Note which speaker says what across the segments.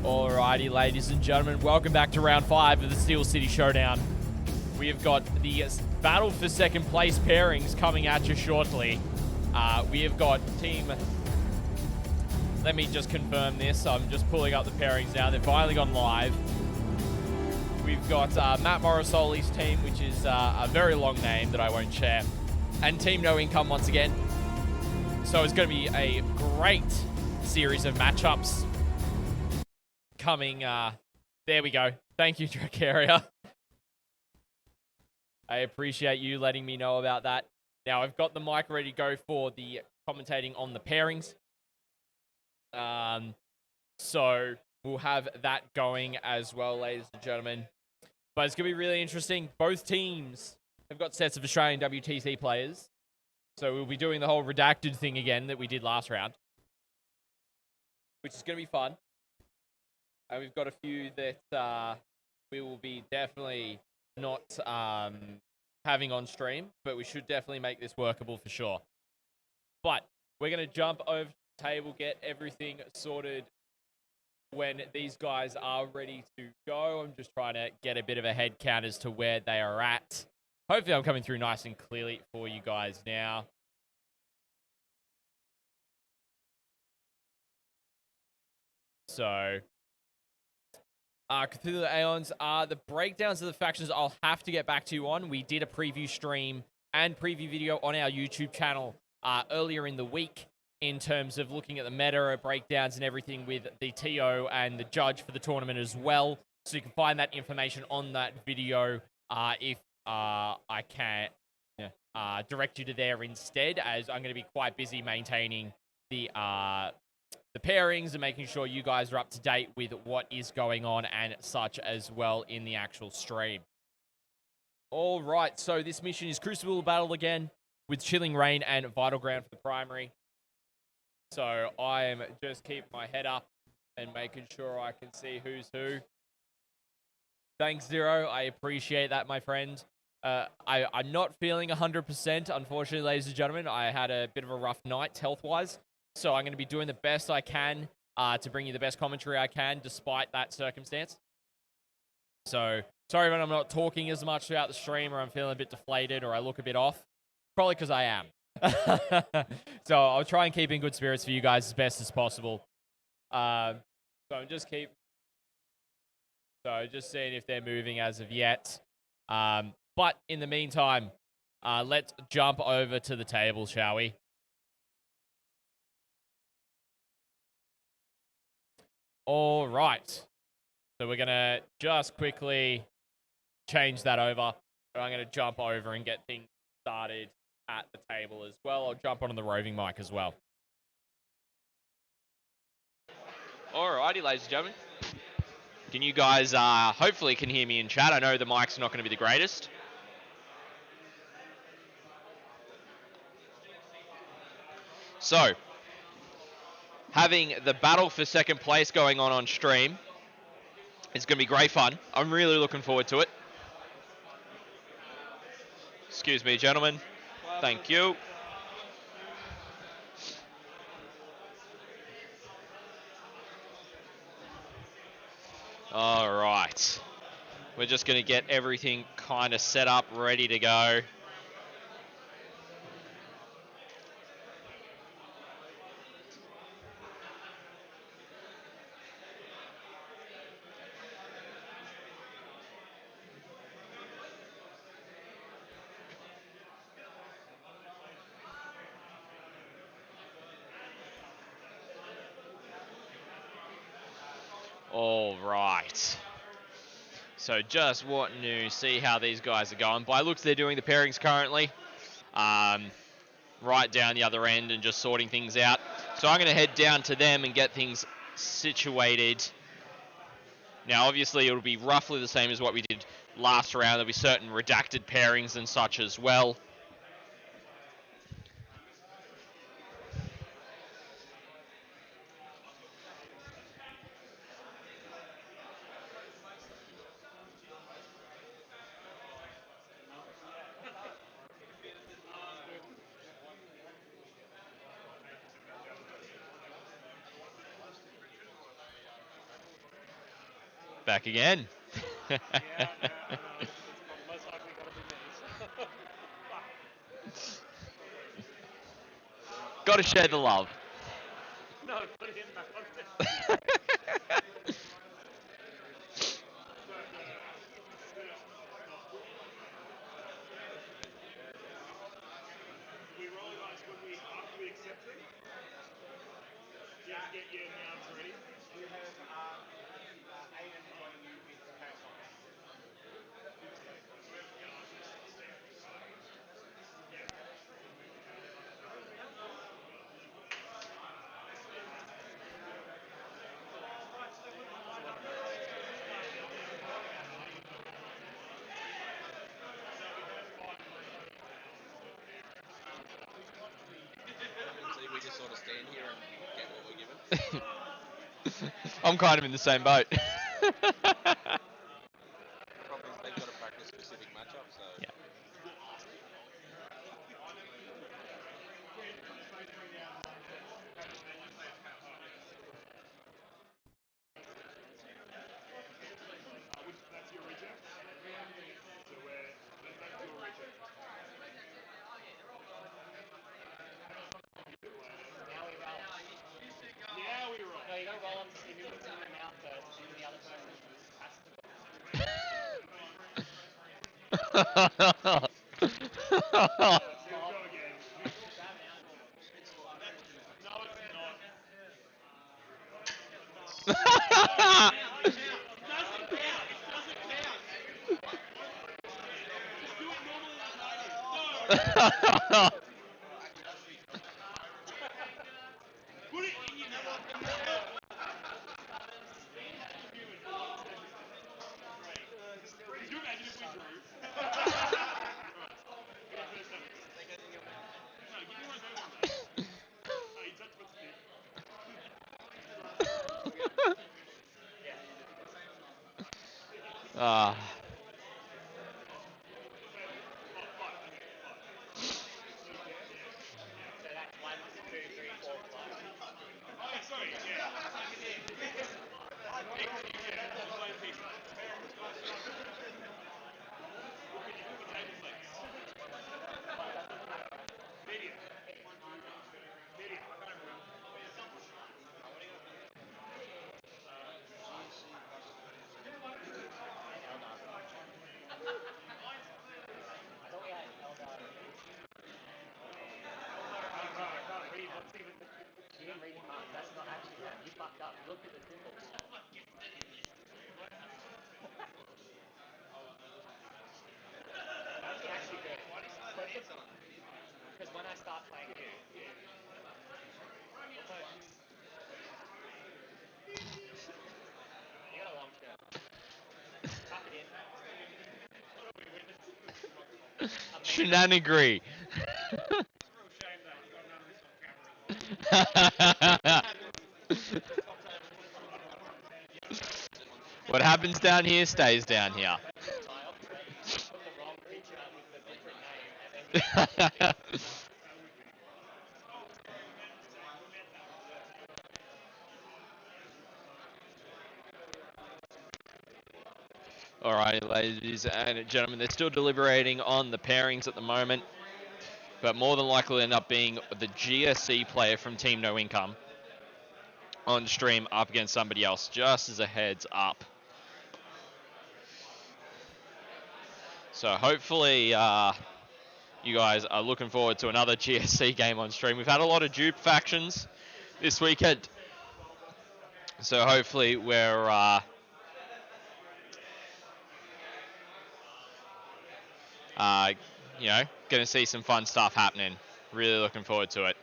Speaker 1: Alrighty, ladies and gentlemen, welcome back to round 5 of the Steel City Showdown. We have got the battle for second place pairings coming at you shortly. We have got team... Let me just confirm this. I'm just pulling up the pairings now. They've finally gone live. We've got Matt Morrisoli's team, which is a very long name that I won't share. And Team No Income once again. So it's going to be a great series of matchups coming. There we go. Thank you, Dracaria. I appreciate you letting me know about that. Now, I've got the mic ready to go for the commentating on the pairings. So we'll have that going as well, ladies and gentlemen. But it's going to be really interesting. Both teams have got sets of Australian WTC players. So we'll be doing the whole redacted thing again that we did last round, which is going to be fun. And we've got a few that we will be definitely not having on stream, but we should definitely make this workable for sure. But we're going to jump over to the table, get everything sorted when these guys are ready to go. I'm just trying to get a bit of a head count as to where they are at. Hopefully I'm coming through nice and clearly for you guys now. So, Cthulhu Aeons, the breakdowns of the factions I'll have to get back to you on. We did a preview stream and preview video on our YouTube channel earlier in the week in terms of looking at the meta breakdowns and everything with the TO and the judge for the tournament as well. So you can find that information on that video if I can direct you to there instead, as I'm going to be quite busy maintaining the pairings and making sure you guys are up to date with what is going on and such as well in the actual stream. All right, so this mission is Crucible of Battle again with Chilling Rain and Vital Ground for the primary. So I am just keeping my head up and making sure I can see who's who. Thanks, Zero. I appreciate that, my friend. I'm not feeling 100%, unfortunately, ladies and gentlemen. I had a bit of a rough night health-wise. So I'm going to be doing the best I can to bring you the best commentary I can despite that circumstance. So sorry when I'm not talking as much throughout the stream, or I'm feeling a bit deflated, or I look a bit off. Probably because I am. So I'll try and keep in good spirits for you guys as best as possible. So I'm just seeing if they're moving as of yet. But in the meantime, let's jump over to the table, shall we? All right. So we're going to just quickly change that over. I'm going to jump over and get things started at the table as well. I'll jump onto the roving mic as well. Alrighty, ladies and gentlemen. Can you guys hopefully can hear me in chat? I know the mic's not going to be the greatest. So, having the battle for second place going on stream. It's going to be great fun. I'm really looking forward to it. Excuse me, gentlemen. Thank you. All right. We're just going to get everything kind of set up, ready to go. All right. So just wanting to see how these guys are going. By looks, they're doing the pairings currently. Right down the other end and just sorting things out. So I'm going to head down to them and get things situated. Now, obviously, it'll be roughly the same as what we did last round. There'll be certain redacted pairings and such as well. Back again.
Speaker 2: Yeah, no, I know. It's most likely got to be me.
Speaker 1: Got to share the love.
Speaker 2: No, put him back on it. We roll dice when after we accept them. You have to get your mounts ready. We have Aiden joining you with the cash on.
Speaker 3: So we just sort of stand here and get what we're given.
Speaker 1: I'm kind of in the same boat.
Speaker 3: The problem is they've got to practice specific matchups, so.
Speaker 1: Yeah.
Speaker 2: That's your reject. So that's your reject. Now we roll. No, you gotta roll them. If you put some in your mouth first, and then the other person has to. Go again. No, it's not. Put it in your mouth. Could you imagine if we drew? No, give me one of those ones. Hey, that's what's big.
Speaker 1: Ah.
Speaker 2: So that's 1, 2, 3, 4, 5. Oh, sorry, yeah. Medium. Medium. I can't read. What's even? You didn't read your mark. That's not actually that. You fucked up. Look at the symbols. That's actually good. Because when I start playing you, you got a long shirt. Tuck it in.
Speaker 1: Shenanigans. What happens down here stays down here.
Speaker 2: Put the wrong picture with the different name, and then
Speaker 1: Alright, ladies and gentlemen, they're still deliberating on the pairings at the moment, but more than likely will end up being the GSC player from Team No Income on stream up against somebody else, just as a heads up. So hopefully you guys are looking forward to another GSC game on stream. We've had a lot of dupe factions this weekend, so hopefully we're going to see some fun stuff happening. Really looking forward to it.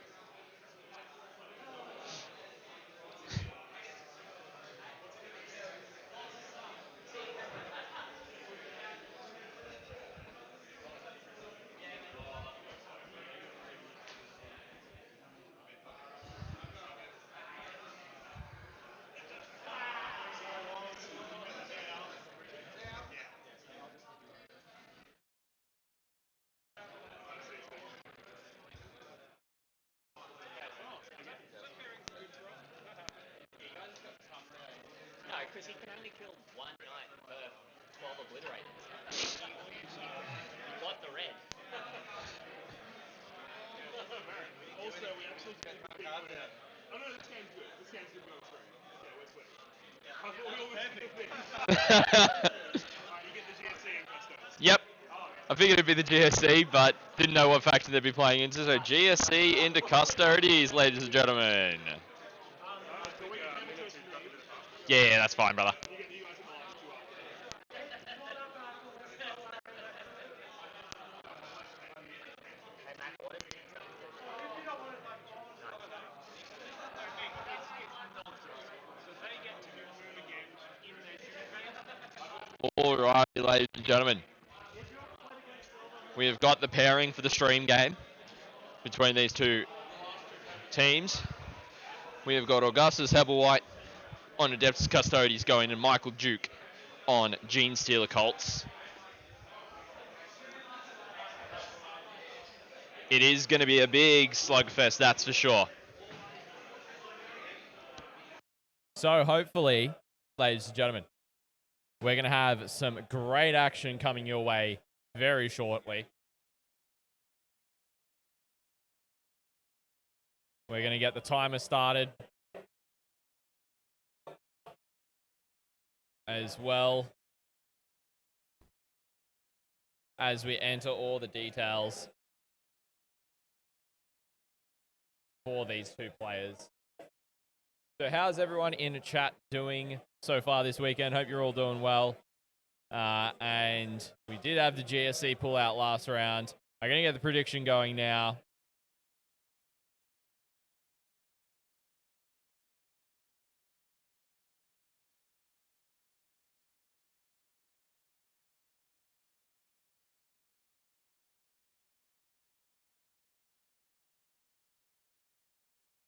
Speaker 4: because he can only kill one knight per 12 obliterators. You got the red.
Speaker 2: Also, we actually did the big one. Oh no, this game's good. This game's good on screen. Yeah, we're sweet. I thought we all listened to things. Alright, you get the GSC and Custodes.
Speaker 5: Yep. I figured it'd be the GSC, but didn't know what faction they'd be playing into. So GSC into Custodes, ladies and gentlemen. Yeah, that's fine, brother.
Speaker 2: You guys are the last two up.
Speaker 5: Alright, ladies and gentlemen. We have got the pairing for the stream game between these two teams. We have got Augustus Hebblewhite on Adeptus Custodes going and Michael Duke on Genestealer Cults. It is going to be a big slugfest, that's for sure.
Speaker 1: So hopefully, ladies and gentlemen, we're going to have some great action coming your way very shortly. We're going to get the timer started as well as we enter all the details for these two players. So how's everyone in the chat doing so far this weekend? Hope you're all doing well. And we did have the GSC pull out last round. I'm going to get the prediction going now.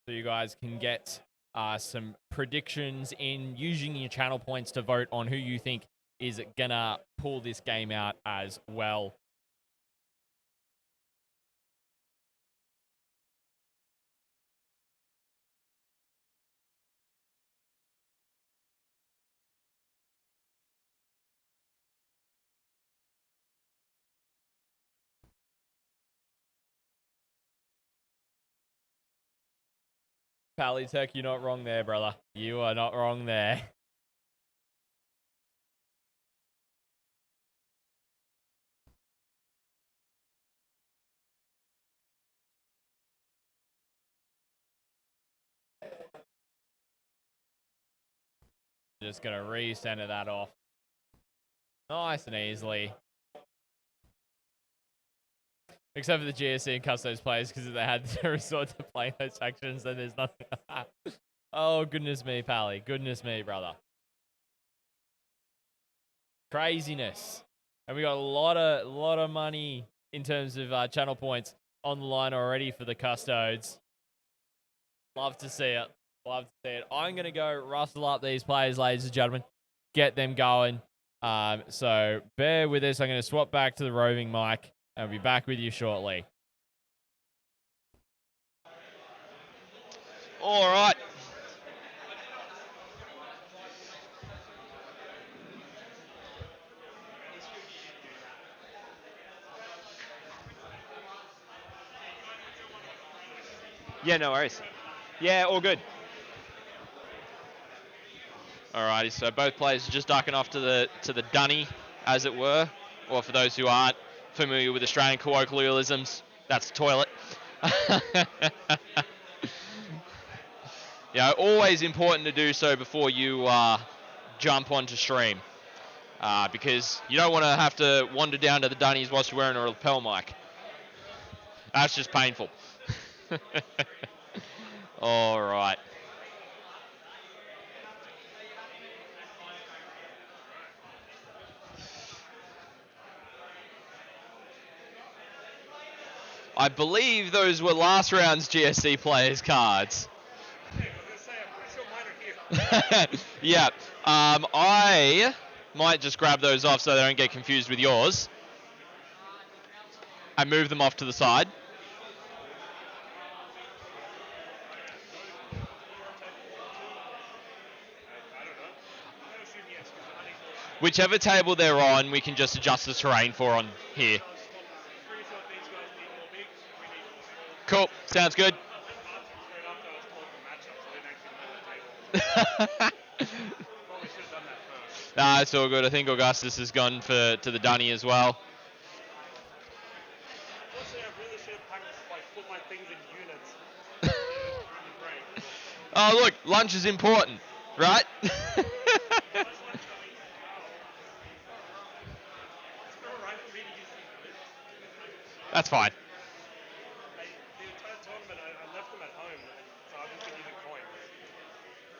Speaker 1: So you guys can get some predictions in using your channel points to vote on who you think is gonna pull this game out as well. Palitech, you're not wrong there, brother. You are not wrong there. Just gonna recenter that off. Nice and easily. Except for the GSC and Custodes players, because if they had to resort to playing those factions, then there's nothing. Oh, goodness me, Pally. Goodness me, brother. Craziness. And we got a lot of money in terms of channel points on the line already for the Custodes. Love to see it. Love to see it. I'm going to go rustle up these players, ladies and gentlemen. Get them going. So bear with us. I'm going to swap back to the roving mic. I'll be back with you shortly.
Speaker 5: All right. Yeah, no worries. Yeah, all good. Alrighty, so both players are just ducking off to the dunny, as it were, or for those who aren't familiar with Australian colloquialisms, that's the toilet. Yeah, always important to do so before you jump onto stream, because you don't want to have to wander down to the dunnies whilst you're wearing a lapel mic. That's just painful. All right. I believe those were last round's GSC players' cards. Yeah, I might just grab those off so they don't get confused with yours. And move them off to the side. Whichever table they're on, we can just adjust the terrain for on here. Cool, sounds good. Nah, it's all good. I think Augustus has gone to the dunny as well.
Speaker 2: Honestly, I really should have put my things in units.
Speaker 5: Oh, look, lunch is important, right? That's fine.
Speaker 2: The entire tournament, I left them at home, so I've just been using coins.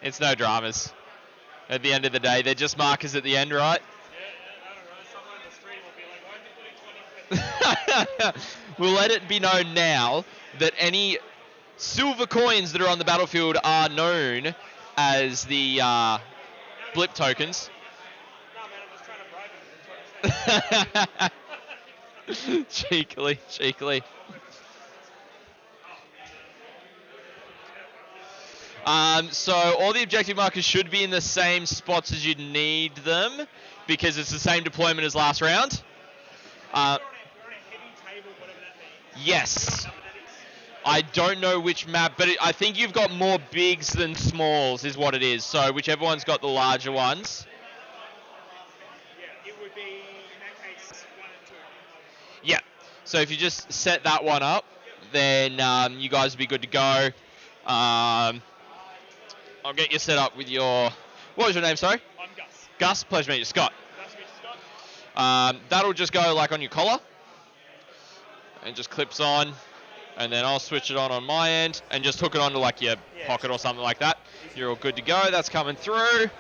Speaker 5: It's no dramas. At the end of the day, they're just markers at the end, right?
Speaker 2: Yeah, I don't know. Someone in the stream will be like, why are you putting 20 pence?
Speaker 5: We'll let it be known now that any silver coins that are on the battlefield are known as the blip tokens.
Speaker 2: No, man, I'm just trying to bribe him.
Speaker 5: cheekily. So all the objective markers should be in the same spots as you'd need them because it's the same deployment as last round.
Speaker 2: We're on a heavy table, whatever that means.
Speaker 5: Yes. I don't know which map, but I think you've got more bigs than smalls is what it is. So whichever one's got the larger ones.
Speaker 2: Yeah, it would be, in that case, 1 and 2.
Speaker 5: Yeah. So if you just set that one up, then you guys will be good to go. I'll get you set up with your... What was your name, sorry?
Speaker 2: I'm Gus.
Speaker 5: Gus, pleasure to meet you. Scott.
Speaker 2: Nice to meet you, Scott.
Speaker 5: That'll just go like on your collar. And just clips on. And then I'll switch it on my end. And just hook it onto like your pocket or something like that. You're all good to go. That's coming through.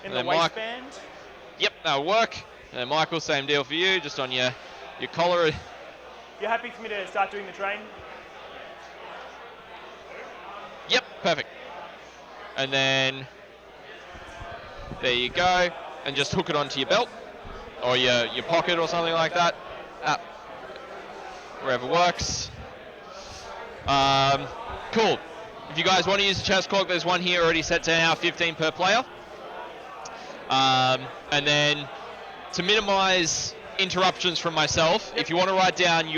Speaker 6: In the waistband?
Speaker 5: Yep, that'll work. And then Michael, same deal for you. Just on your collar.
Speaker 6: You're happy for me to start doing the train?
Speaker 5: Yep, perfect. And then there you go, and just hook it onto your belt or your pocket or something like that. Wherever works. Cool. If you guys want to use the chest clock, there's one here already set to now 15 per player. And then to minimize interruptions from myself, if you want to write down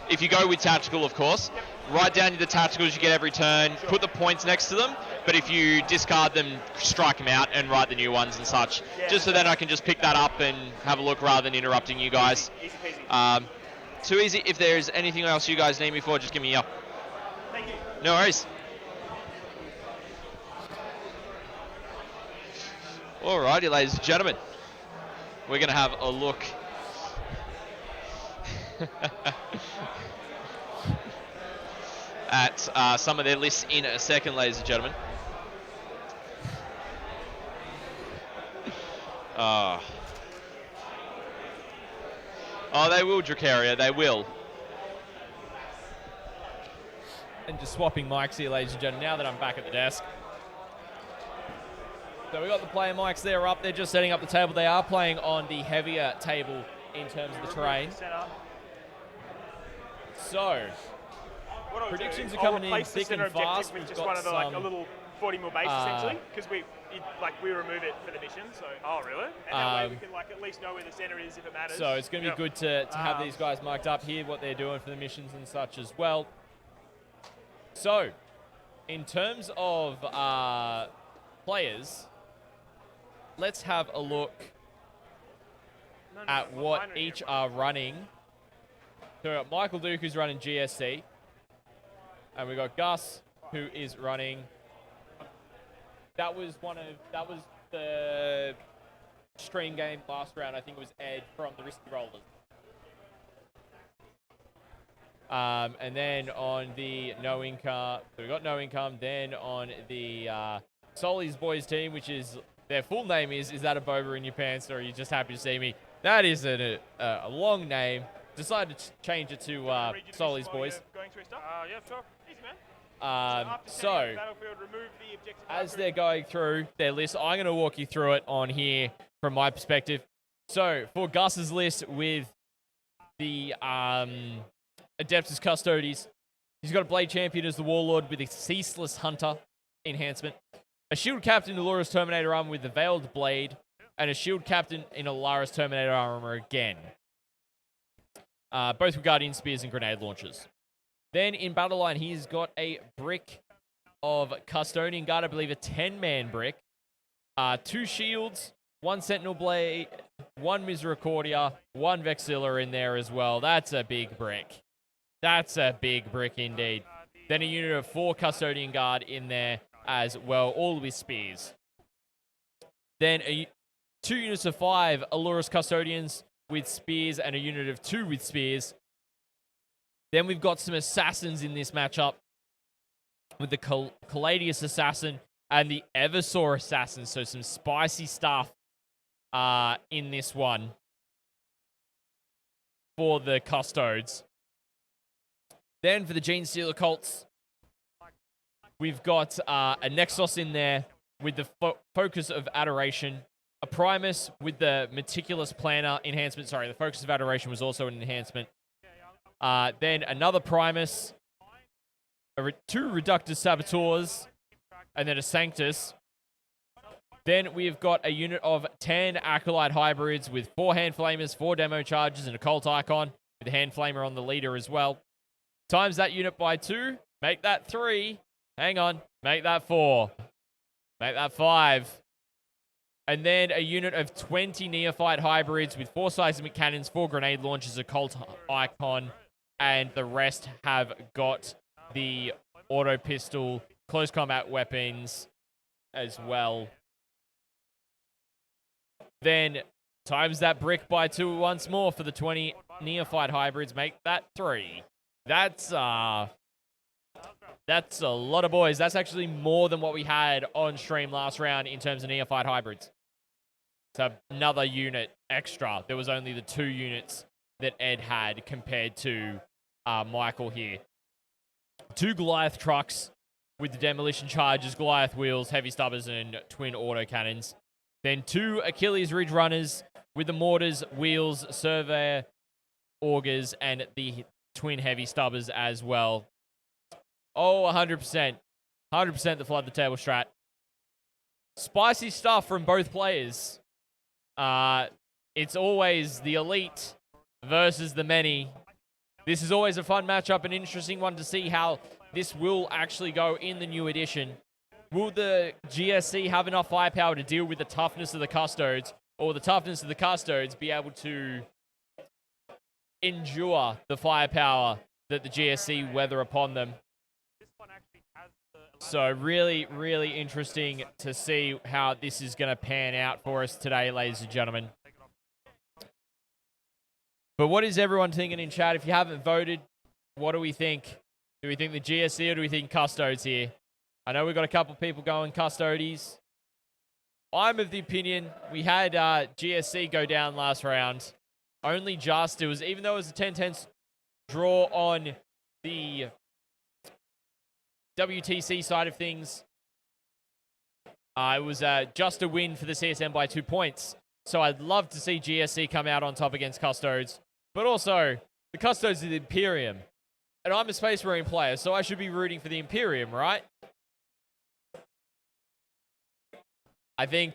Speaker 5: if you go with tactical, of course, write down the tacticals you get every turn, put the points next to them, but if you discard them, strike them out and write the new ones and such, just so then I can just pick that up and have a look rather than interrupting you guys.
Speaker 6: Easy peasy.
Speaker 5: Too easy. If there's anything else you guys need me for, just give me a yell.
Speaker 6: Thank you.
Speaker 5: No worries. Alrighty, ladies and gentlemen. We're going to have a look at some of their lists in a second, ladies and gentlemen. Oh, they will, Dracaria, they will.
Speaker 1: And just swapping mics here, ladies and gentlemen, now that I'm back at the desk. So we got the player mics there up. They're just setting up the table. They are playing on the heavier table in terms of the terrain. So, predictions are coming in thick and fast.
Speaker 6: With
Speaker 1: We've
Speaker 6: just
Speaker 1: got
Speaker 6: one of the, like, a
Speaker 1: some,
Speaker 6: little 40 mil base essentially, because we remove it for the mission. So.
Speaker 2: Oh, really?
Speaker 6: And that way we can at least know where the center is if it matters.
Speaker 1: So it's going to be good to have these guys mic'd up here, what they're doing for the missions and such as well. So, in terms of players, let's have a look at what each are running. So we've got Michael Duke, who's running GSC. And we've got Gus, who is running... That was the stream game last round. I think it was Ed from the Risky Rollers. And then on the no income, so we got no income. Then on the Soli's boys team, which is their full name is that a boba in your pants, or are you just happy to see me? That is a long name. Decided to change it to Soli's boys.
Speaker 6: Going through stuff? Yeah, sure. Easy, man.
Speaker 1: So as they're going through their list, I'm going to walk you through it on here from my perspective. So for Gus's list with the Adeptus Custodes, he's got a Blade Champion as the Warlord with a Ceaseless Hunter enhancement. a shield captain in Laura's Terminator armor with the Veiled Blade, and a shield captain in Alara's Terminator armor again. Both with Guardian Spears and grenade launchers. Then in Battle Line, he's got a brick of Custodian Guard, I believe a 10-man brick. 2 shields, 1 Sentinel Blade, 1 Misericordia, 1 Vexilla in there as well. That's a big brick. That's a big brick indeed. Then a unit of 4 Custodian Guard in there as well, all with spears. Then 2 units of 5 Alura's Custodians with spears and a unit of 2 with spears. Then we've got some assassins in this matchup with the Caladius Assassin and the Eversaw Assassin. So some spicy stuff in this one for the Custodes. Then for the Genestealer Cults, we've got a Nexus in there with the Focus of Adoration, a Primus with the Meticulous Planner enhancement. Sorry, the Focus of Adoration was also an enhancement. Then another Primus, 2 Reductus Saboteurs, and then a Sanctus. Then we've got a unit of 10 Acolyte Hybrids with 4 Hand Flamers, 4 Demo Charges, and a Cult Icon with a Hand Flamer on the leader as well. Times that unit by 2, make that 3. Hang on, make that 4. Make that 5. And then a unit of 20 Neophyte Hybrids with 4 Seismic Cannons, 4 Grenade Launchers, a Cult Icon, and the rest have got the Auto Pistol, Close Combat Weapons as well. Then times that brick by 2 once more for the 20 Neophyte Hybrids, make that 3. That's a lot of boys. That's actually more than what we had on stream last round in terms of Neophyte Hybrids. It's another unit extra. There was only the 2 units that Ed had compared to Michael here. 2 Goliath trucks with the demolition charges, Goliath wheels, heavy stubbers, and twin autocannons. Then 2 Achilles Ridge runners with the mortars, wheels, surveyor, augers, and the twin heavy stubbers as well. Oh, 100%. 100% the flood the table strat. Spicy stuff from both players. It's always the elite versus the many. This is always a fun matchup, an interesting one to see how this will actually go in the new edition. Will the GSC have enough firepower to deal with the toughness of the Custodes, or the toughness of the Custodes be able to endure the firepower that the GSC weather upon them? So really, really interesting to see how this is going to pan out for us today, ladies and gentlemen. But what is everyone thinking in chat? If you haven't voted, what do we think? Do we think the GSC or do we think Custodes here? I know we've got a couple people going Custodes. I'm of the opinion we had GSC go down last round. Only just. It was, even though it was a 10-10 draw on the WTC side of things, it was just a win for the CSM by 2 points. So I'd love to see GSC come out on top against Custodes. But also, the Custodes are the Imperium. And I'm a Space Marine player, so I should be rooting for the Imperium, right? I think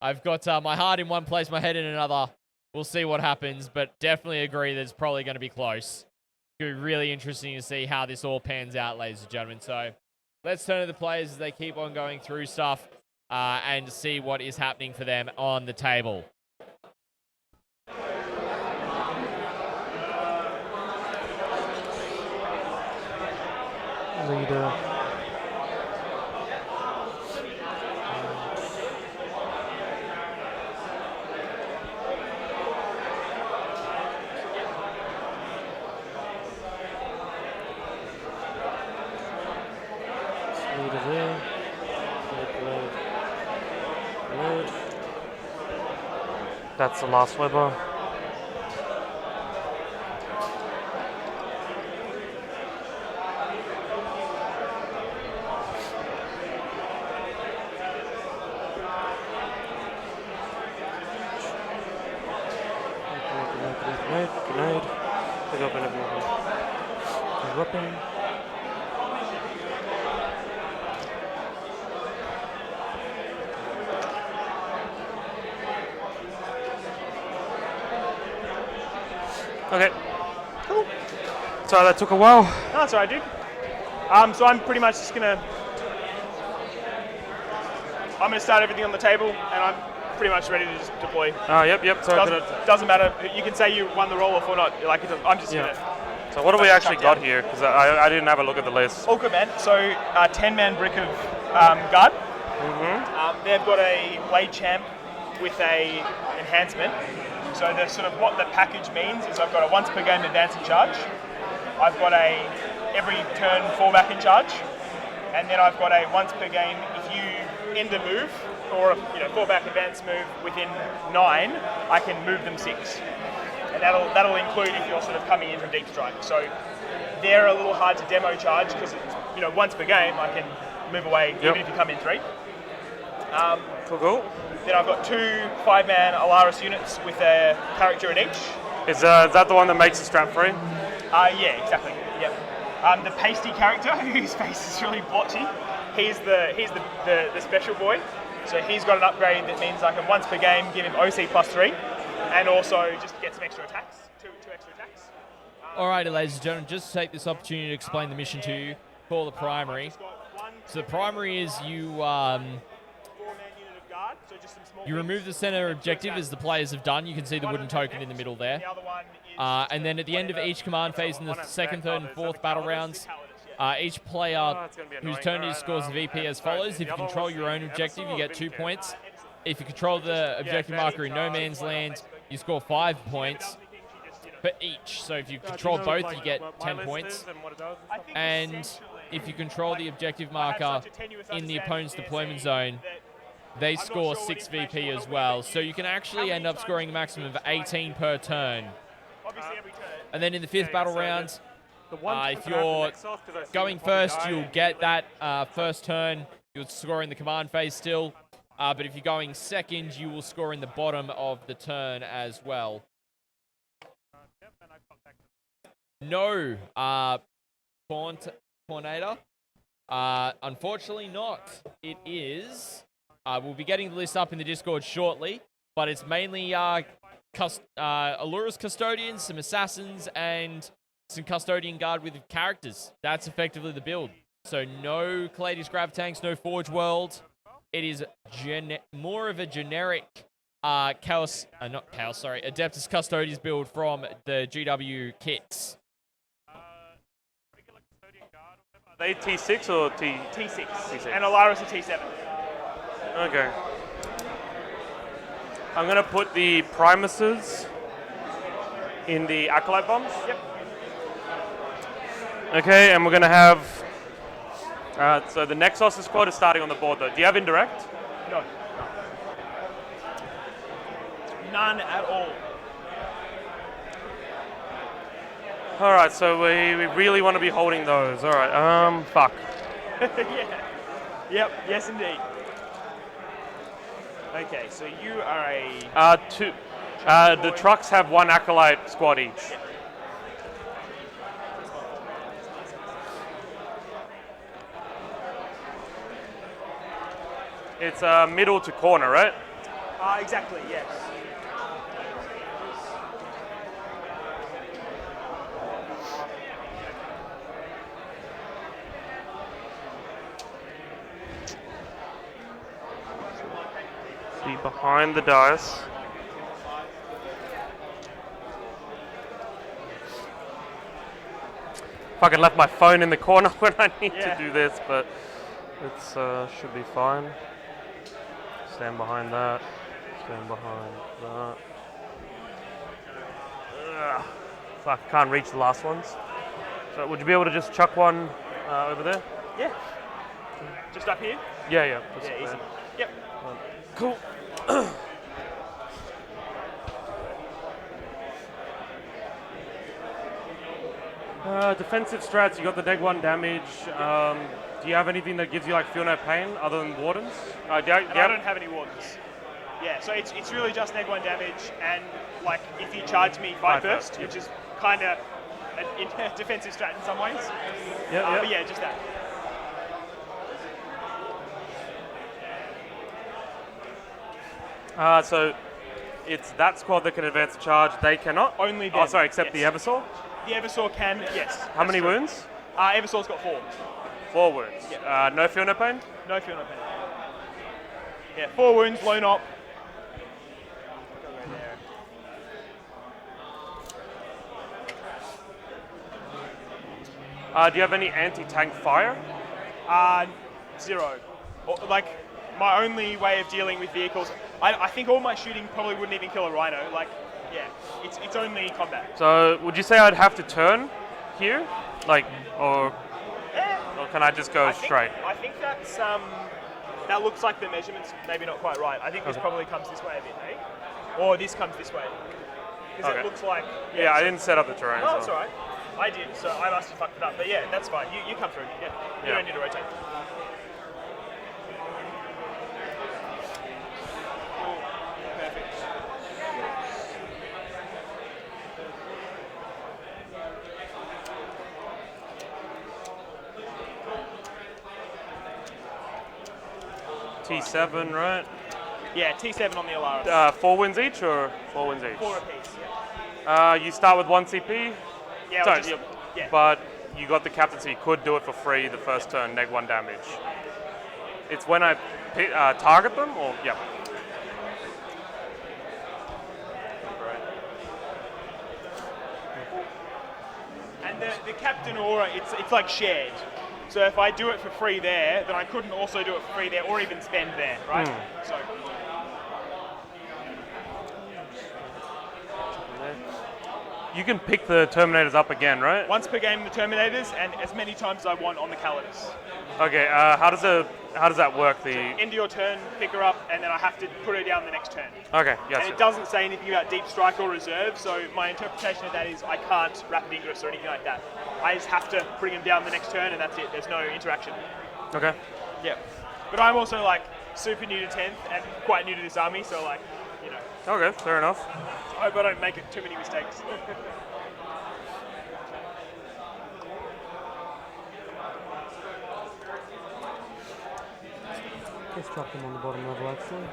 Speaker 1: I've got my heart in one place, my head in another. We'll see what happens, but definitely agree that it's probably going to be close. It's going to be really interesting to see how this all pans out, ladies and gentlemen. So let's turn to the players as they keep on going through stuff and see what is happening for them on the table.
Speaker 7: Leader. That's the last Weber. Grenade. Pick up whenever you want. Weapon. Okay. Cool. Sorry, that took a while.
Speaker 6: No, that's alright, dude. So I'm pretty much just gonna start everything on the table, and I'm pretty much ready to just deploy.
Speaker 7: Yep. Sorry.
Speaker 6: Doesn't matter. You can say you won the roll-off or not. Like, I'm just gonna.
Speaker 7: So what have we actually got here? Because I didn't have a look at the list.
Speaker 6: All good, man. So 10-man brick of guard. They've got a blade champ with a enhancement. So the sort of what the package means is I've got a once per game advance in charge. I've got a every turn fallback in charge, and then I've got a once per game if you end a move or fallback advance move within 9, I can move them 6. And that'll include if you're sort of coming in from deep strike. So they're a little hard to demo charge because once per game I can move away even if you come in 3.
Speaker 7: Cool.
Speaker 6: Then I've got 2 5-man Alaris units with a character in each.
Speaker 7: Is that the one that makes the strap free?
Speaker 6: Yeah, exactly. Yep. The pasty character whose face is really blotchy. He's the special boy. So he's got an upgrade that means I can once per game give him OC +3. And also just get some extra attacks, two extra attacks.
Speaker 1: Alrighty, ladies and gentlemen, just to take this opportunity to explain the mission to you for the primary. So the primary is you remove the center objective as the players have done. You can see the wooden token in the middle there. And then at the end of each command phase in the 2nd, 3rd, and 4th battle rounds, each player whose turn it is scores a VP as follows. If you control your own objective, you get 2 points. If you control the objective marker in no man's land, you score 5 points for each. So if you control both, you get 10 points. And if you control the objective marker in the opponent's deployment zone, they score 6 VP as well. So you can actually end up scoring a maximum of 18 per turn. And then in the 5th battle round, if you're going first, you'll get that first turn. You'll score in the command phase still. But if you're going second, you will score in the bottom of the turn as well. No, Tornado. Unfortunately not. It is. We'll be getting the list up in the Discord shortly, but it's mainly Allura's Custodians, some Assassins, and some Custodian Guard with characters. That's effectively the build. So no Calades Grav Tanks, no Forge World. It is more of a generic Adeptus Custodes build from the GW kits.
Speaker 7: Are they T6 or
Speaker 6: T6. And Alaris a T7.
Speaker 7: Okay. I'm going to put the Primuses in the Acolyte Bombs.
Speaker 6: Yep.
Speaker 7: Okay, and we're going to have... so the Nexus squad is starting on the board though. Do you have indirect?
Speaker 6: No. None at all.
Speaker 7: Alright, so we really want to be holding those. Alright, fuck.
Speaker 6: Yeah. Yep, yes indeed. Okay, so you are a...
Speaker 7: the trucks have 1 Acolyte squad each.
Speaker 6: Yep.
Speaker 7: It's middle to corner, right?
Speaker 6: Exactly, yes.
Speaker 7: See behind the dice. Fucking left my phone in the corner when I need to do this, but it's should be fine. Stand behind that. Stand behind that. Ugh. Fuck, I can't reach the last ones. So would you be able to just chuck one over there?
Speaker 6: Yeah. Just up here?
Speaker 7: Yeah.
Speaker 6: Yeah, easy. Yep.
Speaker 7: Cool. Defensive strats, you got the neg 1 damage. Do you have anything that gives you like feel no pain other than wardens?
Speaker 6: I don't have any wardens. Yeah, so it's really just neg 1 damage, and like if you charge me fight first, which is kind of a defensive strat in some ways.
Speaker 7: Yeah.
Speaker 6: But yeah, just that.
Speaker 7: So it's that squad that can advance the charge. They cannot.
Speaker 6: Only them.
Speaker 7: Oh, sorry, except
Speaker 6: yes.
Speaker 7: the Eversaw.
Speaker 6: The Eversaw can, yes.
Speaker 7: How many
Speaker 6: true.
Speaker 7: wounds?
Speaker 6: Eversaw's got 4.
Speaker 7: 4 wounds.
Speaker 6: Yeah.
Speaker 7: No feel, no pain.
Speaker 6: No feel, no pain. Yeah, 4 wounds, lone op.
Speaker 7: Do you have any anti-tank fire?
Speaker 6: 0. Like, my only way of dealing with vehicles, I think all my shooting probably wouldn't even kill a rhino. Like, yeah, it's only combat.
Speaker 7: So would you say I'd have to turn here, like, or can I just go straight?
Speaker 6: I think that's that looks like the measurements maybe not quite right. I think this probably comes this way a bit, eh? Or this comes this way. Because it looks like...
Speaker 7: Yeah, I didn't set up the terrain.
Speaker 6: No,
Speaker 7: so.
Speaker 6: it's alright. I did, so I must have fucked it up. But yeah, that's fine. You come through. Yeah. You don't need to rotate. Perfect.
Speaker 7: T7, right?
Speaker 6: Yeah, T7 on the Alaris.
Speaker 7: 4 wins each or 4 wins each?
Speaker 6: 4 apiece, yeah.
Speaker 7: You start with 1 CP.
Speaker 6: Yeah,
Speaker 7: Sorry,
Speaker 6: yeah.
Speaker 7: But you got the captain, so you could do it for free the first turn, neg 1 damage. It's when I target them, or yeah.
Speaker 6: And the captain aura, it's like shared. So if I do it for free there, then I couldn't also do it for free there, or even spend there, right? So.
Speaker 7: You can pick the Terminators up again, right?
Speaker 6: Once per game, the Terminators, and as many times as I want on the Calidus.
Speaker 7: Okay. How does that work? The
Speaker 6: End of your turn, pick her up, and then I have to put her down the next turn.
Speaker 7: Okay. Yes.
Speaker 6: And it doesn't say anything about deep strike or reserve, so my interpretation of that is I can't rapid ingress or anything like that. I just have to bring him down the next turn, and that's it. There's no interaction.
Speaker 7: Okay.
Speaker 6: Yeah. But I'm also like super new to 10th and quite new to this army, so like, you know.
Speaker 7: Okay. Fair enough.
Speaker 6: I hope I don't make too many mistakes.
Speaker 7: Let's drop them on the bottom level, actually.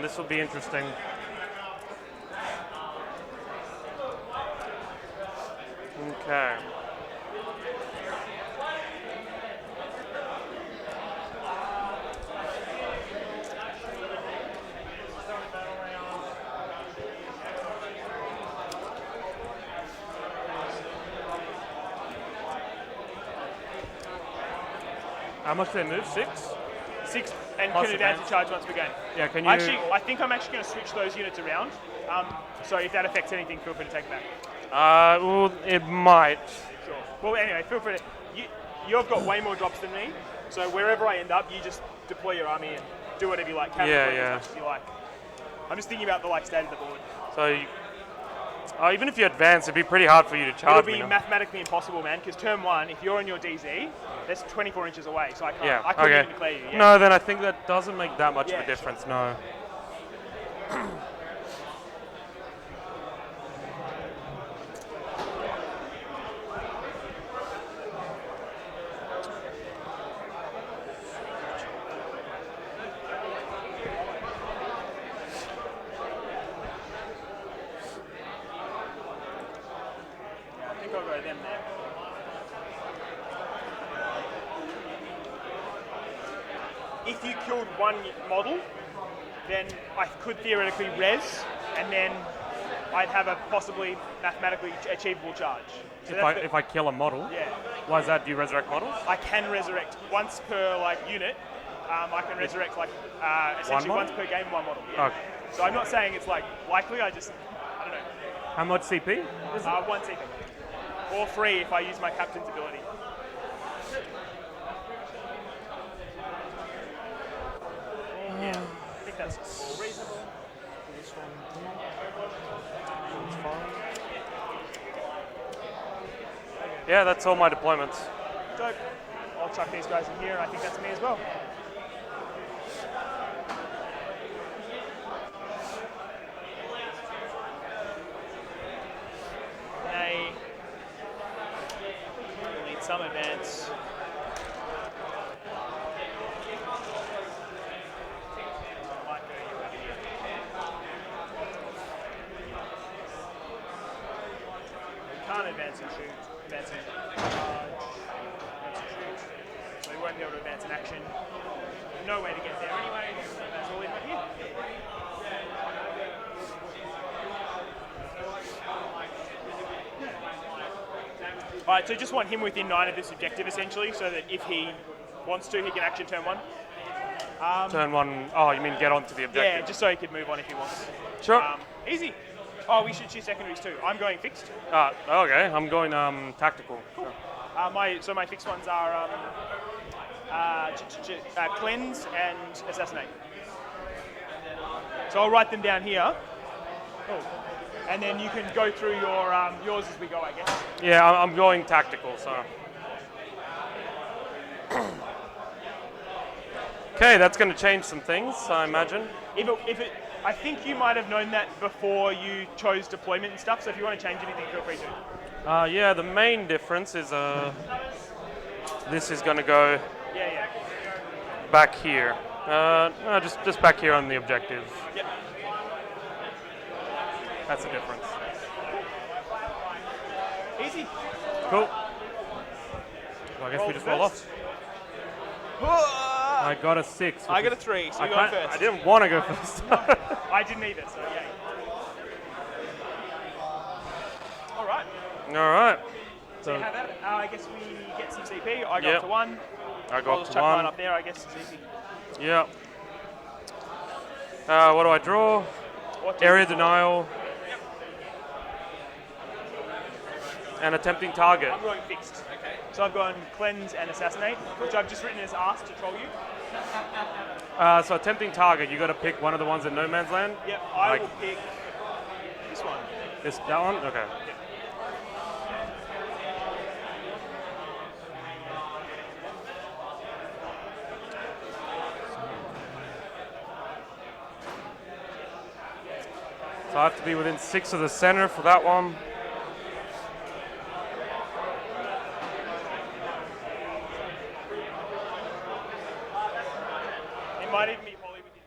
Speaker 7: This will be interesting. Okay. How much do they move? 6?
Speaker 6: 6 and
Speaker 7: Plus
Speaker 6: can advance
Speaker 7: advance.
Speaker 6: the charge once per game.
Speaker 7: Yeah, can you...
Speaker 6: I think I'm actually going to switch those units around. So if that affects anything, feel free to take it back.
Speaker 7: Well, it might.
Speaker 6: Sure. Well, anyway, feel free to... You've got way more drops than me, so wherever I end up, you just deploy your army and do whatever you like. As much as you like. I'm just thinking about the state of the board.
Speaker 7: So, even if you advance, it'd be pretty hard for you to charge
Speaker 6: It'll be mathematically impossible, man, because turn 1, if you're in your DZ, that's 24 inches away, so I can't.
Speaker 7: Yeah,
Speaker 6: I couldn't
Speaker 7: okay.
Speaker 6: even declare you. Yeah.
Speaker 7: No, then I think that doesn't make that much of a difference, no.
Speaker 6: I think I'll go them there. If you killed one model, then I could theoretically res, and then I'd have a possibly mathematically achievable charge. So
Speaker 7: If I kill a model?
Speaker 6: Yeah.
Speaker 7: Why is that? Do you resurrect models?
Speaker 6: I can resurrect once per unit. I can resurrect essentially once per game one model. Yeah.
Speaker 7: Okay.
Speaker 6: So I'm not saying it's likely. I don't know.
Speaker 7: How much CP?
Speaker 6: 1 CP. Or 3 if I use my captain's ability. Yeah, I think that's reasonable.
Speaker 7: This one. That's fine. Yeah, that's all my deployments.
Speaker 6: Dope. I'll chuck these guys in here, and I think that's me as well. Delete some advance. Can't advance and shoot. Advance and shoot. So we won't be able to advance in action. No way to get there anyway. That's all we've got here. Alright, so just want him within 9 of this objective essentially, so that if he wants to, he can action turn 1.
Speaker 7: Turn 1. Oh, you mean get onto the objective?
Speaker 6: Yeah, just so he could move on if he wants.
Speaker 7: Sure.
Speaker 6: Easy. Oh, we should choose secondaries too. I'm going fixed.
Speaker 7: Okay, I'm going tactical.
Speaker 6: Cool. So my fixed ones are cleanse and assassinate. So I'll write them down here. Oh. And then you can go through your yours as we go, I guess.
Speaker 7: Yeah, I'm going tactical, so. Okay, that's going to change some things, I imagine.
Speaker 6: I think you might have known that before you chose deployment and stuff, so if you want to change anything, feel free to.
Speaker 7: Yeah, the main difference is this is going to go back here. No, just back here on the objective.
Speaker 6: Yep.
Speaker 7: That's the difference.
Speaker 6: Easy.
Speaker 7: Cool. Well, I guess we just roll off. I got a 6.
Speaker 6: I got a 3, so you go first.
Speaker 7: I didn't want to go first.
Speaker 6: I didn't either, so yeah. All right.
Speaker 7: All right.
Speaker 6: So you have that. I guess we get some CP. I go
Speaker 7: Yep.
Speaker 6: up to 1.
Speaker 7: I got
Speaker 6: I'll
Speaker 7: up
Speaker 6: just
Speaker 7: to
Speaker 6: chuck
Speaker 7: 1.
Speaker 6: mine up there, I guess it's easy.
Speaker 7: Yeah. What do I draw? Area denial. And attempting target.
Speaker 6: I'm going fixed. Okay. So I've gone cleanse and assassinate, which I've just written as ask to troll you.
Speaker 7: So attempting target, you got to pick one of the ones in no man's land.
Speaker 6: Yep, I will pick this one.
Speaker 7: That one? Okay.
Speaker 6: Yep.
Speaker 7: So I have to be within 6 of the center for that one.
Speaker 6: It might even be wholly within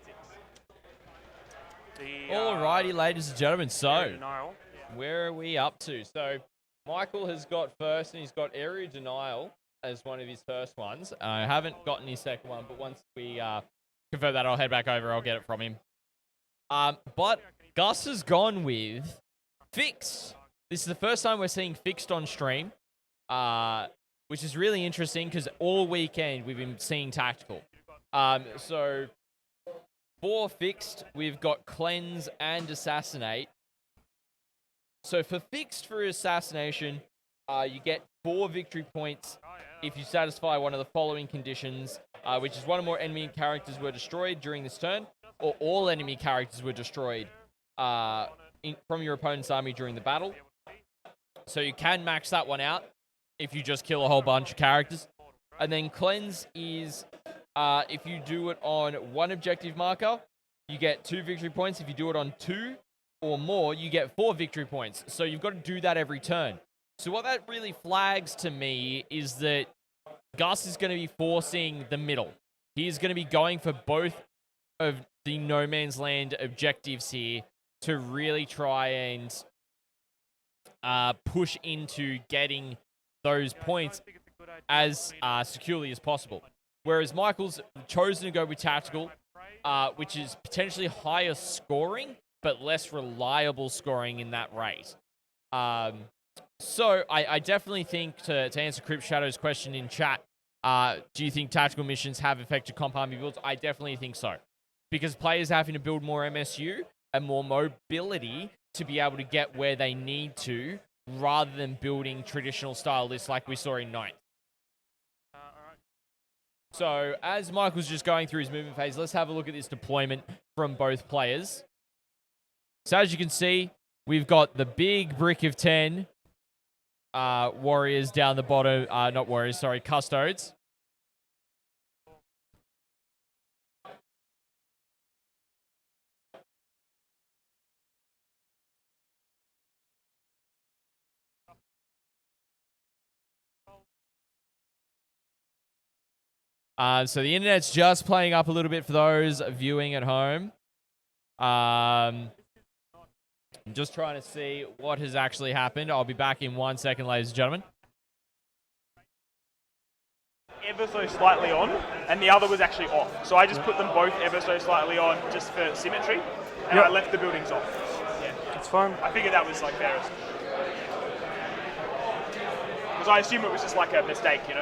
Speaker 6: 6.
Speaker 1: Alrighty, ladies and gentlemen, so
Speaker 7: Denial.
Speaker 1: where are we up to? So Michael has got first, and he's got area denial as one of his first ones. I haven't gotten his second one, but once we confirm that, I'll head back over. I'll get it from him. But Gus has gone with fixed. This is the first time we're seeing fixed on stream, which is really interesting because all weekend we've been seeing tactical. So for fixed, we've got cleanse and assassinate. So for fixed for assassination, you get 4 victory points if you satisfy one of the following conditions, which is one or more enemy characters were destroyed during this turn, or all enemy characters were destroyed from your opponent's army during the battle. So you can max that one out if you just kill a whole bunch of characters. And then cleanse is if you do it on 1 objective marker, you get 2 victory points. If you do it on 2 or more, you get 4 victory points. So you've got to do that every turn. So what that really flags to me is that Gus is going to be forcing the middle. He is going to be going for both of the no man's land objectives here to really try and push into getting those points as securely as possible. Whereas Michael's chosen to go with tactical, which is potentially higher scoring, but less reliable scoring in that rate. So I definitely think, to answer Crypt Shadow's question in chat, do you think tactical missions have effective comp army builds? I definitely think so. Because players are having to build more MSU and more mobility to be able to get where they need to, rather than building traditional style lists like we saw in 9th. So as Michael's just going through his movement phase, let's have a look at this deployment from both players. So as you can see, we've got the big brick of 10 warriors down the bottom. Not warriors, sorry, custodes. So the internet's just playing up a little bit for those viewing at home. I'm just trying to see what has actually happened. I'll be back in 1 second, ladies and gentlemen.
Speaker 6: Ever so slightly on, and the other was actually off. So I just put them both ever so slightly on just for symmetry, and I left the buildings off. Yeah,
Speaker 7: It's fine.
Speaker 6: I figured that was like fairest. Because I assume it was just like a mistake, you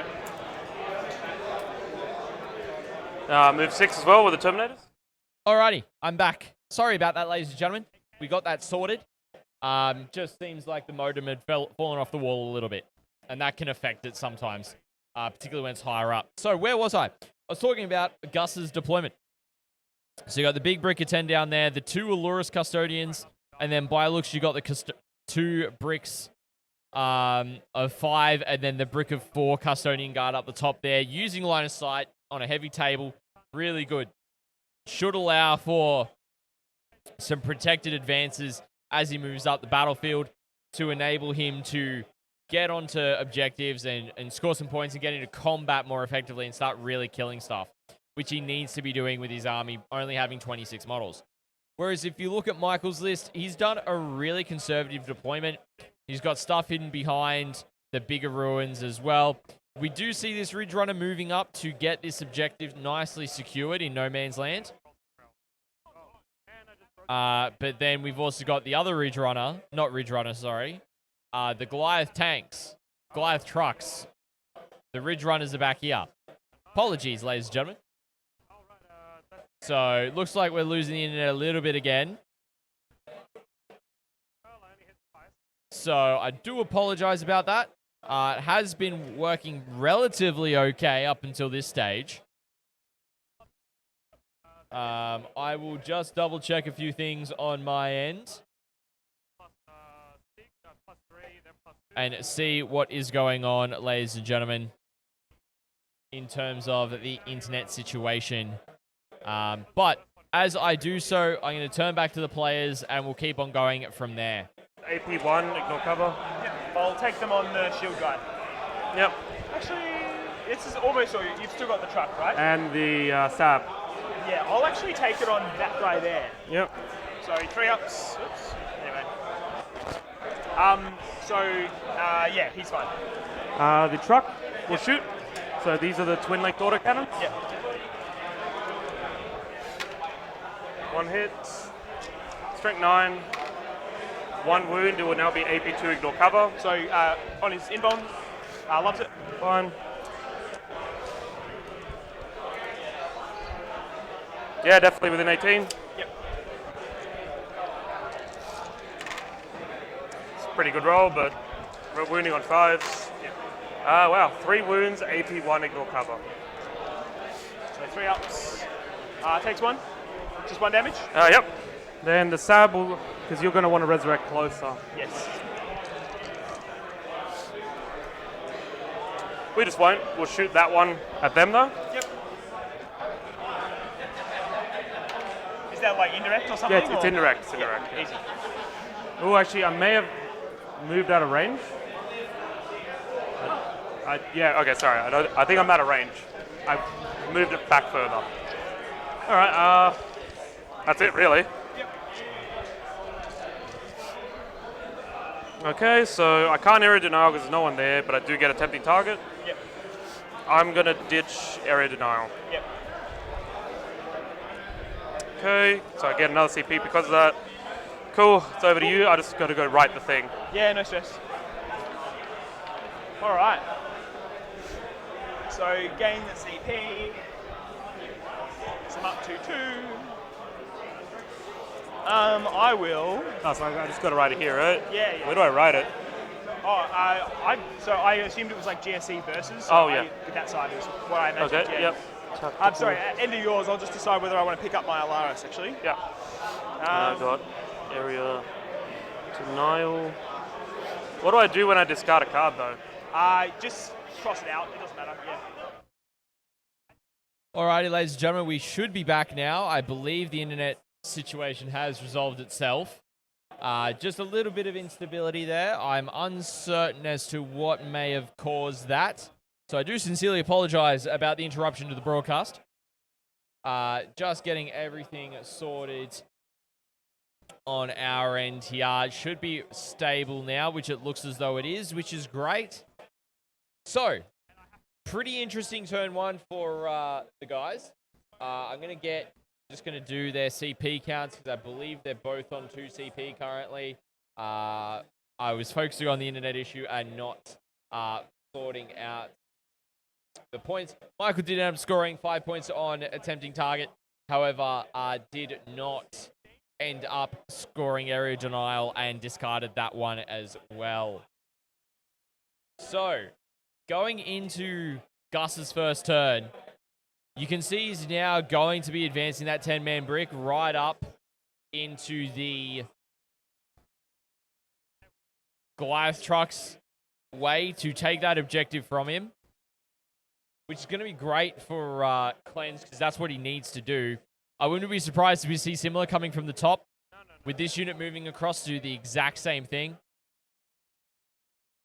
Speaker 6: know?
Speaker 7: Move 6 as well with the Terminators.
Speaker 1: Alrighty, I'm back. Sorry about that, ladies and gentlemen. We got that sorted. Just seems like the modem had fallen off the wall a little bit, and that can affect it sometimes, particularly when it's higher up. So where was I? I was talking about Gus's deployment. So you got the big brick of 10 down there, the 2 Alurus Custodians, and then by looks you got the 2 bricks of 5, and then the brick of 4 Custodian Guard up the top there, using line of sight on a heavy table. Really good. Should allow for some protected advances as he moves up the battlefield to enable him to get onto objectives and score some points and get into combat more effectively and start really killing stuff, which he needs to be doing with his army, only having 26 models. Whereas if you look at Michael's list, he's done a really conservative deployment. He's got stuff hidden behind the bigger ruins as well. We do see this Ridge Runner moving up to get this objective nicely secured in no man's land. But then we've also got the other Ridge Runner, not Ridge Runner, sorry. The Goliath tanks, Goliath trucks. The Ridge Runners are back here. Apologies, ladies and gentlemen. So, it looks like we're losing the internet a little bit again. So, I do apologize about that. It has been working relatively okay up until this stage. I will just double check a few things on my end and see what is going on, ladies and gentlemen, in terms of the internet situation. But as I do so, I'm going to turn back to the players and we'll keep on going from there.
Speaker 7: AP1, ignore cover.
Speaker 6: Yep. I'll take them on the shield guide.
Speaker 7: Yep.
Speaker 6: Actually, this is almost all. You've still got the truck, right?
Speaker 7: And the Sab.
Speaker 6: Yeah, I'll actually take it on that guy there.
Speaker 7: Yep.
Speaker 6: So 3 ups. Oops. Anyway. Yeah, he's fine.
Speaker 7: The truck will shoot. So these are the twin length auto cannons.
Speaker 6: Yep.
Speaker 7: 1 hit. Strength 9. 1 wound. It will now be AP2 ignore cover.
Speaker 6: So on his inbound, loves it.
Speaker 7: Fine. Yeah, definitely within 18.
Speaker 6: Yep.
Speaker 7: It's a pretty good roll, but we're wounding on 5s.
Speaker 6: Yep.
Speaker 7: Wow, 3 wounds, AP1 ignore cover.
Speaker 6: So 3 ups. Takes 1. Just 1 damage.
Speaker 7: Yep. Then the Sab will, because you're going to want to resurrect closer.
Speaker 6: Yes.
Speaker 7: We just won't. We'll shoot that one at them though.
Speaker 6: Yep. Is that like indirect or something?
Speaker 7: Yeah, it's indirect. It's indirect.
Speaker 6: Easy.
Speaker 7: Oh, actually, I may have moved out of range. Yeah, okay, sorry. I think I'm out of range. I've moved it back further. All right, that's it, really.
Speaker 6: Yep.
Speaker 7: Okay, so I can't area denial because there's no one there, but I do get a tempting target.
Speaker 6: Yep.
Speaker 7: I'm going to ditch area denial.
Speaker 6: Yep.
Speaker 7: Okay, so I get another CP because of that. Cool, it's over to you. I just got to go write the thing.
Speaker 6: Yeah, no stress. All right. So gain the CP. I'm up to 2. I will.
Speaker 7: Oh, so I just got to write it here, right?
Speaker 6: Yeah, yeah.
Speaker 7: Where do I write it?
Speaker 6: Oh, so I assumed it was like GSE versus.
Speaker 7: Oh, yeah.
Speaker 6: That side is what I imagined.
Speaker 7: Okay,
Speaker 6: yeah.
Speaker 7: yep.
Speaker 6: I'm sorry, at end of yours, I'll just decide whether I want to pick up my Alaris, actually.
Speaker 7: Yeah. I got area denial. What do I do when I discard a card, though?
Speaker 6: Just cross it out. It doesn't matter. Yeah.
Speaker 1: Alrighty, ladies and gentlemen, we should be back now. I believe the internet situation has resolved itself. Just a little bit of instability there. I'm uncertain as to what may have caused that. So I do sincerely apologize about the interruption to the broadcast. Just getting everything sorted on our end here. It should be stable now, which it looks as though it is, which is great. So, pretty interesting turn one for the guys. I'm just going to do their CP counts because I believe they're both on 2 CP currently. I was focusing on the internet issue and not sorting out the points. Michael did end up scoring 5 points on attempting target. However, did not end up scoring area denial and discarded that one as well. So, going into Gus's first turn, you can see he's now going to be advancing that 10-man brick right up into the Goliath trucks way to take that objective from him, which is going to be great for Cleanse because that's what he needs to do. I wouldn't be surprised if we see similar coming from the top with this unit moving across to do the exact same thing.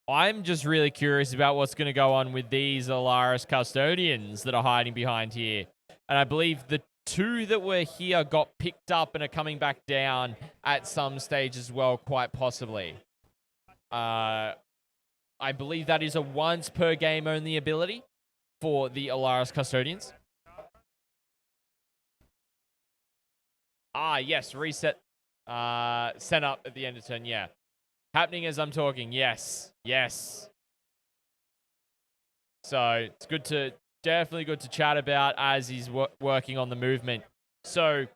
Speaker 1: I'm just really curious about what's going to go on with these Adeptus Custodians that are hiding behind here. And I believe the 2 that were here got picked up and are coming back down at some stage as well, quite possibly. I believe that is a once per game only ability for the Adeptus Custodians. Yes, reset. Sent up at the end of turn, yeah. Happening as I'm talking, yes. So it's definitely good to chat about as he's working on the movement. So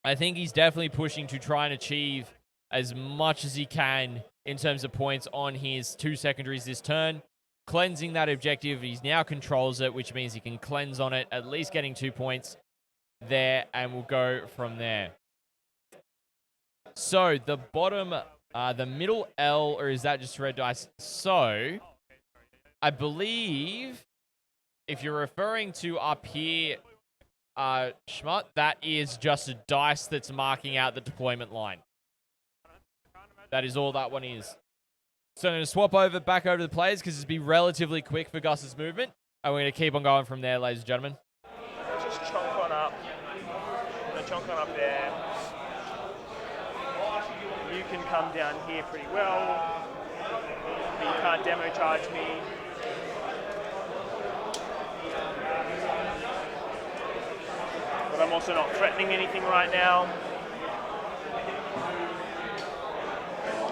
Speaker 1: I think he's definitely pushing to try and achieve as much as he can in terms of points on his 2 secondaries this turn. Cleansing that objective, he now controls it, which means he can cleanse on it, at least getting 2 points there, and we'll go from there. So the bottom, the middle L, or is that just red dice? So I believe if you're referring to up here, Schmutt, that is just a dice that's marking out the deployment line. That is all that one is. So I'm going to swap back over to the players because it's be relatively quick for Gus's movement. And we're going to keep on going from there, ladies and gentlemen.
Speaker 6: Just chonk on up. I'm going to chonk on up there. You can come down here pretty well. But you can't demo charge me. But I'm also not threatening anything right now.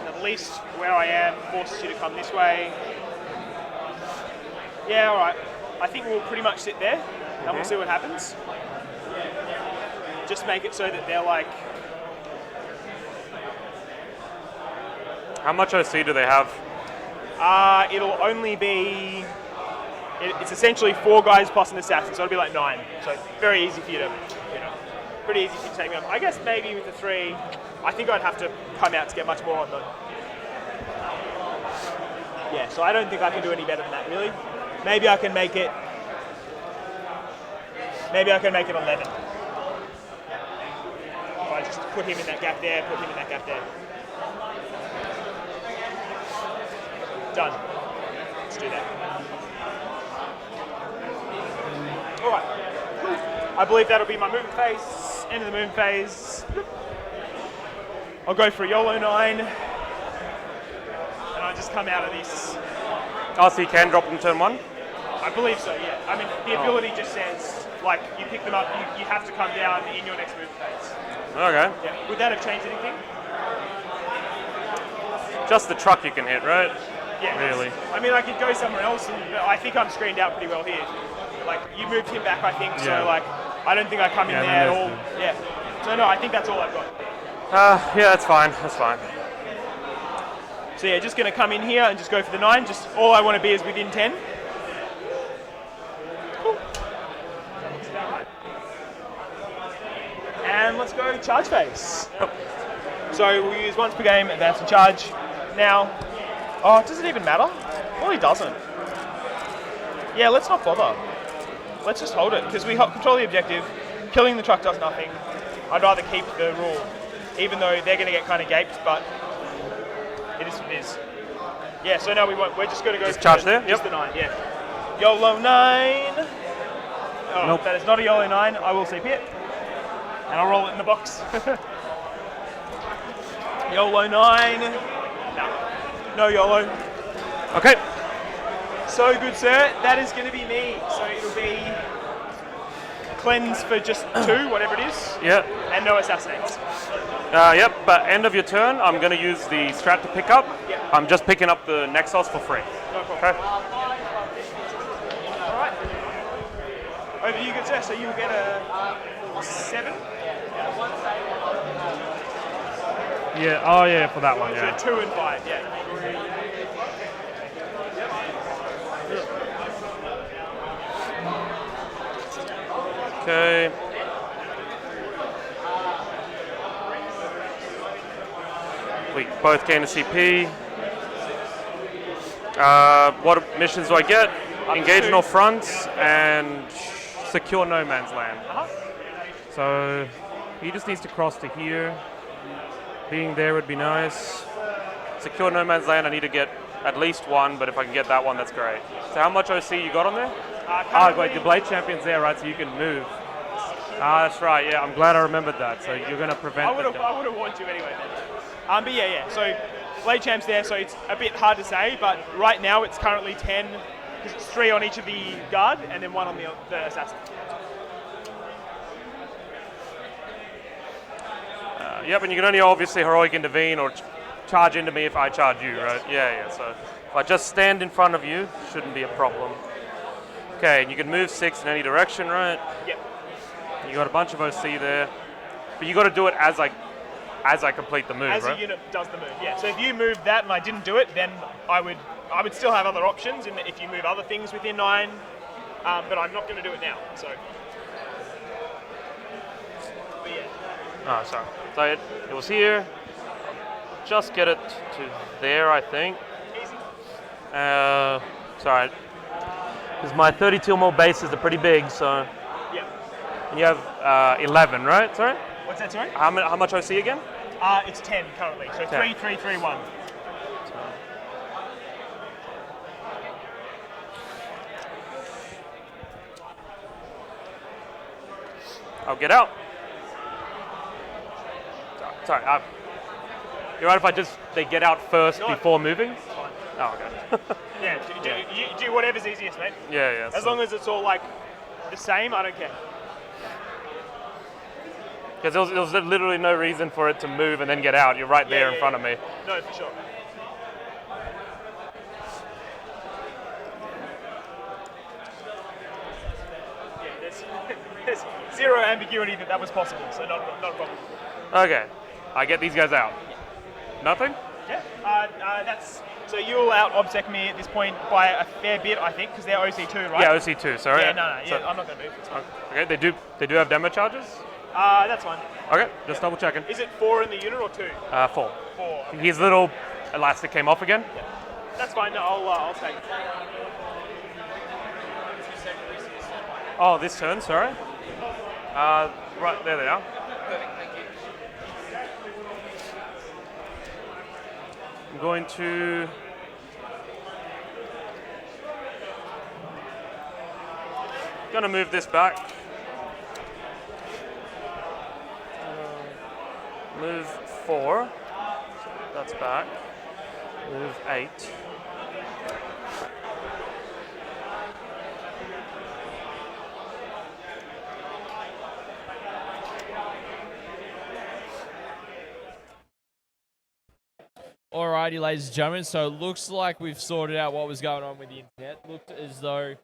Speaker 6: At least where I am forces you to come this way. Yeah, alright. I think we'll pretty much sit there and we'll see what happens. Just make it so that they're like...
Speaker 7: How much OC do they have?
Speaker 6: It'll only be... It's essentially 4 guys plus an assassin, so it'll be like 9. So very easy for you to, pretty easy for you to take me on. I guess maybe with the 3, I think I'd have to come out to get much more on them. Yeah, so I don't think I can do any better than that, really. Maybe I can make it 11. If I just put him in that gap there, Done. Let's do that. Alright. I believe that'll be my movement phase. End of the movement phase. I'll go for a YOLO 9. And I just come out of this.
Speaker 7: Oh, so you can drop them turn 1?
Speaker 6: I believe so, yeah. I mean, the ability just says, like, you pick them up, you have to come down in your next movement phase.
Speaker 7: Okay.
Speaker 6: Yeah. Would that have changed anything?
Speaker 7: Just the truck you can hit, right?
Speaker 6: Yeah.
Speaker 7: Really?
Speaker 6: I mean, I could go somewhere else, but I think I'm screened out pretty well here. Like, you moved him back, I think, so, like, I don't think I come in there at all. Yeah. So, no, I think that's all I've got.
Speaker 7: Yeah, that's fine.
Speaker 6: So, yeah, just going to come in here and just go for the 9. Just all I want to be is within 10. Cool. And let's go charge phase. So, we'll use once per game, advance and charge. Now, does it even matter? Well, it doesn't. Yeah, let's not bother. Let's just hold it, because we control the objective. Killing the truck does nothing. I'd rather keep the rule, even though they're going to get kind of gaped, but it is what it is. Yeah, so no, we won't. We're just going to go
Speaker 7: just charge there?
Speaker 6: Just the 9, yeah. YOLO 9. Oh,
Speaker 7: Nope.
Speaker 6: that is not a YOLO 9. I will CP it. And I'll roll it in the box. YOLO 9. No YOLO.
Speaker 7: Okay.
Speaker 6: So good, sir. That is going to be me. So it'll be cleanse for just 2, whatever it is,
Speaker 7: Yeah.
Speaker 6: and no assassinates.
Speaker 7: Yep. But end of your turn, I'm going to use the strat to pick up.
Speaker 6: Yep.
Speaker 7: I'm just picking up the Nexus for free.
Speaker 6: No problem.
Speaker 7: Okay.
Speaker 6: All right. Over to you, good sir. So you'll get a 7.
Speaker 7: Yeah. Oh yeah, for that one.
Speaker 6: So
Speaker 7: Yeah.
Speaker 6: 2 and 5. Yeah.
Speaker 7: Okay. We both gain a CP. What missions do I get? Engage in all fronts and secure no man's land. So he just needs to cross to here. Being there would be nice. Secure no man's land, I need to get at least 1, but if I can get that one, that's great. So how much OC you got on there? Wait, the Blade Champion's there, right, so you can move. That's right, yeah, I'm glad I remembered that. So you're going to prevent
Speaker 6: I would have warned you anyway then. But yeah. So Blade Champ's there, so it's a bit hard to say, but right now it's currently 10, because it's 3 on each of the guard, and then 1 on the assassin.
Speaker 7: Yep, and you can only obviously heroic intervene or charge into me if I charge you, right? Yeah. So if I just stand in front of you, shouldn't be a problem. Okay, and you can move 6 in any direction, right?
Speaker 6: Yep.
Speaker 7: You got a bunch of OC there, but you got to do it as I complete the move,
Speaker 6: As
Speaker 7: right?
Speaker 6: a unit does the move, yeah. So if you moved that and I didn't do it, then I would still have other options, and if you move other things within 9, but I'm not going to do it now. So, but yeah.
Speaker 7: Oh, sorry. So it was here. Just get it to there, I think.
Speaker 6: Easy.
Speaker 7: Sorry. Because my 32 mil bases are pretty big, so.
Speaker 6: Yeah.
Speaker 7: And you have 11, right? Sorry?
Speaker 6: What's that, sorry?
Speaker 7: How much OC again?
Speaker 6: It's 10 currently. So
Speaker 7: 10.
Speaker 6: 3, 3, 3, 1.
Speaker 7: I'll get out. Sorry. You right if they get out first before moving?
Speaker 6: Fine.
Speaker 7: Oh, okay.
Speaker 6: Yeah, do whatever's easiest, mate.
Speaker 7: Yeah.
Speaker 6: As long as it's all like the same, I don't care.
Speaker 7: Because there was literally no reason for it to move and then get out. You're right there in front of me.
Speaker 6: No, for sure. Yeah, there's zero ambiguity that was possible, so not a problem.
Speaker 7: Okay. I get these guys out. Nothing?
Speaker 6: Yeah, that's so you'll out obsec me at this point by a fair bit, I think, because they're OC2, right?
Speaker 7: Yeah, OC2. Sorry.
Speaker 6: Yeah, no,
Speaker 7: So-
Speaker 6: I'm not going to move. It's fine.
Speaker 7: Okay. They do have demo charges.
Speaker 6: That's fine.
Speaker 7: Okay. Just double checking.
Speaker 6: Is it 4 in the unit or 2?
Speaker 7: 4.
Speaker 6: 4. Okay.
Speaker 7: His little elastic came off again.
Speaker 6: That's fine. No, I'll take it.
Speaker 7: Oh, this turn. Sorry. Right there they are. I'm going to move this back. Move 4. So that's back. Move 8.
Speaker 1: Alrighty, ladies and gentlemen, so it looks like we've sorted out what was going on with the internet. Looked as though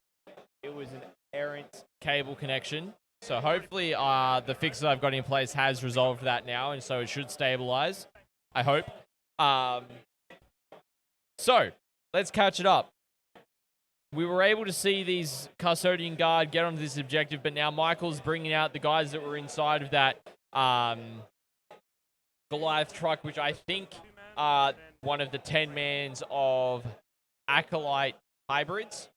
Speaker 1: it was an errant cable connection. So hopefully the fix that I've got in place has resolved that now, and so it should stabilize, I hope. So, let's catch it up. We were able to see these Custodian Guard get onto this objective, but now Michael's bringing out the guys that were inside of that Goliath truck, which I think are one of the 10 mans of Acolyte hybrids.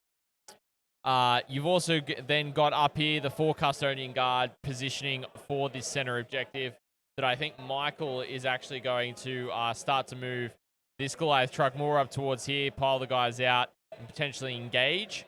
Speaker 1: You've also then got up here the 4 Custodian Guard positioning for this center objective that I think Michael is actually going to start to move this Goliath truck more up towards here, pile the guys out, and potentially engage.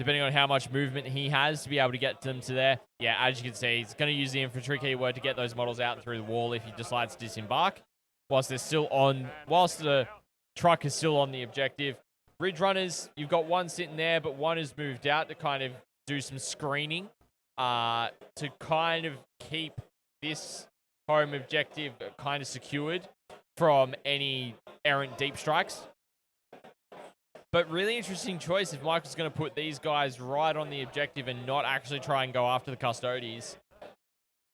Speaker 1: depending on how much movement he has to be able to get them to there. Yeah, as you can see, he's going to use the infantry keyword to get those models out and through the wall if he decides to disembark. Whilst the truck is still on the objective. Ridge runners, you've got one sitting there, but one has moved out to kind of do some screening to kind of keep this home objective kind of secured from any errant deep strikes. But really interesting choice if Michael's going to put these guys right on the objective and not actually try and go after the Custodes.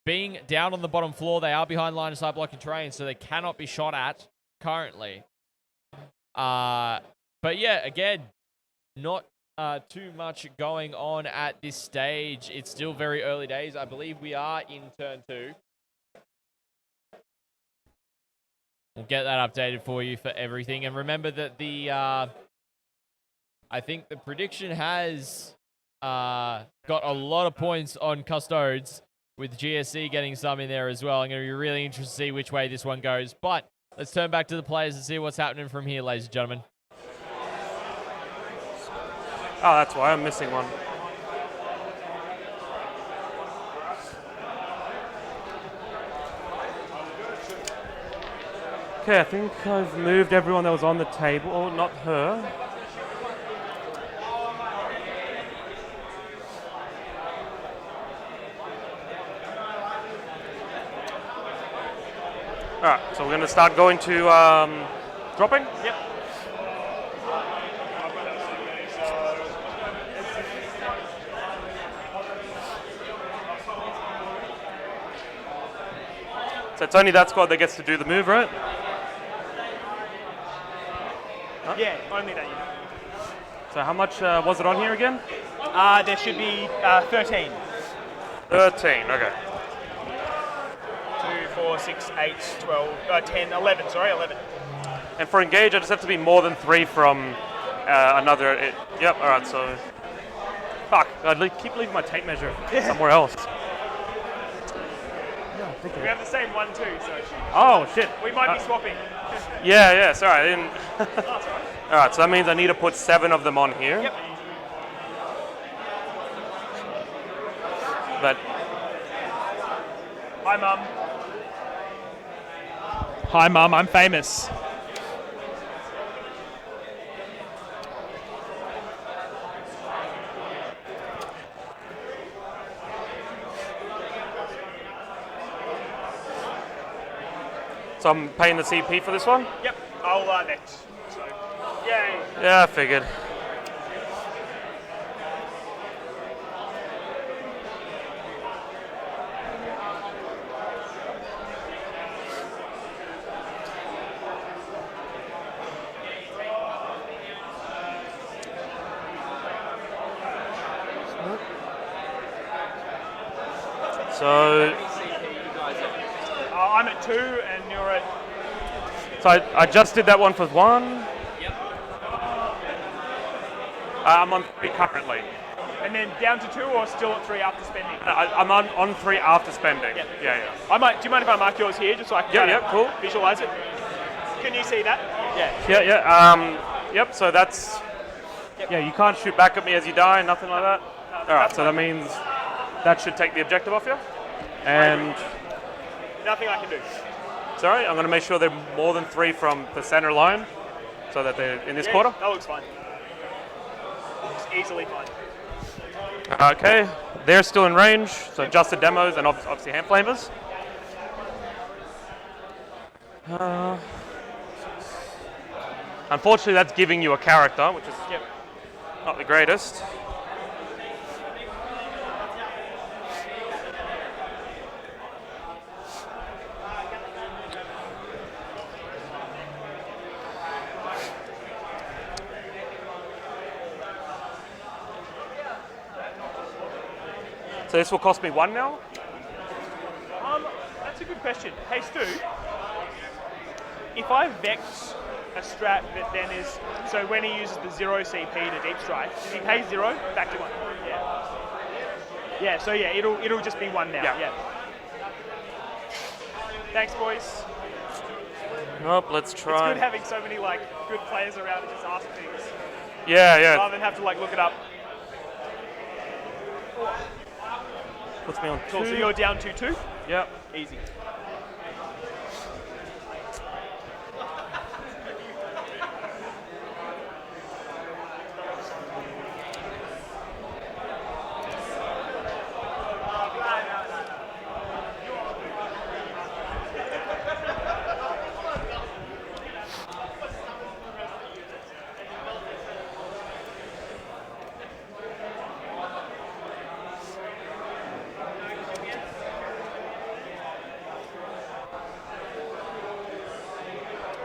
Speaker 1: Being down on the bottom floor, they are behind line of sight blocking terrain, so they cannot be shot at currently. But yeah, again, not too much going on at this stage. It's still very early days. I believe we are in turn 2. We'll get that updated for you for everything. And remember that the I think the prediction has got a lot of points on Custodes, with GSC getting some in there as well. I'm going to be really interested to see which way this one goes. But let's turn back to the players and see what's happening from here, ladies and gentlemen.
Speaker 7: Oh, that's why I'm missing one. Okay, I think I've moved everyone that was on the table. Oh, not her. Alright, so we're going to start going to dropping?
Speaker 6: Yep.
Speaker 7: So it's only that squad that gets to do the move, right? Huh?
Speaker 6: Yeah, only that unit.
Speaker 7: So how much was it on here again?
Speaker 6: There should be 13.
Speaker 7: 13, okay.
Speaker 6: 2, 4, 6, 8, 12, 10, 11, sorry, 11.
Speaker 7: And for engage, I just have to be more than 3 from another. Yep, alright, so. Fuck, I keep leaving my tape measure somewhere else.
Speaker 6: We have the same one too, so.
Speaker 7: Oh, shit.
Speaker 6: We might be swapping.
Speaker 7: Yeah, sorry, I didn't.
Speaker 6: That's all right.
Speaker 7: Alright, so that means I need to put 7 of them on here.
Speaker 6: Yep.
Speaker 7: But.
Speaker 6: Hi, Mum. Hi, Mum, I'm famous.
Speaker 7: So I'm paying the CP for this one?
Speaker 6: Yep, I'll next. So, yay.
Speaker 7: Yeah, I figured. So
Speaker 6: I'm at 2 and you're at...
Speaker 7: So I just did that one for 1.
Speaker 4: Yep.
Speaker 7: I'm on 3 currently.
Speaker 6: And then down to 2 or still at 3 after spending?
Speaker 7: I'm on 3 after spending.
Speaker 6: Yep.
Speaker 7: Yeah.
Speaker 6: Do you mind if I mark yours here just so I can
Speaker 7: Cool.
Speaker 6: visualize it? Can you see that?
Speaker 7: Yeah. Yep, so that's...
Speaker 6: Yep.
Speaker 7: Yeah, you can't shoot back at me as you die, nothing like that. Alright, so that means that should take the objective off you. And...
Speaker 6: Nothing I can do.
Speaker 7: Sorry, I'm going to make sure they're more than 3 from the center line, so that they're in this quarter.
Speaker 6: That looks fine. Looks easily fine.
Speaker 7: Okay, they're still in range, so just the demos and obviously hand flamers. Unfortunately, that's giving you a character, which is not the greatest. So this will cost me 1 now?
Speaker 6: That's a good question. Hey Stu, if I vex a strat that then is, so when he uses the 0 CP to deep strike, does he pay 0 back to 1? Yeah. Yeah, so yeah, it'll just be 1 now. Yeah. Thanks, boys.
Speaker 7: Nope, let's try.
Speaker 6: It's good having so many good players around and just ask things.
Speaker 7: Yeah.
Speaker 6: Rather than have to look it up.
Speaker 7: Puts me on
Speaker 6: Cool,
Speaker 7: 2.
Speaker 6: so you're down 2-2?
Speaker 7: Yep.
Speaker 6: Easy.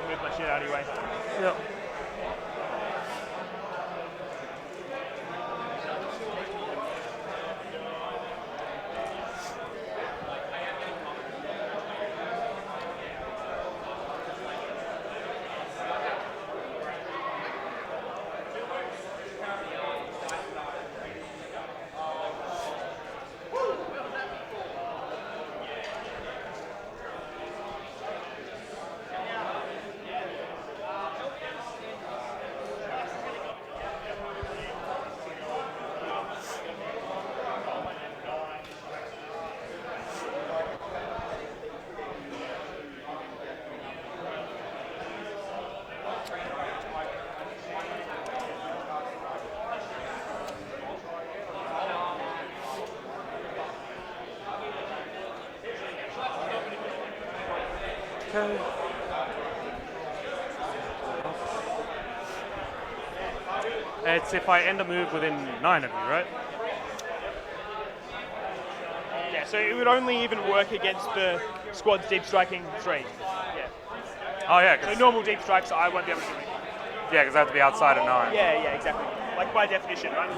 Speaker 6: Move my shit out of your way.
Speaker 7: Yep. Okay. It's if I end a move within 9 of you, right?
Speaker 6: Yeah, so it would only even work against the squad's deep striking 3. Yeah.
Speaker 7: Oh yeah,
Speaker 6: So
Speaker 7: 'cause
Speaker 6: normal deep strikes, I won't be able to do anything.
Speaker 7: I have to be outside of 9.
Speaker 6: Yeah, exactly. Like by definition, right?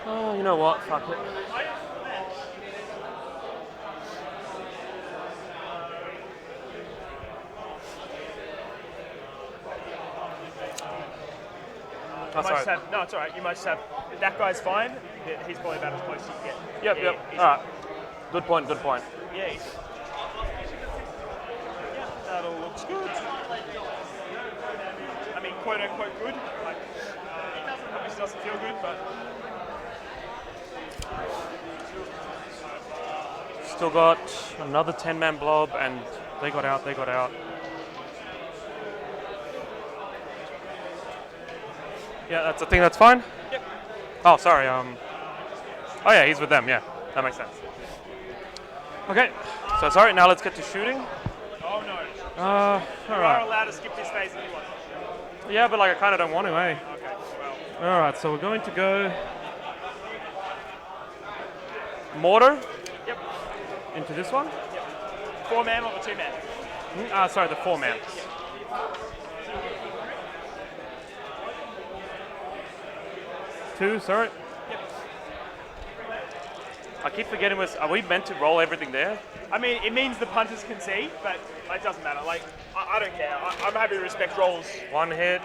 Speaker 7: Oh, you know what? Fuck it.
Speaker 6: You might just have, no, it's alright. You might just have, that guy's fine. He's probably about as close as you can get.
Speaker 7: Yep,
Speaker 6: Yeah,
Speaker 7: yep.
Speaker 6: easy.
Speaker 7: Alright. Good point, good point.
Speaker 6: Yeah, easy. Yeah, that all looks good. I mean, quote unquote good. Like, obviously doesn't feel good, but.
Speaker 7: Still got another 10-man blob, and they got out, Yeah, I think that's fine.
Speaker 6: Yep.
Speaker 7: Oh, sorry. Oh yeah, he's with them. Yeah, that makes sense. Okay. So sorry. Now let's get to shooting.
Speaker 6: Oh no.
Speaker 7: All
Speaker 6: You are
Speaker 7: right.
Speaker 6: allowed to skip this phase if you want.
Speaker 7: Yeah, but like I kind of don't want to, eh?
Speaker 6: Okay, well.
Speaker 7: All right. So we're going to go mortar.
Speaker 6: Yep.
Speaker 7: Into this one.
Speaker 6: 4-man or the 2-man?
Speaker 7: Sorry, the 4-man. Two, sorry.
Speaker 6: Yep.
Speaker 7: I keep forgetting, are we meant to roll everything there?
Speaker 6: I mean, it means the punters can see, but it doesn't matter. Like, I don't care. I'm happy to respect rolls.
Speaker 7: One hit.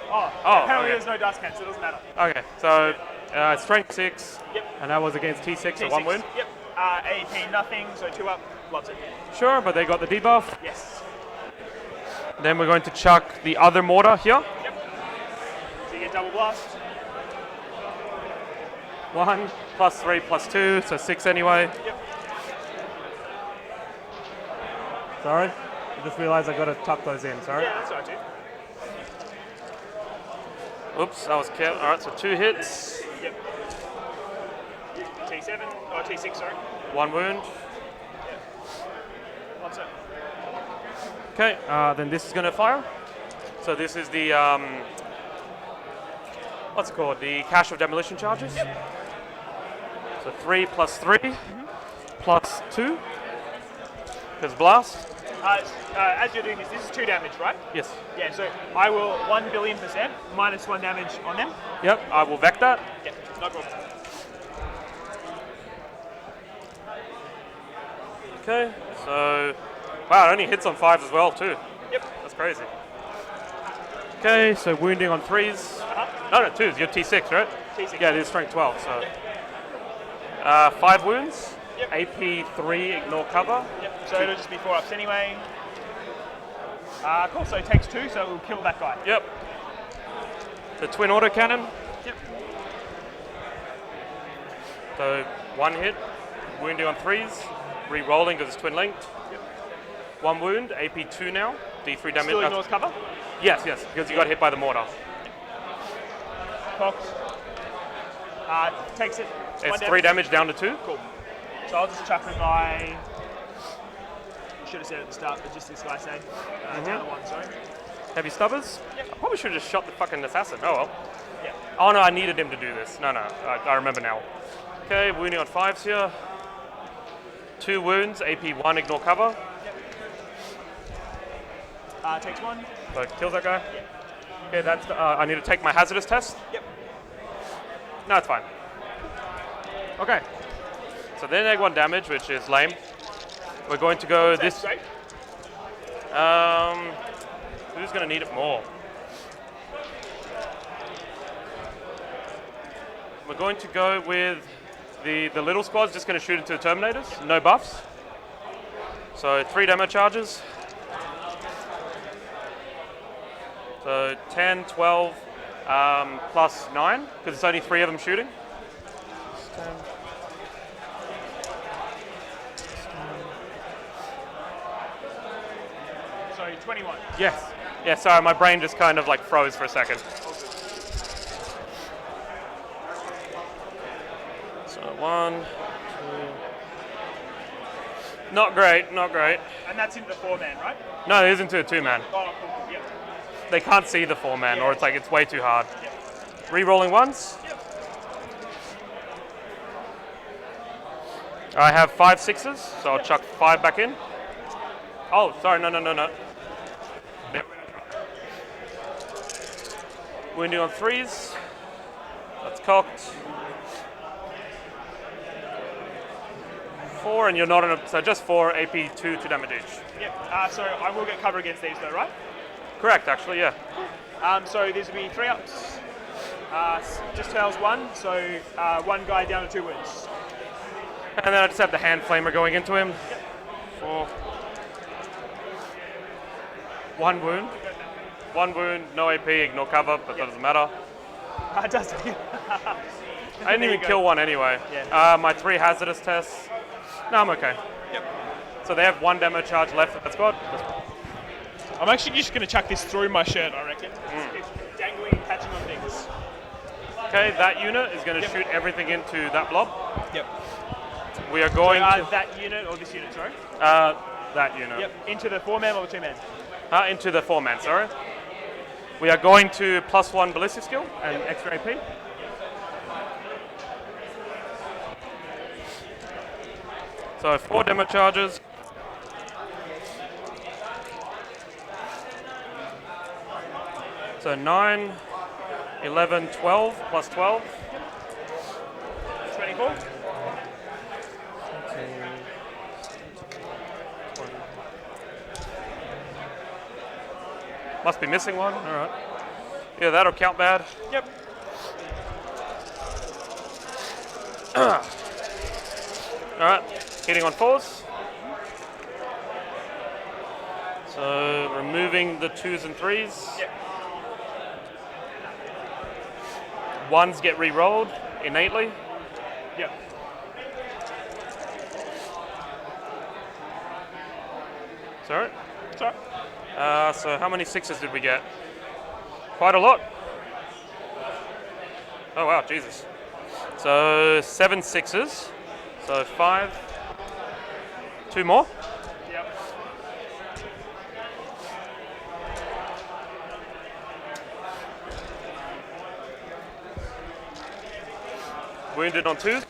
Speaker 6: Apparently
Speaker 7: okay.
Speaker 6: there's no dust can, so it doesn't matter.
Speaker 7: Okay, so strength 6.
Speaker 6: Yep.
Speaker 7: And that was against T6, so
Speaker 6: T6.
Speaker 7: 1 win.
Speaker 6: Yep. AP nothing, so 2 up, loves it.
Speaker 7: Sure, but they got the debuff.
Speaker 6: Yes.
Speaker 7: Then we're going to chuck the other mortar here.
Speaker 6: Yep. So you get double blast.
Speaker 7: 1 +3 +2, so 6 anyway.
Speaker 6: Yep.
Speaker 7: Sorry. I just realized I got to tuck those in. Sorry.
Speaker 6: Yeah, that's all right, dude.
Speaker 7: Oops, that was all right. So 2 hits,
Speaker 6: Yep. T7 or T6, sorry.
Speaker 7: 1 wound.
Speaker 6: What's it?
Speaker 7: Okay. Then this is going to fire. So this is the what's it called? The cache of demolition charges.
Speaker 6: Yep.
Speaker 7: So 3 plus 3 plus 2. Because blast.
Speaker 6: As you're doing this is 2 damage, right?
Speaker 7: Yes.
Speaker 6: Yeah, so I will 1 billion% minus 1 damage on them.
Speaker 7: Yep. I will vec that.
Speaker 6: Yeah, no problem.
Speaker 7: Okay. So wow, it only hits on 5s as well too.
Speaker 6: Yep.
Speaker 7: That's crazy. Okay, so wounding on 3s. No, 2s. You're T6, right?
Speaker 6: T6.
Speaker 7: Yeah, it is strength 12. So 5 wounds.
Speaker 6: Yep.
Speaker 7: AP 3. Ignore cover.
Speaker 6: Yep. So it'll just be 4 ups anyway. Cool. So it takes 2, so it will kill that guy.
Speaker 7: Yep. The twin autocannon.
Speaker 6: Yep.
Speaker 7: So 1 hit. Wounding on 3s. Re-rolling because it's twin linked.
Speaker 6: Yep.
Speaker 7: 1 wound. AP 2 now. D3 damage.
Speaker 6: Still ignores cover.
Speaker 7: Yes, because you got hit by the mortar.
Speaker 6: Cocked. Takes it.
Speaker 7: It's 3 damage down to 2.
Speaker 6: Cool. So I'll just chuck the guy. Should have said it at the start, but just this guy say. Down to 1, sorry.
Speaker 7: Heavy stubbers?
Speaker 6: Yep.
Speaker 7: I probably should have just shot the fucking assassin. Oh well.
Speaker 6: Yeah.
Speaker 7: Oh no, I needed him to do this. No, I remember now. Okay, wounding on 5s here. 2 wounds, AP 1, ignore cover.
Speaker 6: Takes 1.
Speaker 7: So it kills that guy. Okay, that's I need to take my hazardous test.
Speaker 6: Yep.
Speaker 7: No, it's fine. Okay. So they neg 1 damage, which is lame. We're going to go this.
Speaker 6: Great.
Speaker 7: Who's going to need it more? We're going to go with the little squad's just going to shoot into the Terminators. No buffs. So 3 demo charges. So 10, 12, plus 9, because it's only 3 of them shooting.
Speaker 6: So 21.
Speaker 7: Yes. Yeah, sorry, my brain just kind of like froze for a second. So 1, 2. Not great, not great.
Speaker 6: And that's into the 4-man, right?
Speaker 7: No, it is into a 2-man.
Speaker 6: Oh, cool. Yep.
Speaker 7: They can't see the 4-man, or it's like it's way too hard.
Speaker 6: Yep.
Speaker 7: Re-rolling once.
Speaker 6: Yep.
Speaker 7: I have 5 6s, so I'll chuck 5 back in. Oh, sorry, no. Yep. Wounding on 3s. That's cocked. 4, and you're not in a, so just 4 AP 2 damage each.
Speaker 6: Yep. So I will get cover against these though, right?
Speaker 7: Correct, actually, yeah.
Speaker 6: So these will be 3 ups. Just tails 1, so 1 guy down to 2 wounds.
Speaker 7: And then I just have the hand flamer going into him.
Speaker 6: Yep.
Speaker 7: 4. 1 wound. 1 wound, no AP, ignore cover, but that doesn't matter.
Speaker 6: It does.
Speaker 7: I didn't even kill one anyway.
Speaker 6: Yeah.
Speaker 7: My 3 hazardous tests. No, I'm okay.
Speaker 6: Yep.
Speaker 7: So they have 1 demo charge left at that squad.
Speaker 6: I'm actually just going to chuck this through my shirt, I reckon. It's dangling, catching on things.
Speaker 7: Okay, that unit is going to shoot everything into that blob.
Speaker 6: Yep.
Speaker 7: We are going to...
Speaker 6: That unit, or this unit, sorry?
Speaker 7: That unit.
Speaker 6: Yep, into the 4-man or the 2-man?
Speaker 7: Into the 4-man, sorry. We are going to +1 ballistic skill and extra AP. So 4 demo charges. So 9, 11, 12, plus 12.
Speaker 6: 24.
Speaker 7: Must be missing one. All right. Yeah, that'll count bad.
Speaker 6: Yep.
Speaker 7: All right. Hitting on 4s. So removing the 2s and 3s.
Speaker 6: Yep.
Speaker 7: 1s get re-rolled innately.
Speaker 6: Yep.
Speaker 7: Sorry.
Speaker 6: Sorry.
Speaker 7: So how many 6s did we get? Quite a lot. Oh wow, Jesus. So 7 6s. So 5. 2 more.
Speaker 6: Yep.
Speaker 7: Wounded on 2.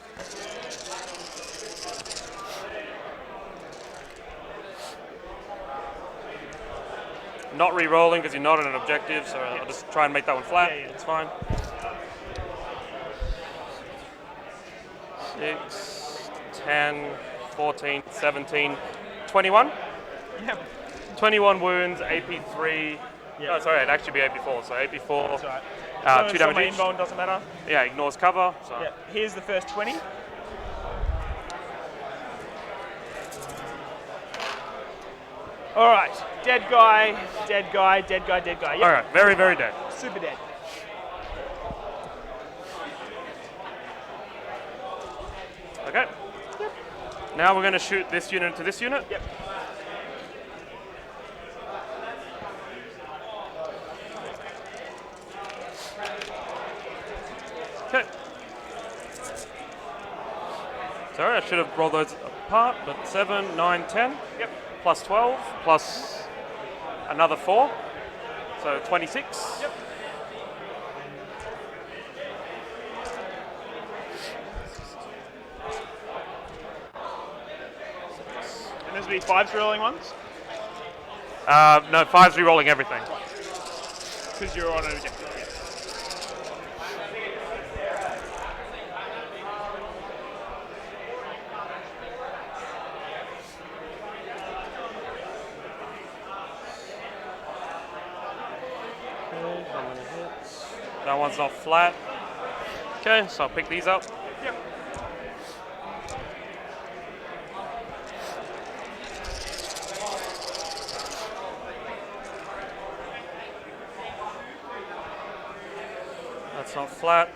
Speaker 7: Not re-rolling because you're not on an objective, so I'll just try and make that one flat.
Speaker 6: Yeah.
Speaker 7: It's fine. 6, 10, 14, 17, 21.
Speaker 6: Yep.
Speaker 7: 21 wounds, AP3.
Speaker 6: Yep.
Speaker 7: Oh, sorry, it'd actually be AP4. So AP4.
Speaker 6: That's right.
Speaker 7: 2
Speaker 6: So my
Speaker 7: damage each.
Speaker 6: invuln doesn't matter.
Speaker 7: Yeah, ignores cover. So.
Speaker 6: Yep. Here's the first 20. All right. Dead guy, dead guy, dead guy, dead guy. Yep.
Speaker 7: All right, very, very dead.
Speaker 6: Super dead.
Speaker 7: Okay. Yep. Now we're going to shoot this unit to this unit.
Speaker 6: Yep.
Speaker 7: Okay. Sorry, I should have rolled those apart, but 7, 9, 10.
Speaker 6: Yep.
Speaker 7: Plus 12, plus another 4. So 26.
Speaker 6: Yep. And those will be 5s rolling ones?
Speaker 7: No, 5's re-rolling everything.
Speaker 6: Because you're on an objective. Yeah.
Speaker 7: Okay, how many hits? That one's not flat. Okay, so I'll pick these up.
Speaker 6: Yep.
Speaker 7: That's not flat.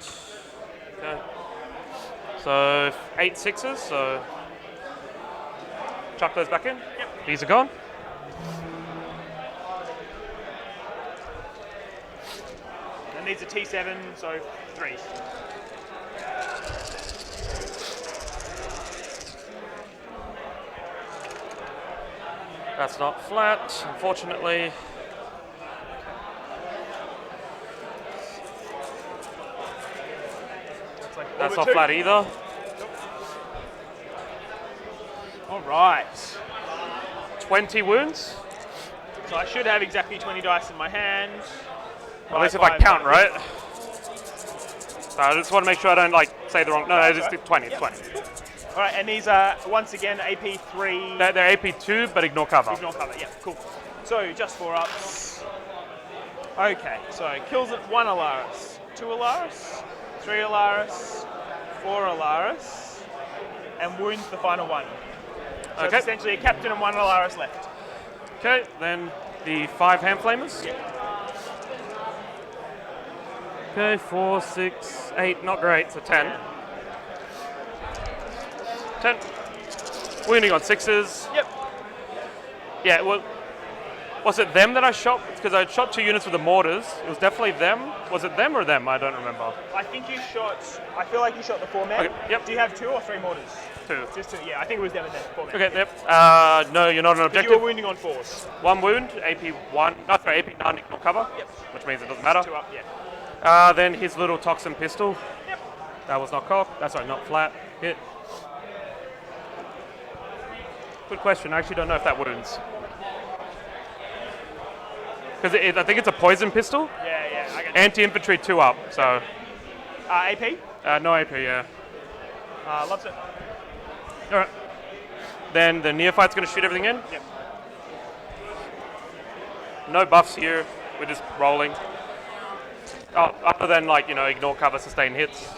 Speaker 7: Okay. So 8 6s, so chuck those back in.
Speaker 6: Yep.
Speaker 7: These are gone.
Speaker 6: And these are T7, so 3s.
Speaker 7: That's not flat, unfortunately.
Speaker 6: It's like
Speaker 7: That's
Speaker 6: over
Speaker 7: not
Speaker 6: 2.
Speaker 7: flat either.
Speaker 6: All right.
Speaker 7: 20 wounds.
Speaker 6: So I should have exactly 20 dice in my hand.
Speaker 7: At least if I count right. So I just want to make sure I don't like say the wrong. No, I just did 20. It's 20.
Speaker 6: All right, and these are once again AP3.
Speaker 7: They're AP2, but ignore cover.
Speaker 6: Ignore cover. Yeah, cool. So just 4 ups. Okay, so kills it 1 Alaris, 2 Alaris, 3 Alaris, 4 Alaris, and wounds the final 1. So
Speaker 7: Okay.
Speaker 6: it's essentially a captain and 1 Alaris left.
Speaker 7: Okay, then the 5 hand flamers.
Speaker 6: Yeah.
Speaker 7: Okay, 4, 6, 8, not great, so 10. 10. Wounding on 6s.
Speaker 6: Yep.
Speaker 7: Yeah, well, was it them that I shot? Because I shot 2 units with the mortars. It was definitely them. Was it them or them? I don't remember.
Speaker 6: I think you shot. I feel like you shot the 4 men.
Speaker 7: Okay, yep.
Speaker 6: Do you have 2 or 3 mortars?
Speaker 7: 2.
Speaker 6: Just 2. Yeah, I think it was them and then 4 men.
Speaker 7: Okay, yep. No, you're not an
Speaker 6: But you
Speaker 7: objective.
Speaker 6: were wounding on 4s.
Speaker 7: 1 wound, AP1. No, sorry, AP9, ignore cover.
Speaker 6: Yep.
Speaker 7: Which means it doesn't matter.
Speaker 6: 2 up. Yeah.
Speaker 7: Then his little toxin pistol.
Speaker 6: Yep.
Speaker 7: That was not cocked. That's sorry, not flat. Hit. Good question. I actually don't know if that wounds. Because I think it's a poison pistol.
Speaker 6: Yeah. I get
Speaker 7: Anti-infantry 2 up, so.
Speaker 6: AP.
Speaker 7: No AP, yeah.
Speaker 6: Loves it.
Speaker 7: Alright. Then the neophyte's going to shoot everything in.
Speaker 6: Yep.
Speaker 7: No buffs here. We're just rolling. Oh, other than, like, you know, ignore cover, sustain hits.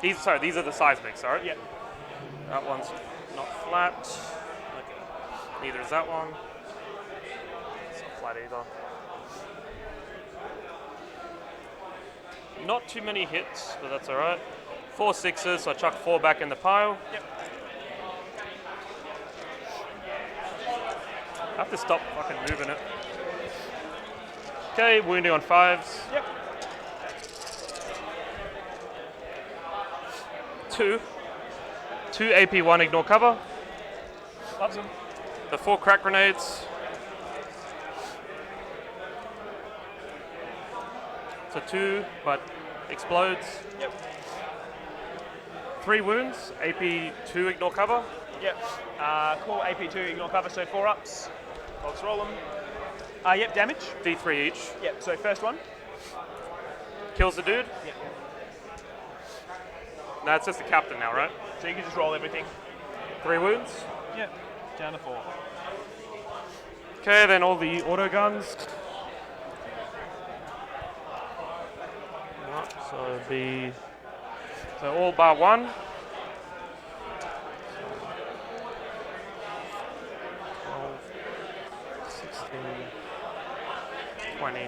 Speaker 7: These are the seismics, sorry.
Speaker 6: Yep.
Speaker 7: That one's not flat. Okay. Neither is that one. It's not flat either. Not too many hits, but that's all right. 4 6s, so I chuck 4 back in the pile.
Speaker 6: Yep.
Speaker 7: I have to stop fucking moving it. Okay, wounding on 5s.
Speaker 6: Yep.
Speaker 7: 2. 2 AP, 1 ignore cover.
Speaker 6: Loves them.
Speaker 7: The 4 crack grenades. So 2, but explodes.
Speaker 6: Yep.
Speaker 7: 3 wounds, AP 2 ignore cover.
Speaker 6: Yep. Cool. AP2 ignore cover. So 4 ups. Let's roll them. Yep. Damage.
Speaker 7: D3 each.
Speaker 6: Yep. So first one.
Speaker 7: Kills the dude.
Speaker 6: Yep.
Speaker 7: Now it's just the captain now, right?
Speaker 6: So you can just roll everything.
Speaker 7: 3 wounds.
Speaker 6: Yep. Down to 4.
Speaker 7: Okay, then all the auto guns. Right, so it'd be all bar 1. 12, 16, 20.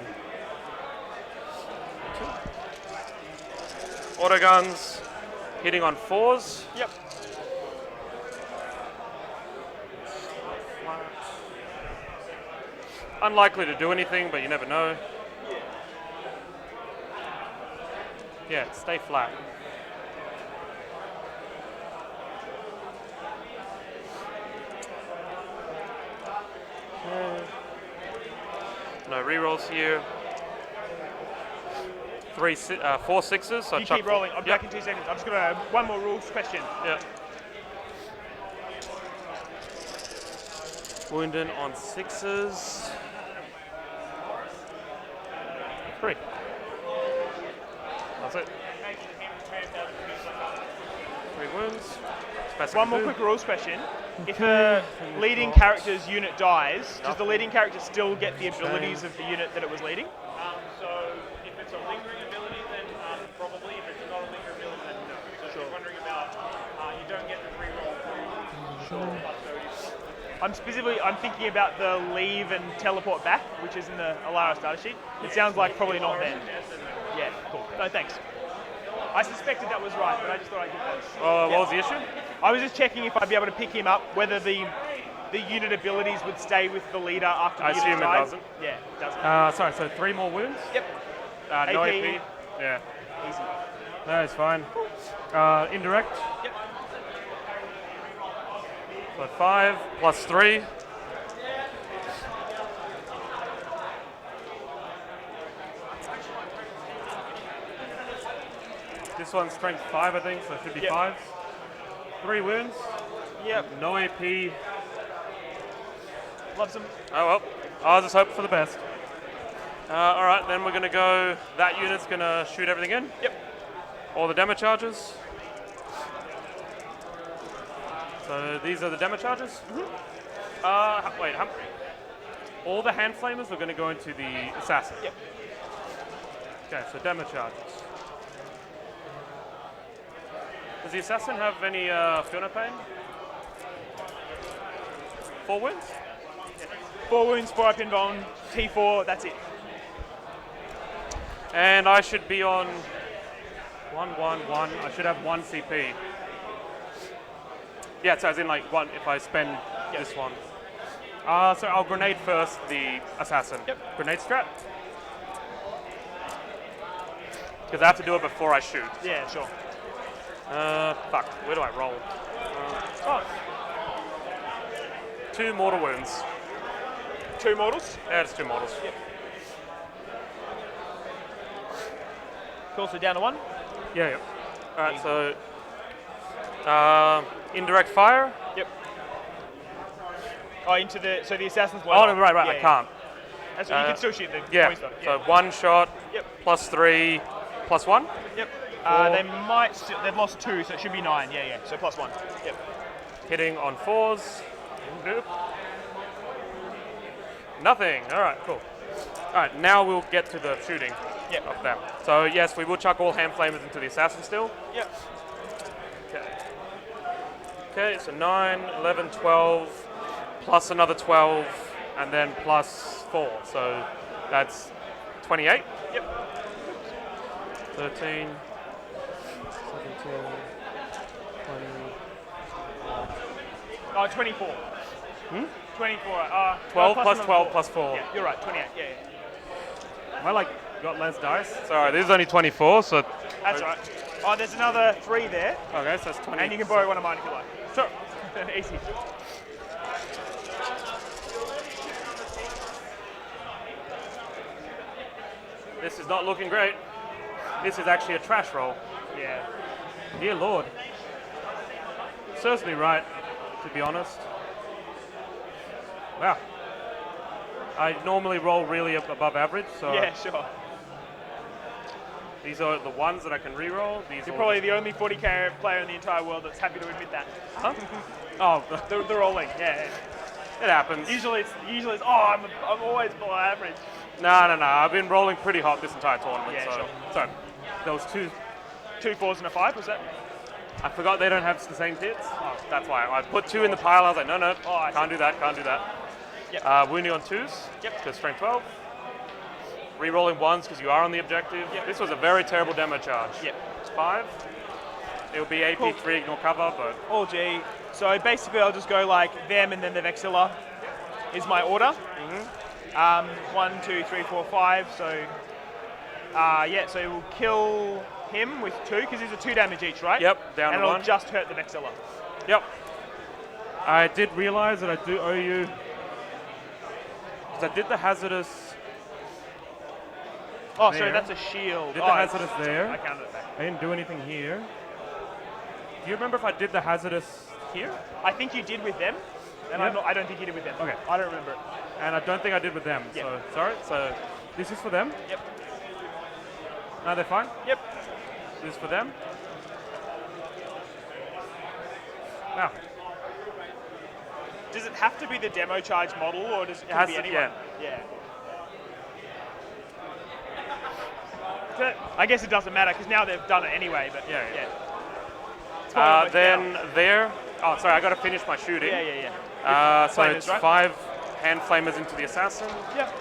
Speaker 7: Auto guns hitting on 4s.
Speaker 6: Yep.
Speaker 7: Unlikely to do anything, but you never know. Yeah, stay flat. No rerolls here. 4 6s. So
Speaker 6: You keep rolling. I'm
Speaker 7: Yep.
Speaker 6: back in 2 seconds. I'm just gonna one more rules question.
Speaker 7: Yeah. Wounded on 6s. 3. That's it. 3 wounds.
Speaker 6: One more quick rules question. If a leading character's unit dies, does the leading character still get the abilities of the unit that it was leading?
Speaker 8: So if it's a lingering ability, then probably. If it's not a lingering ability, then no. So if you're wondering about, you don't get the reroll for custodian.
Speaker 6: I'm thinking about the leave and teleport back, which is in the Alara starter sheet. It sounds like probably not there. Yeah, cool. No, thanks. I suspected that was right, but I just thought I'd get that.
Speaker 7: What was the issue?
Speaker 6: I was just checking if I'd be able to pick him up, whether the unit abilities would stay with the leader after the
Speaker 7: I
Speaker 6: unit
Speaker 7: assume it
Speaker 6: died.
Speaker 7: doesn't.
Speaker 6: Yeah, it doesn't.
Speaker 7: Sorry, so 3 more wounds?
Speaker 6: Yep.
Speaker 7: No
Speaker 6: AP.
Speaker 7: AP. Yeah.
Speaker 6: Easy.
Speaker 7: No, it's fine. Indirect.
Speaker 6: Yep.
Speaker 7: So 5 plus 3. This one's strength 5, I think, so it should be
Speaker 6: Yep.
Speaker 7: 5s. 3 wounds.
Speaker 6: Yep.
Speaker 7: No AP.
Speaker 6: Loves them.
Speaker 7: Oh well. I'll just hope for the best. Alright, then we're going to go. That unit's going to shoot everything in.
Speaker 6: Yep.
Speaker 7: All the demo charges. So these are the demo charges? Wait, all the hand flamers are going to go into the assassin.
Speaker 6: Yep.
Speaker 7: Okay, so demo charges. Does the assassin have any Fiona Pain? 4 wounds?
Speaker 6: 4 wounds, 4 up invuln, T4, that's it.
Speaker 7: And I should be on 1, 1, 1. I should have 1 CP. Yeah, so as in like 1 if I spend this one. So I'll grenade first the assassin.
Speaker 6: Yep.
Speaker 7: Grenade strat. Because I have to do it before I shoot.
Speaker 6: Yeah, sure.
Speaker 7: Fuck, where do I roll? 2 mortal wounds.
Speaker 6: 2 mortals.
Speaker 7: Yeah, it's 2 mortals.
Speaker 6: Yep. Cool, so down to 1.
Speaker 7: Yeah, yeah. Alright, so indirect fire.
Speaker 6: Yep. Oh, into the the assassin's
Speaker 7: Oh, no, right, I can't.
Speaker 6: That's what you can still shoot the
Speaker 7: Yeah,
Speaker 6: points on.
Speaker 7: so 1 shot,
Speaker 6: Yep.
Speaker 7: plus 3, plus 1.
Speaker 6: Yep.
Speaker 7: 4.
Speaker 6: They might they've lost 2, so it should be 9. Yeah. So plus 1. Yep.
Speaker 7: Hitting on 4s. Nope. Nothing. Alright, cool. Alright, now we'll get to the shooting of them. So yes, we will chuck all hand flamers into the assassin still.
Speaker 6: Yep.
Speaker 7: Okay. Okay, so 9, 11, 12, plus another 12, and then plus 4. So that's 28.
Speaker 6: Yep.
Speaker 7: 13, 17, 20.
Speaker 6: Oh, 24. 24.
Speaker 7: 12 plus
Speaker 6: another
Speaker 7: 12 plus 4.
Speaker 6: Yeah, you're right. 28. Yeah.
Speaker 7: Am I like got less dice? Sorry, this is only 24, so.
Speaker 6: That's right. Oh, there's another 3 there,
Speaker 7: Okay, so that's 20.
Speaker 6: and you can borrow one of mine if you like.
Speaker 7: Sure.
Speaker 6: Easy.
Speaker 7: This is not looking great. This is actually a trash roll.
Speaker 6: Yeah.
Speaker 7: Dear Lord. Serves me right, to be honest. Wow. I normally roll really above average, so
Speaker 6: Yeah, sure.
Speaker 7: these are the ones that I can re-roll. These
Speaker 6: You're
Speaker 7: are
Speaker 6: probably the only 40k player in the entire world that's happy to admit that.
Speaker 7: Huh? Oh,
Speaker 6: The rolling, yeah.
Speaker 7: it happens.
Speaker 6: Usually it's I'm always below average.
Speaker 7: No. I've been rolling pretty hot this entire tournament.
Speaker 6: Yeah,
Speaker 7: so,
Speaker 6: sure.
Speaker 7: So, there was 2.
Speaker 6: 2 4s and a 5, was that?
Speaker 7: I forgot they don't have the same tits. Oh, that's why. I put 2 in the pile. I was like, no,
Speaker 6: Oh, I
Speaker 7: can't do that.
Speaker 6: Yep.
Speaker 7: Wounding on 2s.
Speaker 6: Yep.
Speaker 7: To strength 12. Re-rolling 1s because you are on the objective.
Speaker 6: Yep.
Speaker 7: This was a very terrible demo charge.
Speaker 6: Yep.
Speaker 7: It's 5. It will be AP
Speaker 6: Cool.
Speaker 7: 3 ignore cover, but
Speaker 6: All G. So basically I'll just go like them and then the Vexilla is my order. 1, 2, 3, 4, 5. So so we'll kill him with 2 because these are 2 damage each, right?
Speaker 7: Yep, down
Speaker 6: and
Speaker 7: to
Speaker 6: it'll
Speaker 7: 1.
Speaker 6: just hurt the Vexilla.
Speaker 7: Yep. I did realize that I do owe you, because I did the hazardous.
Speaker 6: Oh,
Speaker 7: There.
Speaker 6: sorry, that's a shield.
Speaker 7: Did the
Speaker 6: Oh,
Speaker 7: hazardous there.
Speaker 6: I counted it back.
Speaker 7: I didn't do anything here. Do you remember if I did the hazardous here?
Speaker 6: I think you did with them, and
Speaker 7: Yep.
Speaker 6: I don't think you did with them.
Speaker 7: Okay.
Speaker 6: I don't remember it.
Speaker 7: And I don't think I did with them.
Speaker 6: Yep.
Speaker 7: So sorry. So this is for them.
Speaker 6: Yep.
Speaker 7: No, they're fine.
Speaker 6: Yep.
Speaker 7: This is for them. Now,
Speaker 6: Does it have to be the demo charge model, or does it,
Speaker 7: has
Speaker 6: be
Speaker 7: to-
Speaker 6: anyone? Yeah. So, I guess it doesn't matter because now they've done it anyway. But
Speaker 7: Yeah.
Speaker 6: It's fine with
Speaker 7: then
Speaker 6: now.
Speaker 7: there. Oh, sorry. I got to finish my shooting.
Speaker 6: Yeah.
Speaker 7: So
Speaker 6: Flamers,
Speaker 7: it's
Speaker 6: right?
Speaker 7: 5 hand flamers into the assassin.
Speaker 6: Yep.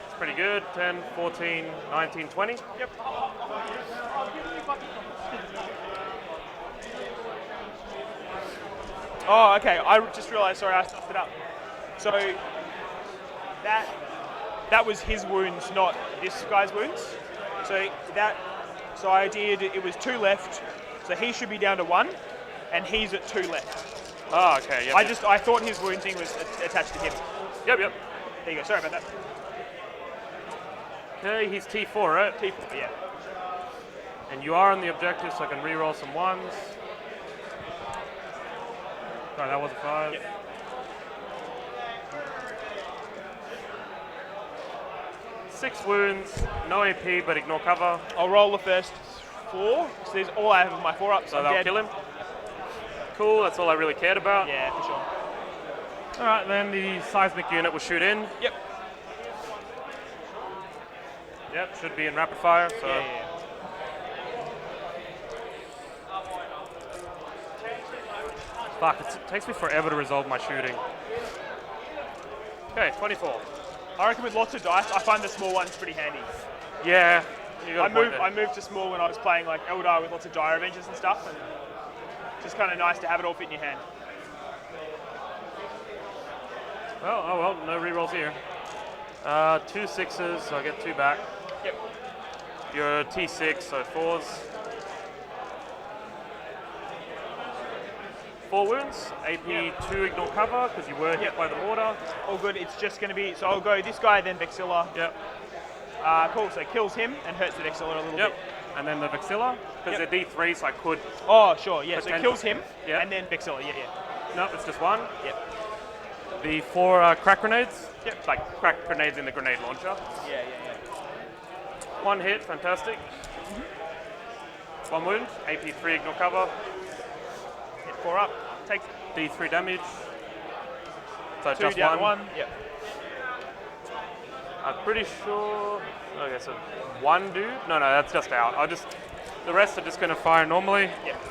Speaker 7: It's pretty good. 10, 14, 19, 20.
Speaker 6: Yep. Oh, okay. I just realised. Sorry, I stuffed it up. So that was his wounds, not this guy's wounds. So I did. It was 2 left. So he should be down to 1, and he's at 2 left.
Speaker 7: Oh, okay. Yep.
Speaker 6: I thought his wound thing was attached to him.
Speaker 7: Yep.
Speaker 6: There you go. Sorry about that.
Speaker 7: Okay, he's T4, right?
Speaker 6: T4, yeah.
Speaker 7: And you are on the objective, so I can re-roll some 1s. Sorry, that was a 5.
Speaker 6: Yep.
Speaker 7: Six wounds, no AP, but ignore cover.
Speaker 6: I'll roll the first 4. So there's all I have of my 4-ups.
Speaker 7: So
Speaker 6: I'm
Speaker 7: they'll
Speaker 6: dead.
Speaker 7: kill him. Cool, that's all I really cared about.
Speaker 6: Yeah, for sure.
Speaker 7: Alright, then the seismic unit will shoot in.
Speaker 6: Yep.
Speaker 7: Yep, should be in rapid fire, so.
Speaker 6: Yeah.
Speaker 7: Fuck, it takes me forever to resolve my shooting. Okay, 24.
Speaker 6: I reckon with lots of dice, I find the small ones pretty handy.
Speaker 7: Yeah, you got a point there.
Speaker 6: I moved to small when I was playing like Eldar with lots of Dire Avengers and stuff, and just kind of nice to have it all fit in your hand.
Speaker 7: Well, no rerolls here. 2 6s, so I get 2 back.
Speaker 6: Yep.
Speaker 7: You're T6, so 4s. 4 wounds, AP 2 ignore cover, because you were hit by the mortar.
Speaker 6: All good. It's just going to be, so I'll go this guy, then Vexilla.
Speaker 7: Yep.
Speaker 6: Cool, so kills him and hurts the Vexilla a little bit.
Speaker 7: And then the Vexilla, because
Speaker 6: Yep.
Speaker 7: they're D3, so I could.
Speaker 6: Oh, sure, yeah. So
Speaker 7: Potential.
Speaker 6: kills him
Speaker 7: Yep.
Speaker 6: and then Vexilla, yeah.
Speaker 7: No, it's just 1.
Speaker 6: Yep.
Speaker 7: The 4 crack grenades.
Speaker 6: Yep.
Speaker 7: Like crack grenades in the grenade launcher.
Speaker 6: Yeah.
Speaker 7: 1 hit, fantastic. 1 wound, AP 3 ignore cover.
Speaker 6: Hit 4 up, take
Speaker 7: D3 damage. So
Speaker 6: 2
Speaker 7: just
Speaker 6: down
Speaker 7: 1.
Speaker 6: 1. Yep.
Speaker 7: I'm pretty sure. Okay, so 1 dude. No, that's just out. The rest are just going to fire normally.
Speaker 6: Yep.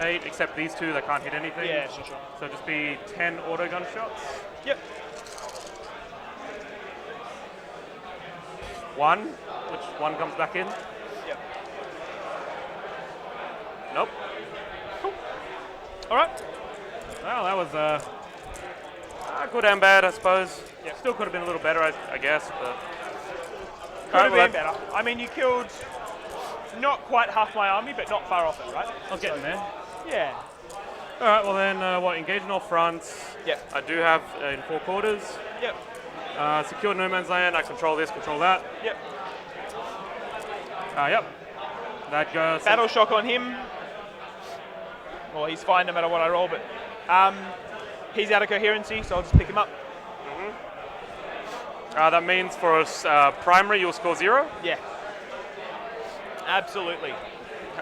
Speaker 7: 8, except these 2 that can't hit anything.
Speaker 6: Yeah, sure.
Speaker 7: So just be 10 auto gun shots.
Speaker 6: Yep.
Speaker 7: 1, which 1 comes back in.
Speaker 6: Yep.
Speaker 7: Nope.
Speaker 6: All right.
Speaker 7: Well, that was good and bad, I suppose. Yeah. Still could have been a little better, I guess. But
Speaker 6: Could have been better. I mean, you killed not quite half my army, but not far off it, right?
Speaker 7: I was getting there.
Speaker 6: Yeah.
Speaker 7: All right. Well then, engage in all fronts.
Speaker 6: Yep.
Speaker 7: I do have in 4 quarters.
Speaker 6: Yep.
Speaker 7: Secure no man's land. I control this, control that.
Speaker 6: Yep.
Speaker 7: Yep. That goes.
Speaker 6: Battle shock on him. Well, he's fine no matter what I roll, but he's out of coherency, so I'll just pick him up.
Speaker 7: That means for primary, you'll score 0.
Speaker 6: Yeah. Absolutely.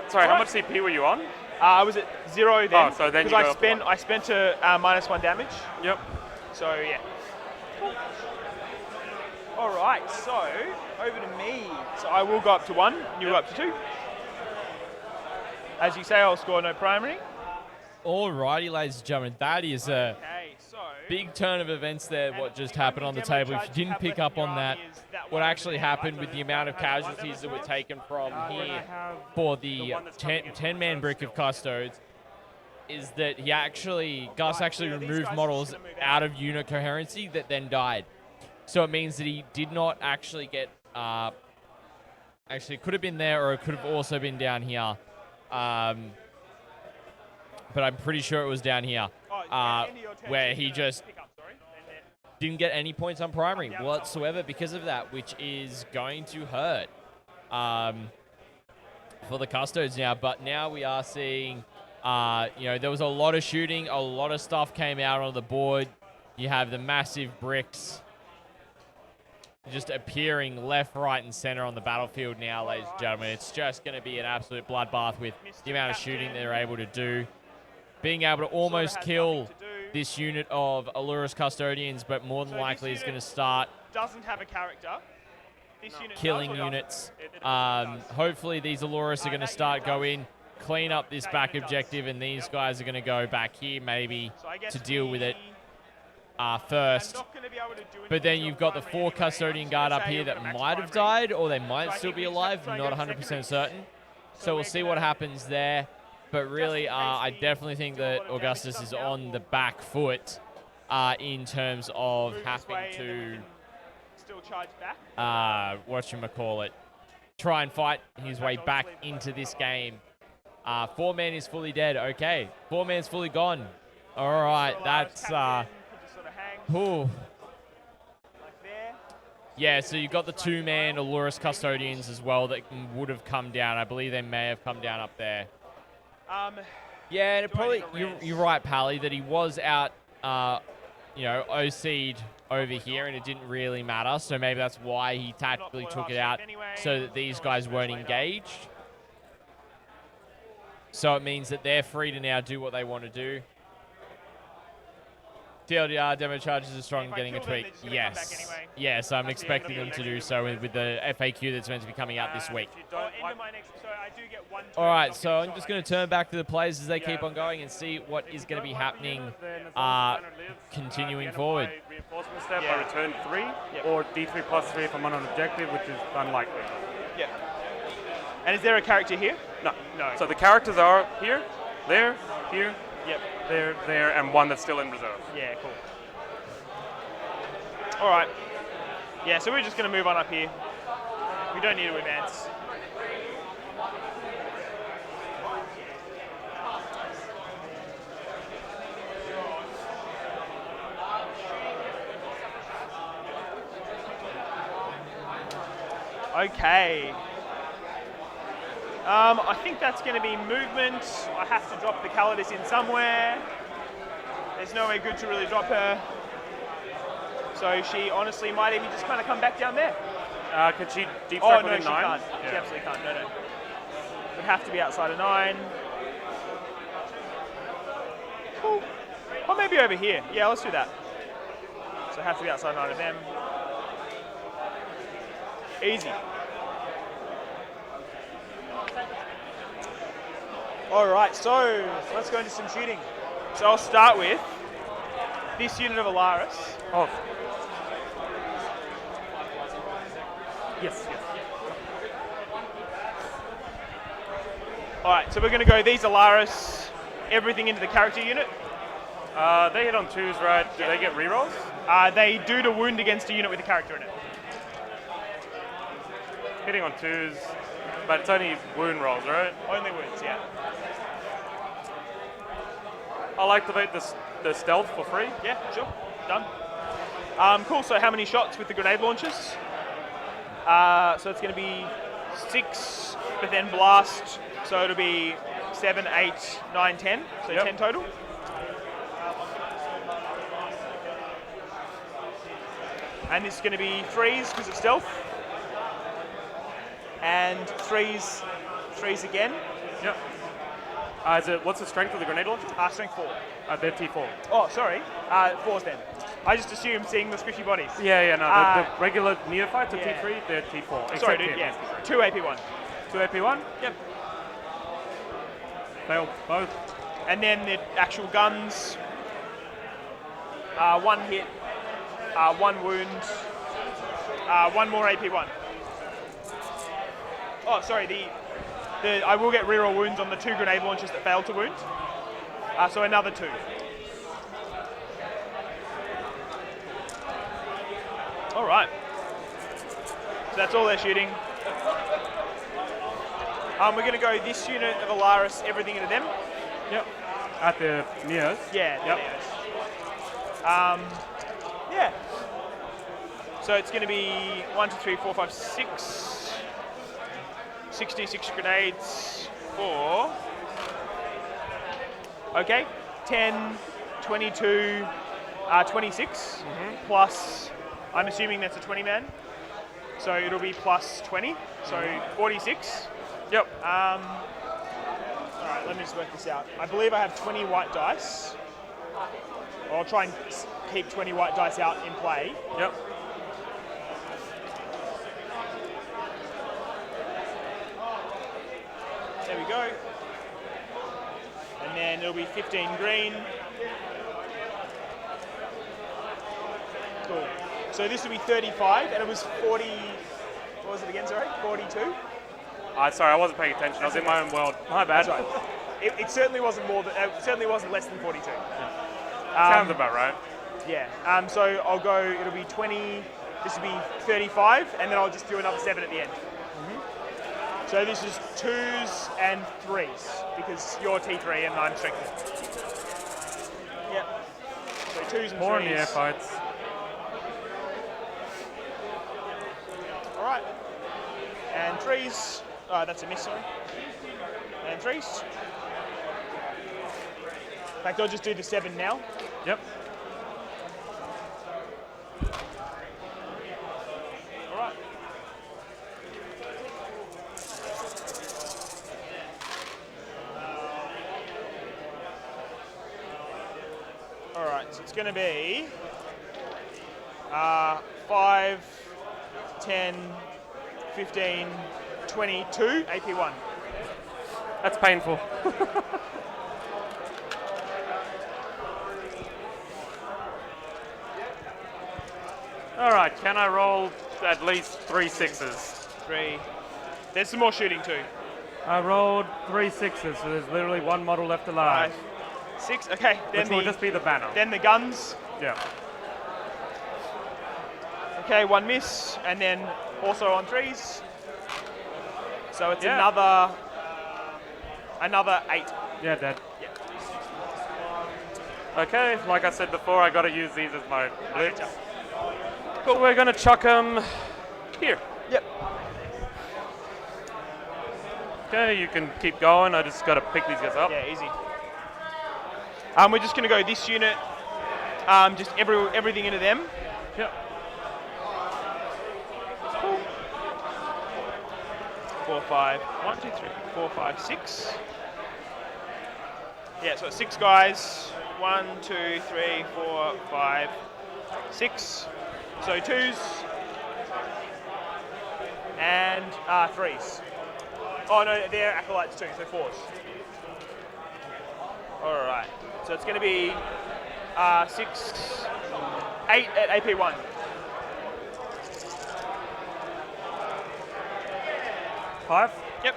Speaker 7: Sorry, how much CP were you on?
Speaker 6: I was at 0 then.
Speaker 7: Oh, so then you
Speaker 6: because
Speaker 7: go up one.
Speaker 6: I spent a -1 damage.
Speaker 7: Yep.
Speaker 6: So yeah. All right. So over to me. So I will go up to 1. And you'll go up to 2. As you say, I'll score no primary.
Speaker 1: Alrighty, ladies and gentlemen, that is a
Speaker 6: Okay. So
Speaker 1: big turn of events there, what just happened on the table. If you didn't pick up on that, what actually happened with the amount of casualties that were taken from here for the 10-man brick of Custodes is that Gus actually removed models out of unit coherency that then died. So it means that he did not actually get, actually it could have been there or it could have also been down here. But I'm pretty sure it was down here, where he just didn't get any points on primary whatsoever because of that, which is going to hurt for the Custodes now. But now we are seeing, there was a lot of shooting, a lot of stuff came out on the board. You have the massive bricks just appearing left, right, and center on the battlefield now, ladies and gentlemen. It's just going to be an absolute bloodbath with the amount of shooting they're able to do. Being able to almost kill this unit of Allurus Custodians, but more than likely is going to start
Speaker 6: doesn't have a character. This unit
Speaker 1: killing units. Hopefully these Allurus are going to start go in, clean up this back objective, and these guys are going to go back here maybe to deal with it first. But then you've got the 4 Custodian Guard up here that might have died, or they might still be alive, not 100% certain. So we'll see what happens there. But really, I definitely think that Augustus is on the back foot in terms of having to, try and fight his way back into this game. 4-man is fully dead. Okay, 4-man's fully gone. All right, that's yeah, so you've got the 2-man Allurus Custodians as well that would have come down. I believe they may have come down up there. Yeah, and it probably you're right, Pally, that he was out, OC'd over here, and it didn't really matter. So maybe that's why he tactically took it out, so that these guys weren't engaged. So it means that they're free to now do what they want to do. TLDR, demo charges are strong, getting a tweak. Yes. Yes, I'm expecting them to do so with the FAQ that's meant to be coming out this week. All right, so I'm just going to turn back to the players as they keep on going and see what is going to be happening continuing forward.
Speaker 7: Reinforcement step, I return 3, or D3 plus 3 if I'm on an objective, which is unlikely.
Speaker 6: Yeah. And is there a character here?
Speaker 7: No.
Speaker 6: No.
Speaker 7: So the characters are here, there, here,
Speaker 6: yep,
Speaker 7: there, and 1 that's still in reserve.
Speaker 6: Yeah, cool. All right. Yeah, so we're just going to move on up here. We don't need to advance. Okay. I think that's going to be movement. I have to drop the Calidus in somewhere. There's no way good to really drop her. So she honestly might even just kind of come back down there.
Speaker 7: Could she deep strike within 9?
Speaker 6: She can't. Yeah. She absolutely can't. No. Would have to be outside of 9. Cool. Or maybe over here. Yeah, let's do that. So have to be outside 9 of them. Easy. All right, so let's go into some shooting. So I'll start with this unit of Alaris.
Speaker 7: Oh. Yes.
Speaker 6: Alright, so we're going to go these Alaris, everything into the character unit.
Speaker 7: They hit on 2s, right? Do they get rerolls?
Speaker 6: They do the wound against a unit with a character in it.
Speaker 7: Hitting on 2s, but it's only wound rolls, right?
Speaker 6: Only wounds, yeah.
Speaker 7: I'll activate the stealth for free.
Speaker 6: Yeah, sure. Done. Cool, so how many shots with the grenade launchers? So it's going to be 6, but then blast, so it'll be 7, 8, 9, 10, so 10 total. And this is going to be 3s because of stealth. And 3s again.
Speaker 7: Yep. What's the strength of the grenade launcher?
Speaker 6: Strength 4.
Speaker 7: They're T4.
Speaker 6: Oh, sorry. 4s then. I just assumed seeing the squishy bodies.
Speaker 7: Yeah, no. The regular neophytes are T3, they're T4.
Speaker 6: Sorry, dude, yeah. 2 AP1.
Speaker 7: 2 AP1?
Speaker 6: Yep.
Speaker 7: Fail both.
Speaker 6: And then the actual guns. 1 hit, 1 wound, 1 more AP1. Oh, sorry, I will get reroll wounds on the 2 grenade launchers that failed to wound. So another 2. All right. So that's all they're shooting. We're going to go this unit of Alaris, everything into them.
Speaker 7: Yep. At the Neos?
Speaker 6: Yeah, the
Speaker 7: yep.
Speaker 6: Neos. Yeah. So it's going to be 1, 2, 3, 4, 5, 6. 66 grenades, 4. Okay, 10, 22, 26, plus, I'm assuming that's a 20 man. So it'll be plus 20, so 46.
Speaker 7: Yep.
Speaker 6: All right, let me just work this out. I believe I have 20 white dice. I'll try and keep 20 white dice out in play.
Speaker 7: Yep.
Speaker 6: There we go. And then it'll be 15 green. Cool. So this will be 35, and it was 40. What was it again? Sorry, 42.
Speaker 7: Sorry, I wasn't paying attention. I was in my own world. My bad.
Speaker 6: That's right. It certainly wasn't more than. It certainly wasn't less than 42.
Speaker 7: Sounds about right.
Speaker 6: Yeah. So I'll go. It'll be 20. This will be 35, and then I'll just do another 7 at the end. So this is 2s and 3s because you're T3 and I'm strength. Yep. So 2s and 3s.
Speaker 7: More neophytes.
Speaker 6: All right. And 3s. That's a miss, sorry. And 3s. In fact, I'll just do the 7 now.
Speaker 7: Yep.
Speaker 6: All right. All right, so it's going to be 5, 10, 15, 22, AP1.
Speaker 7: That's painful. All right, can I roll at least 3 6s?
Speaker 6: 3. There's some more shooting too.
Speaker 7: I rolled 3 6s, so there's literally 1 model left alive.
Speaker 6: 5, 6. Okay, then
Speaker 7: Which will just be the banner.
Speaker 6: Then the guns.
Speaker 7: Yeah.
Speaker 6: Okay, 1 miss, and then also on 3s. So it's another 8.
Speaker 7: Yeah, dead.
Speaker 6: Yeah.
Speaker 7: Okay, like I said before, I got to use these as my blitz. Cool. We're gonna chuck them here.
Speaker 6: Yep.
Speaker 7: Okay, you can keep going. I just got to pick these guys up.
Speaker 6: Yeah, easy. We're just gonna go this unit. Just everything into them.
Speaker 7: Yep.
Speaker 6: Cool. 4, 5. 1, 2, 3, 4, 5, 6. Yeah, so it's 6 guys. 1, 2, 3, 4, 5, 6. So 2s and 3s. Oh no, they're acolytes too, so 4s. All right, so it's going to be 6, 8 at AP1.
Speaker 7: Five?
Speaker 6: Yep.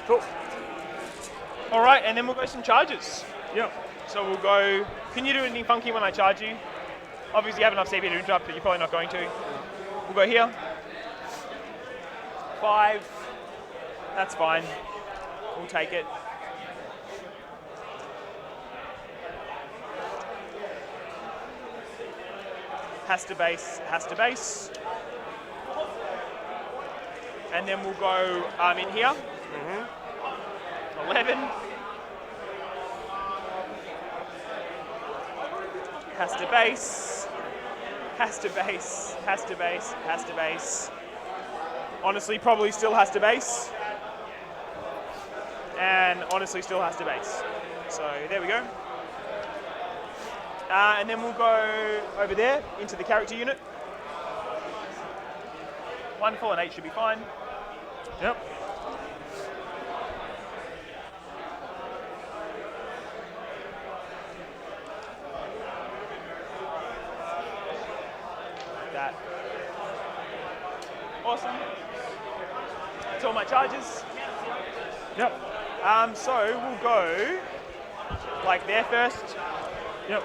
Speaker 6: Cool. All right, and then we'll go some charges.
Speaker 7: Yep.
Speaker 6: So we'll go. Can you do anything funky when I charge you? Obviously, you have enough CP to interrupt, but you're probably not going to. We'll go here. 5. That's fine. We'll take it. Has to base. Has to base. And then we'll go in here. 11. Has to base. Has to base. Has to base. Has to base. Honestly, probably still has to base. And honestly, still has to base. So there we go. And then we'll go over there into the character unit. 1 full and 8 should be fine.
Speaker 7: Yep.
Speaker 6: That. Awesome. That's all my charges.
Speaker 7: Yep.
Speaker 6: So we'll go like there first.
Speaker 7: Yep.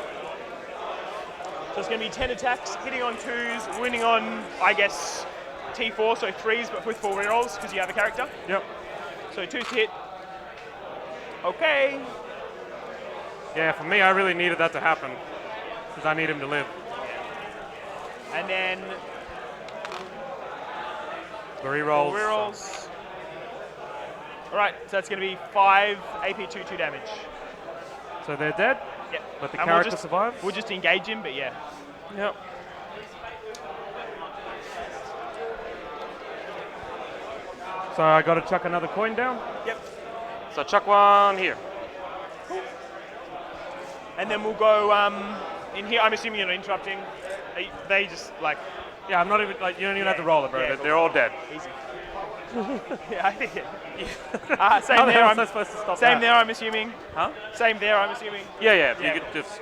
Speaker 6: So it's going to be 10 attacks, hitting on 2s, winning on, I guess, T4, so 3s, but with 4 rerolls because you have a character.
Speaker 7: Yep.
Speaker 6: So 2s to hit. Okay.
Speaker 7: Yeah, for me, I really needed that to happen because I need him to live.
Speaker 6: And then
Speaker 7: The rerolls.
Speaker 6: 4 rerolls. All right, so that's going to be 5 AP 2 damage.
Speaker 7: So they're dead,
Speaker 6: Yep.
Speaker 7: but the
Speaker 6: And
Speaker 7: character
Speaker 6: we'll
Speaker 7: survives.
Speaker 6: We'll just engage him, but yeah.
Speaker 7: Yep. So I got to chuck another coin down.
Speaker 6: Yep.
Speaker 7: So chuck one here.
Speaker 6: And then we'll go in here. I'm assuming you're not interrupting. They just like
Speaker 7: Yeah, I'm not even like you don't even have to roll it, bro.
Speaker 6: Yeah,
Speaker 7: They're all dead.
Speaker 6: easy. Yeah, I think it. Same
Speaker 7: How the
Speaker 6: there.
Speaker 7: hell
Speaker 6: I'm
Speaker 7: was I supposed to stop
Speaker 6: Same
Speaker 7: that?
Speaker 6: there. I'm assuming.
Speaker 7: Huh?
Speaker 6: Same there. I'm assuming.
Speaker 7: Yeah, yeah. If
Speaker 6: Yeah,
Speaker 7: you could
Speaker 6: cool.
Speaker 7: just.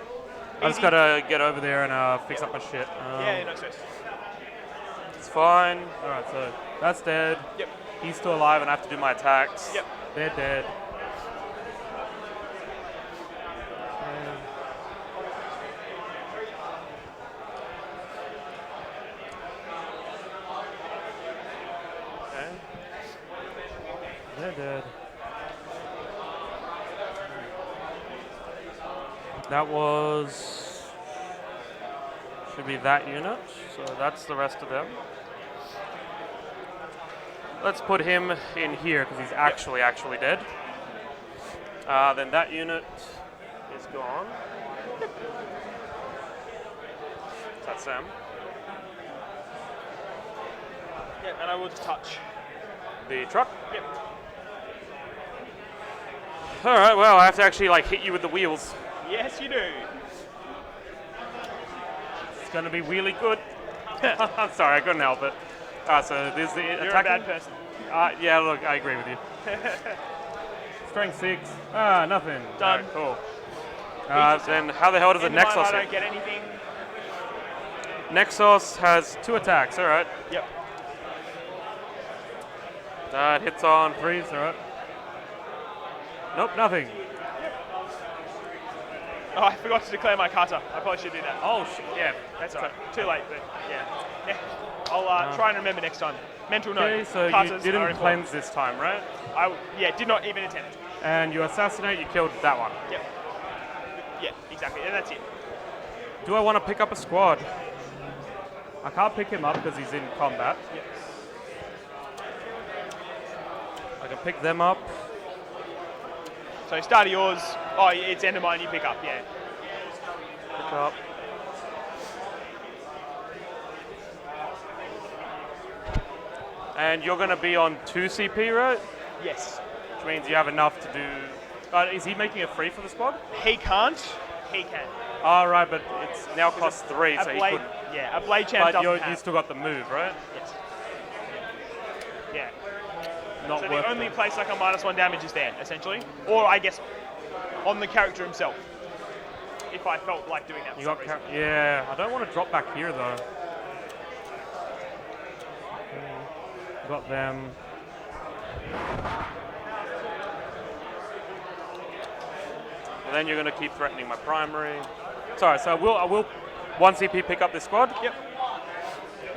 Speaker 7: I just
Speaker 6: Easy.
Speaker 7: gotta get over there and fix up my shit.
Speaker 6: Yeah, no stress.
Speaker 7: It's fine. All right, so that's dead.
Speaker 6: Yep.
Speaker 7: He's still alive, and I have to do my attacks.
Speaker 6: Yep.
Speaker 7: They're dead. Okay. They're dead. That was should be that unit. So that's the rest of them. Let's put him in here because he's actually dead. Then that unit is gone. That's them.
Speaker 6: Yeah, and I will just touch.
Speaker 7: The truck.
Speaker 6: Yep.
Speaker 7: All right. Well, I have to actually like hit you with the wheels.
Speaker 6: Yes, you do.
Speaker 7: It's gonna be really good. I'm sorry, I couldn't help it. So there's the
Speaker 6: You're
Speaker 7: attacking.
Speaker 6: a bad person.
Speaker 7: Yeah, look, I agree with you. Strength 6. Nothing.
Speaker 6: Done.
Speaker 7: Alright, cool. Then how the hell does a
Speaker 6: In mine,
Speaker 7: Nexus
Speaker 6: I don't
Speaker 7: hit?
Speaker 6: get anything.
Speaker 7: Nexus has 2 attacks, alright.
Speaker 6: Yep.
Speaker 7: That hits on 3s, alright. Nope, nothing.
Speaker 6: Oh, I forgot to declare my kata. I probably should do that.
Speaker 7: Oh, shit, yeah.
Speaker 6: That's alright. Too late, but yeah. I'll try and remember next time. Mental note.
Speaker 7: Okay, so you
Speaker 6: Katas are
Speaker 7: didn't
Speaker 6: important.
Speaker 7: cleanse this time, right?
Speaker 6: Did not even attempt.
Speaker 7: And you assassinate, you killed that one.
Speaker 6: Yep. Yeah, exactly. And that's it.
Speaker 7: Do I want to pick up a squad? I can't pick him up because he's in combat.
Speaker 6: Yes.
Speaker 7: I can pick them up.
Speaker 6: So start of yours. Oh, it's end of mine. You pick up. Yeah.
Speaker 7: Pick up. And you're going to be on 2 CP, right?
Speaker 6: Yes.
Speaker 7: Which means you have enough to do. Is he making it free for the squad?
Speaker 6: He can't. He can.
Speaker 7: Oh, right, but it's now costs 3, so he
Speaker 6: blade,
Speaker 7: couldn't.
Speaker 6: yeah, a blade champ
Speaker 7: But
Speaker 6: doesn't have.
Speaker 7: you still got the move, right?
Speaker 6: Yes. Yeah.
Speaker 7: Not
Speaker 6: So
Speaker 7: worth
Speaker 6: the only
Speaker 7: it.
Speaker 6: place I can -1 damage is there, essentially, or I guess on the character himself. If I felt like doing that. For
Speaker 7: You
Speaker 6: some
Speaker 7: got
Speaker 6: reason.
Speaker 7: yeah, I don't want to drop back here though. Got them. then you're going to keep threatening my primary. Sorry, so I will 1 CP pick up this squad.
Speaker 6: Yep.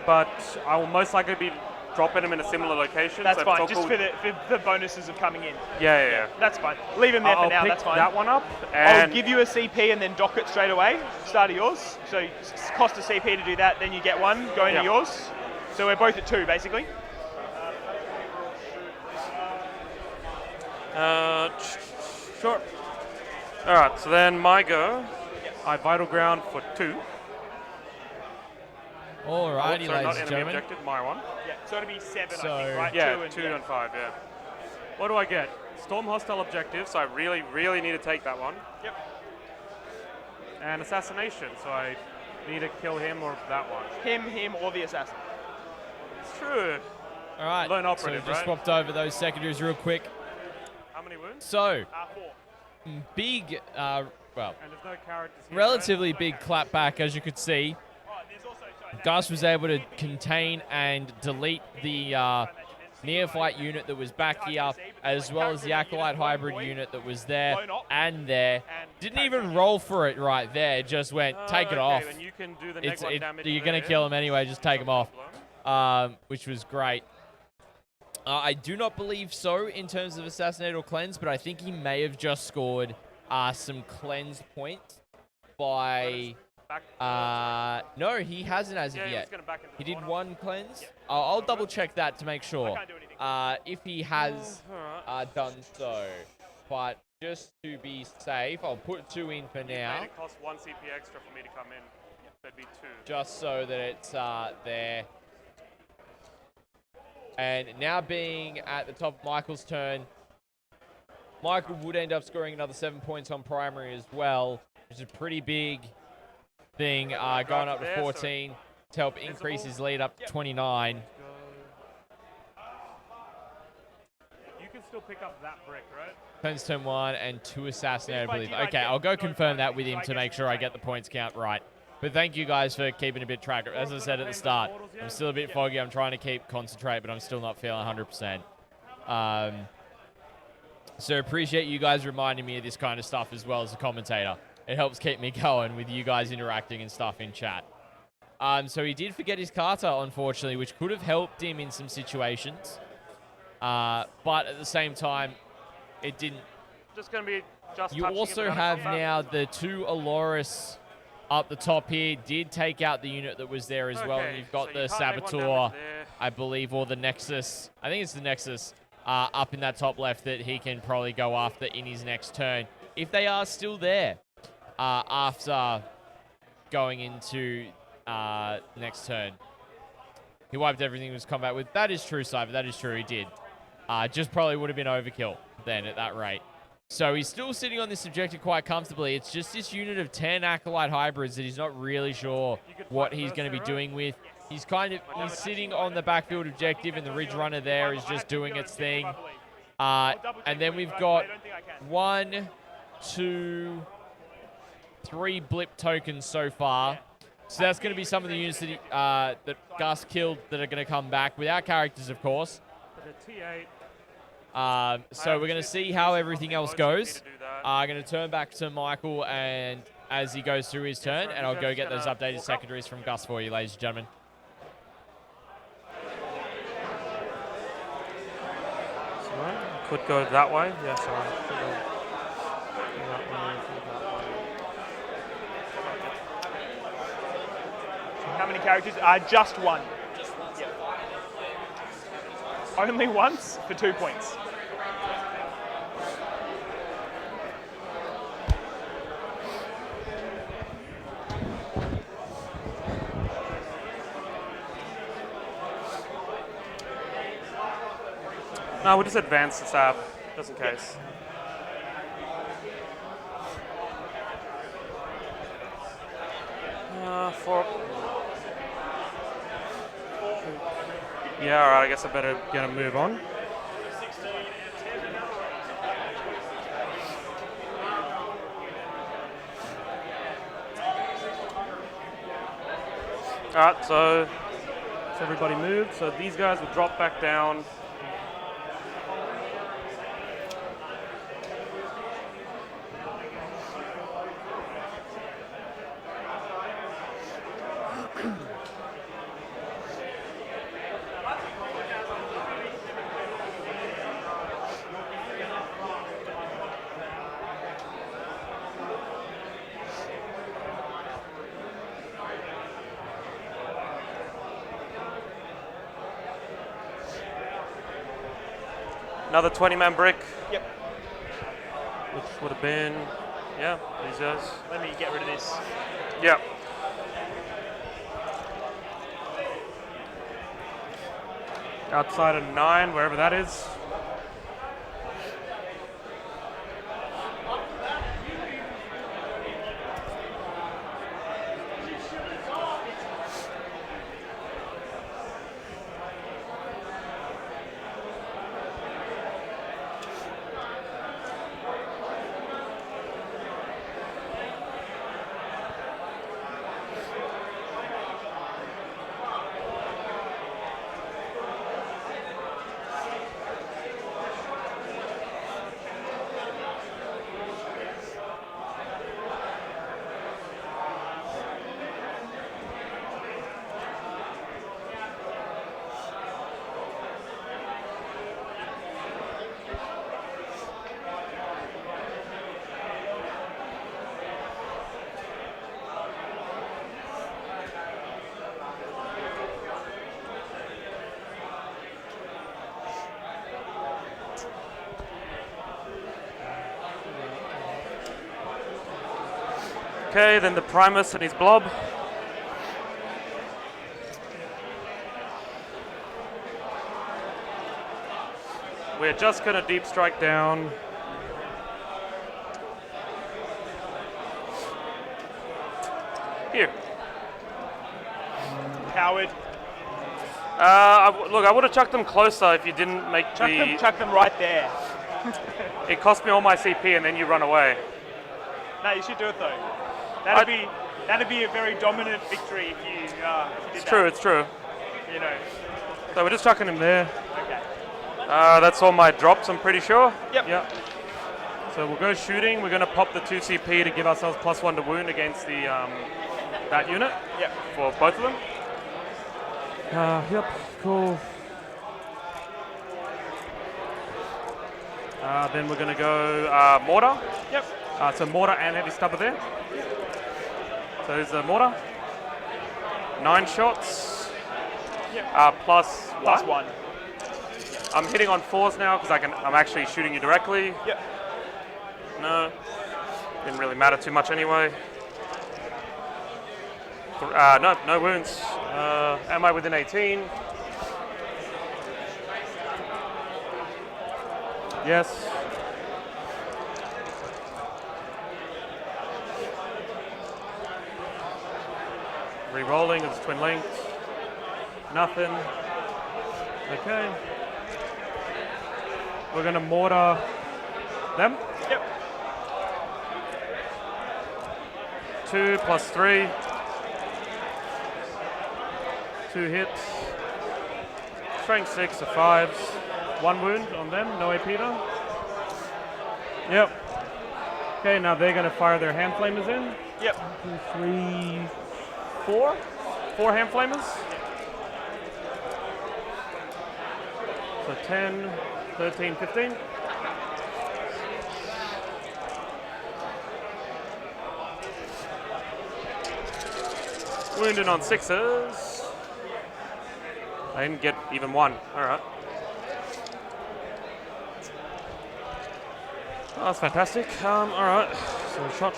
Speaker 7: But I will most likely be dropping him in a similar location.
Speaker 6: That's
Speaker 7: so
Speaker 6: fine,
Speaker 7: it's all
Speaker 6: just
Speaker 7: cool.
Speaker 6: for the bonuses of coming in.
Speaker 7: Yeah.
Speaker 6: That's fine. Leave him there
Speaker 7: I'll
Speaker 6: for now,
Speaker 7: pick
Speaker 6: that's fine.
Speaker 7: that one up.
Speaker 6: I'll
Speaker 7: And
Speaker 6: give you a CP and then dock it straight away. Start of yours. So cost a CP to do that, then you get one, go into yours. So we're both at 2, basically.
Speaker 7: Sure. All right, so then my go. I vital ground for 2.
Speaker 1: Alrighty,
Speaker 7: Sorry,
Speaker 1: ladies
Speaker 7: not
Speaker 1: and
Speaker 7: enemy
Speaker 1: gentlemen.
Speaker 7: objective, my one.
Speaker 6: Yeah, so it'll be 7, I
Speaker 1: So-
Speaker 6: think, right?
Speaker 7: Yeah,
Speaker 6: 2 and
Speaker 7: 2 and 5, yeah. What do I get? Storm hostile objective, so I really, really need to take that one.
Speaker 6: Yep.
Speaker 7: And assassination, so I need to kill him or that one.
Speaker 6: Him, or the assassin.
Speaker 7: It's true.
Speaker 1: All right,
Speaker 7: Lone
Speaker 1: so
Speaker 7: operative,
Speaker 1: we've just
Speaker 7: right?
Speaker 1: swapped over those secondaries real quick.
Speaker 7: How many wounds?
Speaker 1: So,
Speaker 6: 4.
Speaker 1: big,
Speaker 7: And there's no characters here,
Speaker 1: relatively big clapback, as you could see.
Speaker 6: There's also,
Speaker 1: Gus was able to contain and delete the neophyte unit that was back here, as well as the acolyte hybrid unit that was there and there. Didn't even roll for it right there, just went, take it off.
Speaker 7: Then you can do the
Speaker 1: It's,
Speaker 7: neg 1 damage
Speaker 1: you're going to
Speaker 7: there.
Speaker 1: kill him anyway, just take him
Speaker 7: No
Speaker 1: off,
Speaker 7: problem.
Speaker 1: which was great. I do not believe so in terms of assassinate or cleanse, but I think he may have just scored some cleanse points by... no, he hasn't as of
Speaker 7: Yeah,
Speaker 1: yet.
Speaker 7: he's gonna back into
Speaker 1: He
Speaker 7: the
Speaker 1: did
Speaker 7: corner.
Speaker 1: 1 cleanse. I'll double check that to make sure.
Speaker 6: can't do anything.
Speaker 1: If he has done so. But just to be safe, I'll put 2 in for now,
Speaker 7: It costs 1 CP extra for me to come in. That'd be 2.
Speaker 1: just so that it's there. And now being at the top of Michael's turn, Michael would end up scoring another 7 points on primary as well, which is a pretty big thing, going up to 14 to help increase his lead up to 29.
Speaker 7: You can still pick up that brick, right?
Speaker 1: Cleanse turn 1 and 2 assassinate, I believe. Okay, I'll go confirm that with him to make sure I get the points count right. But thank you guys for keeping a bit track. As I said at the start, I'm still a bit foggy. I'm trying to keep concentrate, but I'm still not feeling 100%. So appreciate you guys reminding me of this kind of stuff as well as a commentator. It helps keep me going with you guys interacting and stuff in chat. So he did forget his kata, unfortunately, which could have helped him in some situations. But at the same time, it didn't.
Speaker 7: Just going to be just
Speaker 1: You
Speaker 7: touching
Speaker 1: also
Speaker 7: it without a
Speaker 1: have
Speaker 7: combat.
Speaker 1: now the 2 Aloris up the top here. Did take out the unit that was there as well. And
Speaker 7: Okay,
Speaker 1: you've got
Speaker 7: so
Speaker 1: the
Speaker 7: you can't make 1
Speaker 1: Saboteur,
Speaker 7: damage there.
Speaker 1: I believe, or the Nexus. I think it's the Nexus up in that top left that he can probably go after in his next turn. If they are still there after going into next turn. He wiped everything he was combat with. That is true, Cyber. That is true. He did. Just probably would have been overkill then at that rate. So he's still sitting on this objective quite comfortably. It's just this unit of 10 Acolyte Hybrids that he's not really sure what he's going to be doing with. He's he's sitting on the backfield objective, and the Ridge Runner there is just doing its thing. And then we've got 1, 2, 3 blip tokens so far. So that's going to be some of the units that, that Gus killed that are going to come back without characters, of course. So we're going to see how everything else goes. I'm going to turn back to Michael and as he goes through his turn, and I'll go get those updated secondaries from Gus for you, ladies and gentlemen.
Speaker 7: Sorry, could go that way. Yeah, sorry.
Speaker 6: How many characters? Just 1. Only once for 2 points.
Speaker 7: No, we'll just advance the sab, just in case. Yeah, alright, I guess I better get a move on. Alright, so everybody moved. So these guys will drop back down. Another 20-man brick,
Speaker 6: Yep.
Speaker 7: which would have been, yeah, these guys.
Speaker 6: Let me get rid of this.
Speaker 7: Yeah. Outside of 9, wherever that is. Okay, then the Primus and his blob. We're just going to deep strike down. Here.
Speaker 6: Coward.
Speaker 7: Look, I would have chucked them closer if you didn't make
Speaker 6: Chuck them right there.
Speaker 7: It cost me all my CP and then you run away.
Speaker 6: No, you should do it though. That'd be a very dominant victory if you did
Speaker 7: It's
Speaker 6: that.
Speaker 7: true, it's true.
Speaker 6: You know.
Speaker 7: So we're just chucking him there.
Speaker 6: Okay.
Speaker 7: That's all my drops, I'm pretty sure.
Speaker 6: Yep.
Speaker 7: So we'll go shooting. We're going to pop the 2 CP to give ourselves +1 to wound against the that unit.
Speaker 6: Yep.
Speaker 7: For both of them. Yep, cool. Then we're going to go mortar.
Speaker 6: Yep.
Speaker 7: So mortar and heavy stubber there. So there's the mortar. 9 shots.
Speaker 6: Yep.
Speaker 7: Plus
Speaker 6: +1.
Speaker 7: I'm hitting on 4s now because I'm actually shooting you directly.
Speaker 6: Yep.
Speaker 7: No. Didn't really matter too much anyway. No wounds. Am I within 18? Yes. Re-rolling, it's twin linked. Nothing. Okay. We're gonna mortar them.
Speaker 6: Yep.
Speaker 7: 2 + 3. 2 hits. Strength 6 of 5s. 1 wound on them, no AP though. Yep. Okay, now they're gonna fire their hand flamers in.
Speaker 6: Yep.
Speaker 7: 1, 2, 3, 4. 4 hand flamers. So 10, 13, 15. Wounded on 6s. I didn't get even 1. All right. Oh, that's fantastic. All right. So shot.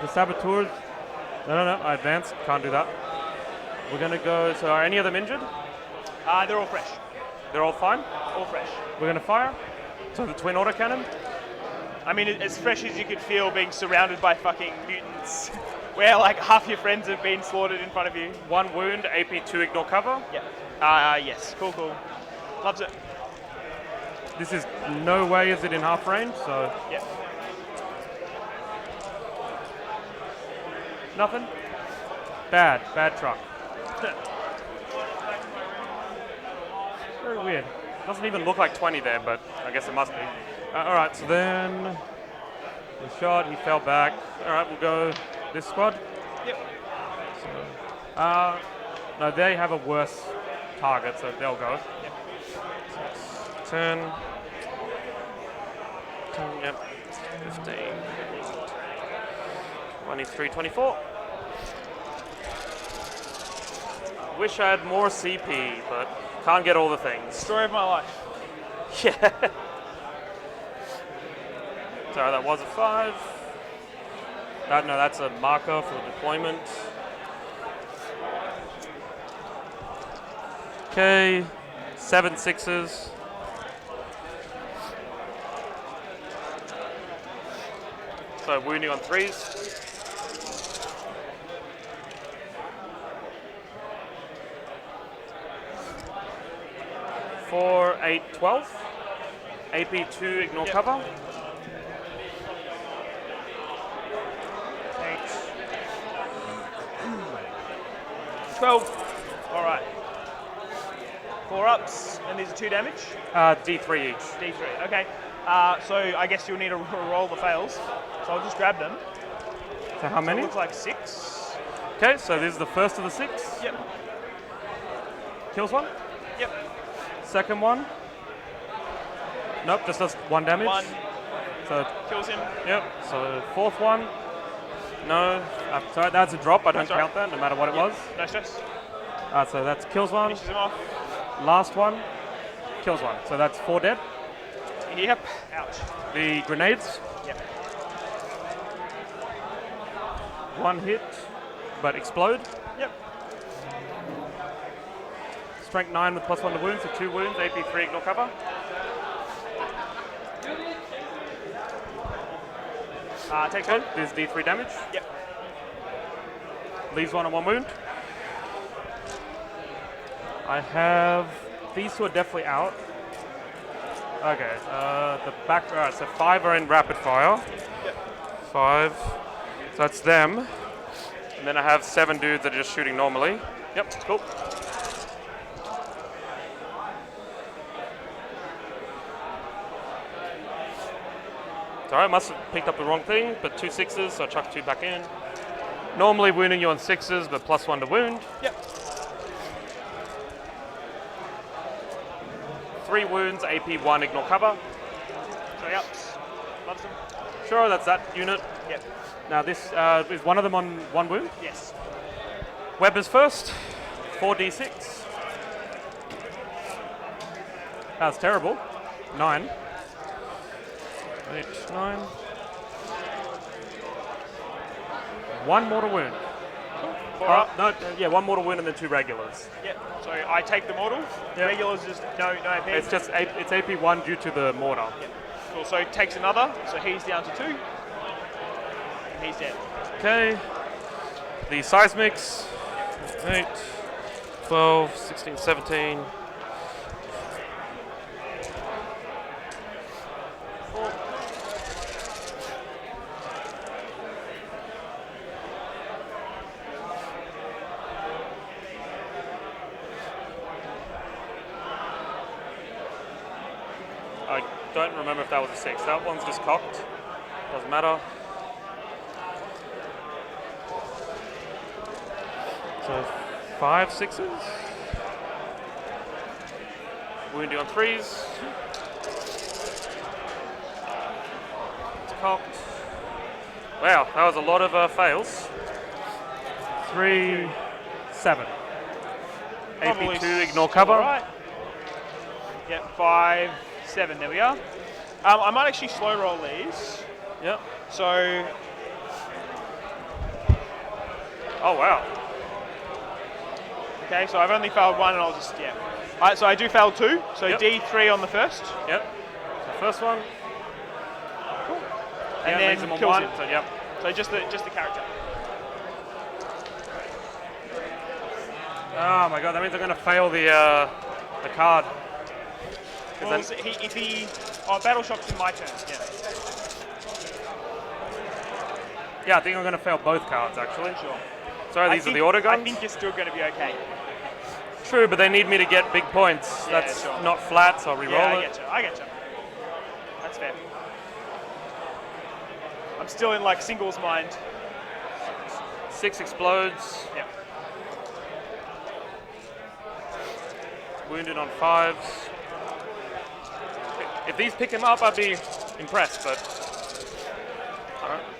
Speaker 7: The saboteurs. No. I advanced. Can't do that. We're gonna go. So are any of them injured?
Speaker 6: They're all fresh.
Speaker 7: They're all fine.
Speaker 6: All fresh.
Speaker 7: We're gonna fire. So the twin autocannon.
Speaker 6: I mean, as fresh as you could feel being surrounded by fucking mutants, where like half your friends have been slaughtered in front of you.
Speaker 7: 1 wound. AP 2. Ignore cover.
Speaker 6: Yep. Yes. Cool. Loves it.
Speaker 7: This is no way is it in half range. So
Speaker 6: Yep.
Speaker 7: nothing. Bad truck. Very weird. Doesn't even look like 20 there, but I guess it must be. All right, so then the shot, he fell back. All right, we'll go this squad.
Speaker 6: Yep.
Speaker 7: So, no, they have a worse target, so they'll go.
Speaker 6: Yep.
Speaker 7: 10, yep, 15, 23, 24. Wish I had more CP, but Can't get all the things.
Speaker 6: Story of my life.
Speaker 7: Yeah. Sorry, that was a 5. That's a marker for deployment. Okay, 7 6s. So wounding on 3s. 4, 8, 12. AP 2, ignore cover.
Speaker 6: 12. All right. 4 ups, and these are 2 damage.
Speaker 7: D3 each.
Speaker 6: D3. Okay. So I guess you'll need to roll the fails. So I'll just grab them.
Speaker 7: So how many?
Speaker 6: It looks like 6.
Speaker 7: Okay, so this is the first of the 6.
Speaker 6: Yep.
Speaker 7: Kills 1.
Speaker 6: Yep.
Speaker 7: Second one. Nope, just does 1 damage.
Speaker 6: 1
Speaker 7: So
Speaker 6: kills him.
Speaker 7: yep. So fourth one. No. Sorry, that's a drop. I don't
Speaker 6: Sorry.
Speaker 7: count that, no matter what it was.
Speaker 6: No stress.
Speaker 7: So that's kills 1.
Speaker 6: Finishes him off.
Speaker 7: Last one. Kills 1. So that's 4 dead.
Speaker 6: Yep. Ouch.
Speaker 7: The grenades.
Speaker 6: Yep.
Speaker 7: 1 hit, but explode.
Speaker 6: Yep.
Speaker 7: Strength 9 with +1 to wounds, so 2 wounds. AP 3, ignore cover.
Speaker 6: Takes 1.
Speaker 7: There's D3 damage.
Speaker 6: Yep.
Speaker 7: Leaves 1 on 1 wound. I have these 2 are definitely out. Okay, the back. Alright, so 5 are in rapid fire.
Speaker 6: Yep.
Speaker 7: 5. So that's them. And then I have 7 dudes that are just shooting normally. Yep, cool. Sorry, I must have picked up the wrong thing, but 2 6s, so I chuck 2 back in. Normally wounding you on 6s, but +1 to wound.
Speaker 6: Yep.
Speaker 7: 3 wounds, AP 1, ignore cover.
Speaker 6: 3 ups. Loves them.
Speaker 7: Sure, that's that unit.
Speaker 6: Yep.
Speaker 7: Now this is one of them on 1 wound.
Speaker 6: Yes.
Speaker 7: Webbers first, 4d6. That's terrible. 9. 8, 9. 1 mortal wound.
Speaker 6: 4 up.
Speaker 7: No, yeah, 1 mortal wound and then 2 regulars.
Speaker 6: Yep. So I take the mortal.
Speaker 7: Yep.
Speaker 6: Regulars just no AP.
Speaker 7: It's just it's AP 1 due to the mortar.
Speaker 6: Yep. Cool. So he takes another. So he's down to 2. And he's dead.
Speaker 7: Okay. The seismics. 8, 12, 16, 17. 4. I don't remember if that was a 6. That one's just cocked. Doesn't matter. So 5 6s. Wounding on 3s. It's cocked. Wow, that was a lot of fails. 3 7.
Speaker 6: Probably
Speaker 7: AP 2, ignore cover.
Speaker 6: Right. Yep. 5 7. There we are. I might actually slow roll these.
Speaker 7: Yep.
Speaker 6: So.
Speaker 7: Oh wow.
Speaker 6: Okay, so I've only failed 1, and I'll just Alright, so I do fail 2. So
Speaker 7: Yep.
Speaker 6: D3 on the first.
Speaker 7: Yep. The first one.
Speaker 6: Cool.
Speaker 7: Yeah,
Speaker 6: And
Speaker 7: leaves him
Speaker 6: then
Speaker 7: on
Speaker 6: kills
Speaker 7: 1.
Speaker 6: him.
Speaker 7: So yep.
Speaker 6: So just the character.
Speaker 7: Oh my god, that means I'm gonna fail the card.
Speaker 6: Well,
Speaker 7: then-
Speaker 6: if he battle shock's in my turn. Yeah.
Speaker 7: Yeah, I think I'm gonna fail both cards actually.
Speaker 6: Sure.
Speaker 7: Sorry, these are the auto guns.
Speaker 6: I think you're still going to be okay.
Speaker 7: True, but they need me to get big points.
Speaker 6: Yeah,
Speaker 7: That's
Speaker 6: sure.
Speaker 7: not flat, so I'll re-roll
Speaker 6: Yeah,
Speaker 7: it.
Speaker 6: I get you. That's fair. I'm still in like singles mind.
Speaker 7: 6 explodes.
Speaker 6: Yeah.
Speaker 7: Wounded on 5s. If these pick him up, I'd be impressed, but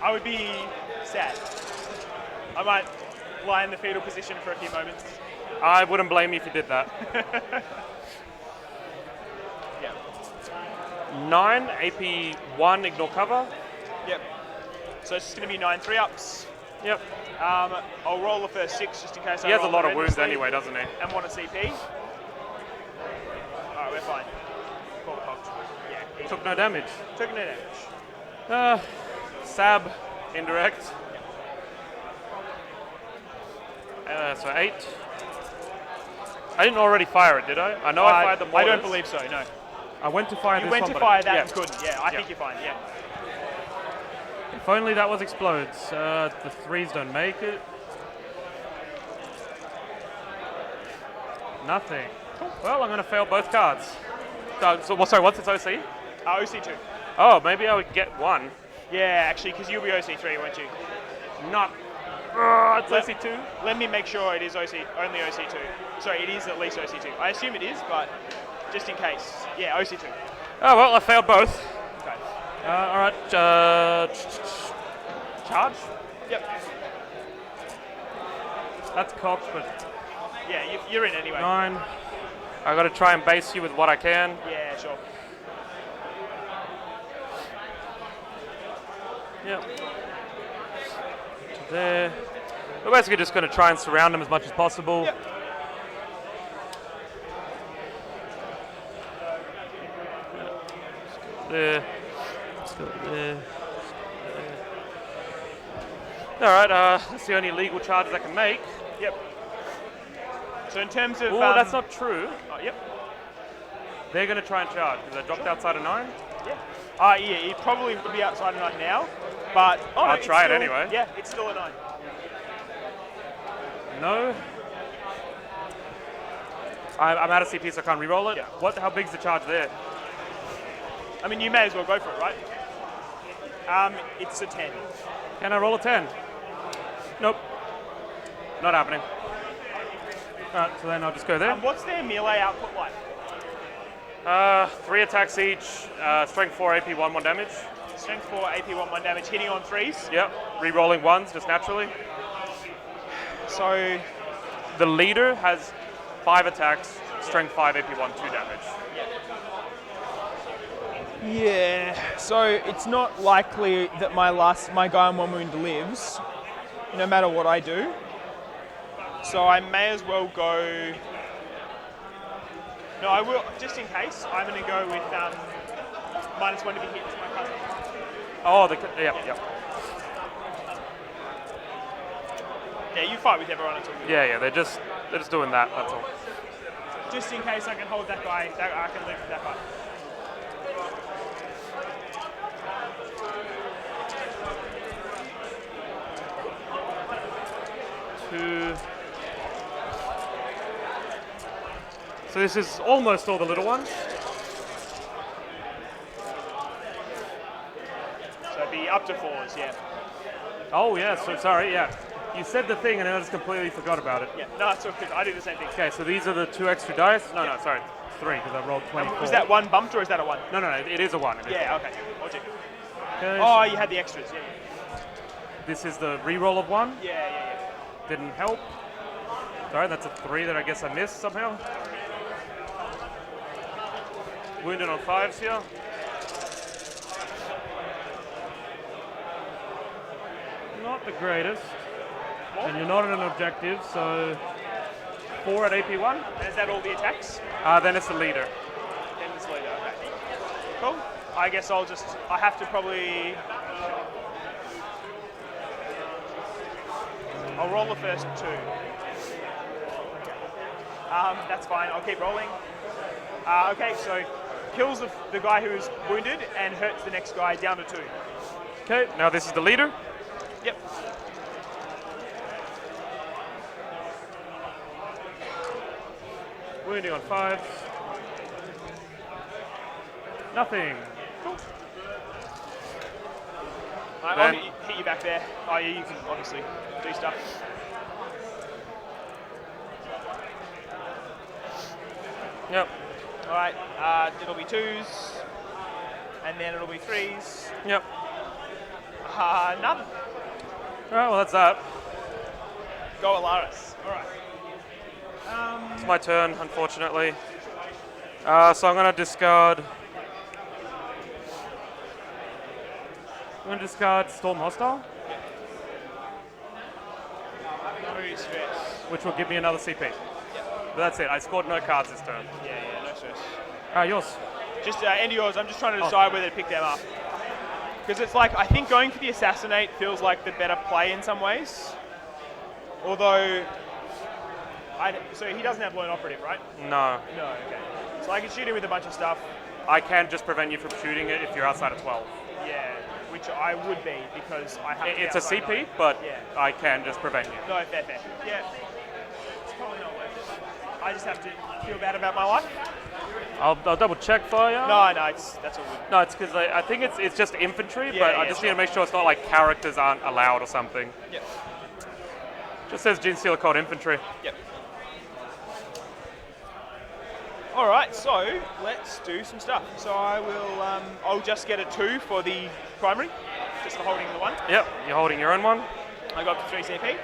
Speaker 6: I would be sad. I might lie in the fetal position for a few moments.
Speaker 7: I wouldn't blame you if you did that.
Speaker 6: Yeah.
Speaker 7: 9, AP 1, ignore cover.
Speaker 6: Yep. So it's just going to be 9 3-ups.
Speaker 7: Yep.
Speaker 6: I'll roll the first 6 just in case
Speaker 7: He
Speaker 6: I
Speaker 7: has a
Speaker 6: roll
Speaker 7: lot of wounds
Speaker 6: horrendously
Speaker 7: anyway, doesn't he?
Speaker 6: and want a CP. Alright, we're fine. Call cocked. Yeah. easy.
Speaker 7: Took no damage.
Speaker 6: Took no damage.
Speaker 7: Sab, indirect. So 8. I didn't already fire it, did I? I know I fired the mortars.
Speaker 6: I don't believe so, no.
Speaker 7: I went to fire
Speaker 6: You
Speaker 7: this
Speaker 6: went
Speaker 7: one,
Speaker 6: to
Speaker 7: but
Speaker 6: fire that
Speaker 7: yeah.
Speaker 6: and couldn't. Yeah, I think you're fine, yeah.
Speaker 7: If only that was explodes. The 3s don't make it. Nothing. Well, I'm going to fail both cards. Sorry, what's its OC?
Speaker 6: OC2.
Speaker 7: Oh, maybe I would get 1.
Speaker 6: Yeah, actually, because you'll be OC3, won't you?
Speaker 7: Not. It's OC2.
Speaker 6: Let me make sure it is only OC2. Sorry, it is at least OC2. I assume it is, but just in case. Yeah, OC2.
Speaker 7: Oh, well, I failed both.
Speaker 6: Okay.
Speaker 7: All right. Charge?
Speaker 6: Yep.
Speaker 7: That's cocked, but
Speaker 6: Yeah, you're in anyway.
Speaker 7: 9. I got to try and base you with what I can.
Speaker 6: Yeah, sure.
Speaker 7: Yep. To there. We're basically just going to try and surround them as much as possible.
Speaker 6: Yep.
Speaker 7: There. Let's go there. All right. That's the only legal charges I can make.
Speaker 6: Yep. So in terms of...
Speaker 7: Oh, that's not true.
Speaker 6: Yep.
Speaker 7: They're going to try and charge because I dropped outside of 9.
Speaker 6: Yeah. Yeah, it probably would be outside of 9 now, but... Oh, no,
Speaker 7: I'll try it
Speaker 6: still,
Speaker 7: anyway.
Speaker 6: Yeah, it's still a 9.
Speaker 7: No. I'm out of CP, so I can't re-roll it.
Speaker 6: Yeah.
Speaker 7: How big's the charge there?
Speaker 6: I mean, you may as well go for it, right? It's a 10.
Speaker 7: Can I roll a 10? Nope. Not happening. All right, so then I'll just go there.
Speaker 6: What's their melee output like?
Speaker 7: 3 attacks each, strength 4, AP 1 damage.
Speaker 6: Strength 4, AP 1 damage, hitting on 3s.
Speaker 7: Yep, re-rolling 1s just naturally.
Speaker 6: So,
Speaker 7: The leader has 5 attacks, strength 5, AP 1, 2 damage.
Speaker 6: yeah. So it's not likely that my guy on 1 wound lives, no matter what I do. So I may as well go. No, I will, just in case, I'm going to go with -1 to be hit to my cousin.
Speaker 7: Oh, yeah.
Speaker 6: Yeah, you fight with everyone until you.
Speaker 7: Yeah, they're just doing that, that's all.
Speaker 6: Just in case I can hold that guy, I can live with that guy.
Speaker 7: So this is almost all the little ones.
Speaker 6: So it'd be up to 4s, yeah.
Speaker 7: Oh yeah, so sorry, yeah. You said the thing and then I just completely forgot about it.
Speaker 6: Yeah, no, it's all good. I do the same thing.
Speaker 7: Okay, so these are the 2 extra dice? No, sorry. 3, because I rolled 24.
Speaker 6: Was that 1 bumped or is that a 1?
Speaker 7: No, it is a 1.
Speaker 6: Yeah, okay. I'll check.
Speaker 7: Okay,
Speaker 6: Oh, you had the extras, yeah.
Speaker 7: this is the re-roll of 1.
Speaker 6: Yeah.
Speaker 7: Didn't help. Sorry, that's a 3 that I guess I missed somehow. Wounded on 5s here. Not the greatest. And you're not at an objective, so 4 at AP1.
Speaker 6: And is that all the attacks?
Speaker 7: Then it's the leader.
Speaker 6: Then it's later, okay. Cool. I guess I have to probably... I'll roll the first 2. That's fine, I'll keep rolling. Okay, so kills the guy who is wounded and hurts the next guy down to 2.
Speaker 7: Okay, now this is the leader.
Speaker 6: Yep.
Speaker 7: Wounding on 5s. Nothing.
Speaker 6: Cool. I'll
Speaker 7: Then-
Speaker 6: hit you back there. Oh yeah, you can obviously do stuff.
Speaker 7: Yep.
Speaker 6: Alright, it'll be 2s, and then it'll be 3s.
Speaker 7: Yep.
Speaker 6: None.
Speaker 7: All right, well that's that.
Speaker 6: Go Alaris. Alright.
Speaker 7: It's my turn, unfortunately. So I'm going to discard. I'm going to discard Storm Hostile,
Speaker 6: No stress.
Speaker 7: which will give me another CP. But that's it. I scored no cards this turn.
Speaker 6: Yeah, no stress.
Speaker 7: Yours.
Speaker 6: Just end yours. I'm just trying to decide whether to pick them up. Because it's like, I think going for the Assassinate feels like the better play in some ways. Although, so he doesn't have Lone Operative, right?
Speaker 7: No.
Speaker 6: No, okay. So I can shoot him with a bunch of stuff.
Speaker 7: I can just prevent you from shooting it if you're outside of 12.
Speaker 6: Yeah, which I would be because I have to be
Speaker 7: It's a
Speaker 6: outside
Speaker 7: CP,
Speaker 6: 9.
Speaker 7: but
Speaker 6: Yeah.
Speaker 7: I can just prevent you.
Speaker 6: No, fair. Yeah. It's probably not worth it. I just have to feel bad about my life.
Speaker 7: I'll double check for you.
Speaker 6: No, that's all good.
Speaker 7: No, it's because I think it's just infantry,
Speaker 6: Yeah,
Speaker 7: but I
Speaker 6: yeah,
Speaker 7: just
Speaker 6: sure.
Speaker 7: need to make sure it's not like characters aren't allowed or something.
Speaker 6: Yep.
Speaker 7: Just says Genestealer Cult infantry.
Speaker 6: Yep. All right, so let's do some stuff. So I will, I'll just get a 2 for the primary, just for holding the 1.
Speaker 7: Yep, you're holding your own one.
Speaker 6: I got up to 3 CP.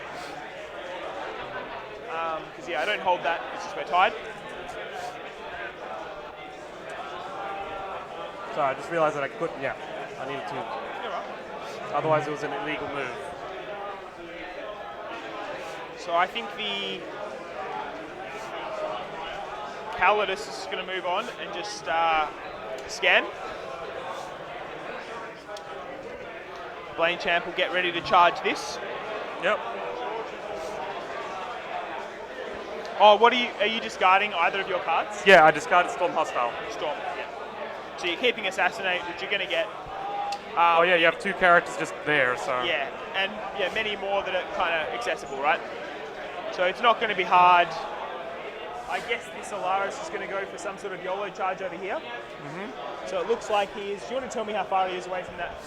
Speaker 6: Because yeah, I don't hold that, it's just we're tied.
Speaker 7: Sorry, I just realized that I couldn't. Yeah, I needed to.
Speaker 6: You're right.
Speaker 7: Otherwise, it was an illegal move.
Speaker 6: So I think the Calidus is going to move on and just scan. Blaine Champ will get ready to charge this.
Speaker 7: Yep.
Speaker 6: Oh, what are you discarding either of your cards?
Speaker 7: Yeah, I discarded Storm Hostile.
Speaker 6: Storm. Yeah. So you're keeping Assassinate, which you're going to get.
Speaker 7: Oh yeah, you have 2 characters just there, so.
Speaker 6: Yeah, and yeah, many more that are kind of accessible, right? So it's not going to be hard. I guess this Alaris is going to go for some sort of YOLO charge over here. Mm-hmm. So it looks like he is. Do you want to tell me how far he is away from that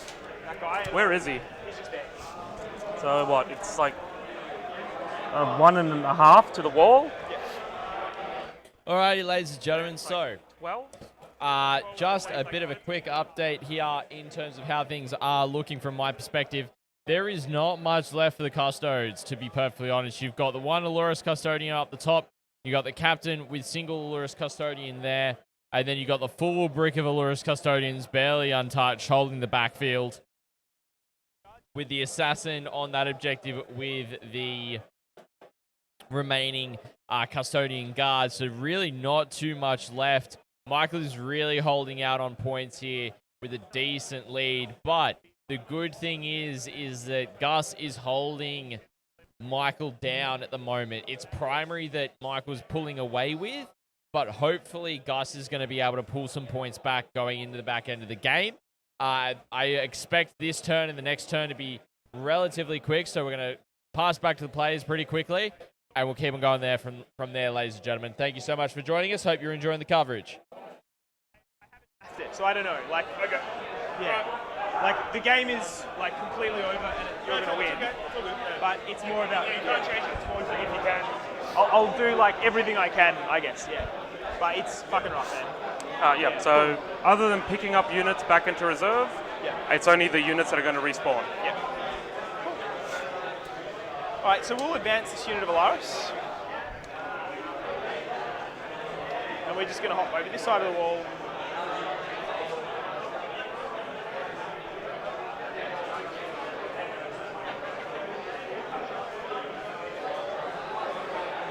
Speaker 6: guy?
Speaker 7: Where is he?
Speaker 6: He's just there.
Speaker 7: So what? It's like 1.5 to the wall.
Speaker 6: Yeah.
Speaker 1: Alrighty, ladies and gentlemen, so
Speaker 7: 12.
Speaker 1: just a bit of a quick update here in terms of how things are looking from my perspective. There is not much left for the Custodes, to be perfectly honest. You've got the one Allurus Custodian up the top. You got the captain with single Allurus Custodian there. And then you got the full brick of Allurus Custodians, barely untouched, holding the backfield. With the assassin on that objective with the remaining Custodian guards. So really not too much left. Michael is really holding out on points here with a decent lead. But the good thing is that Gus is holding Michael down at the moment. It's primary that Michael's pulling away with, but hopefully Gus is going to be able to pull some points back going into the back end of the game. I expect this turn and the next turn to be relatively quick, so we're going to pass back to the players pretty quickly, and we'll keep on going there from there, ladies and gentlemen. Thank you so much for joining us. Hope you're enjoying the coverage.
Speaker 6: That's it. So I don't know. Like, okay. Yeah. Like, the game is, like, completely over and you're going to win. Okay. But it's more about... You can't change it. It's more if you can. I'll do, like, everything I can, I guess, yeah. But it's fucking rough, man.
Speaker 7: Yeah, so other than picking up units back into reserve,
Speaker 6: Yeah.
Speaker 7: it's only the units that are going to respawn.
Speaker 6: Yeah. Cool. All right, so we'll advance this unit of Alaris. And we're just going to hop over this side of the wall.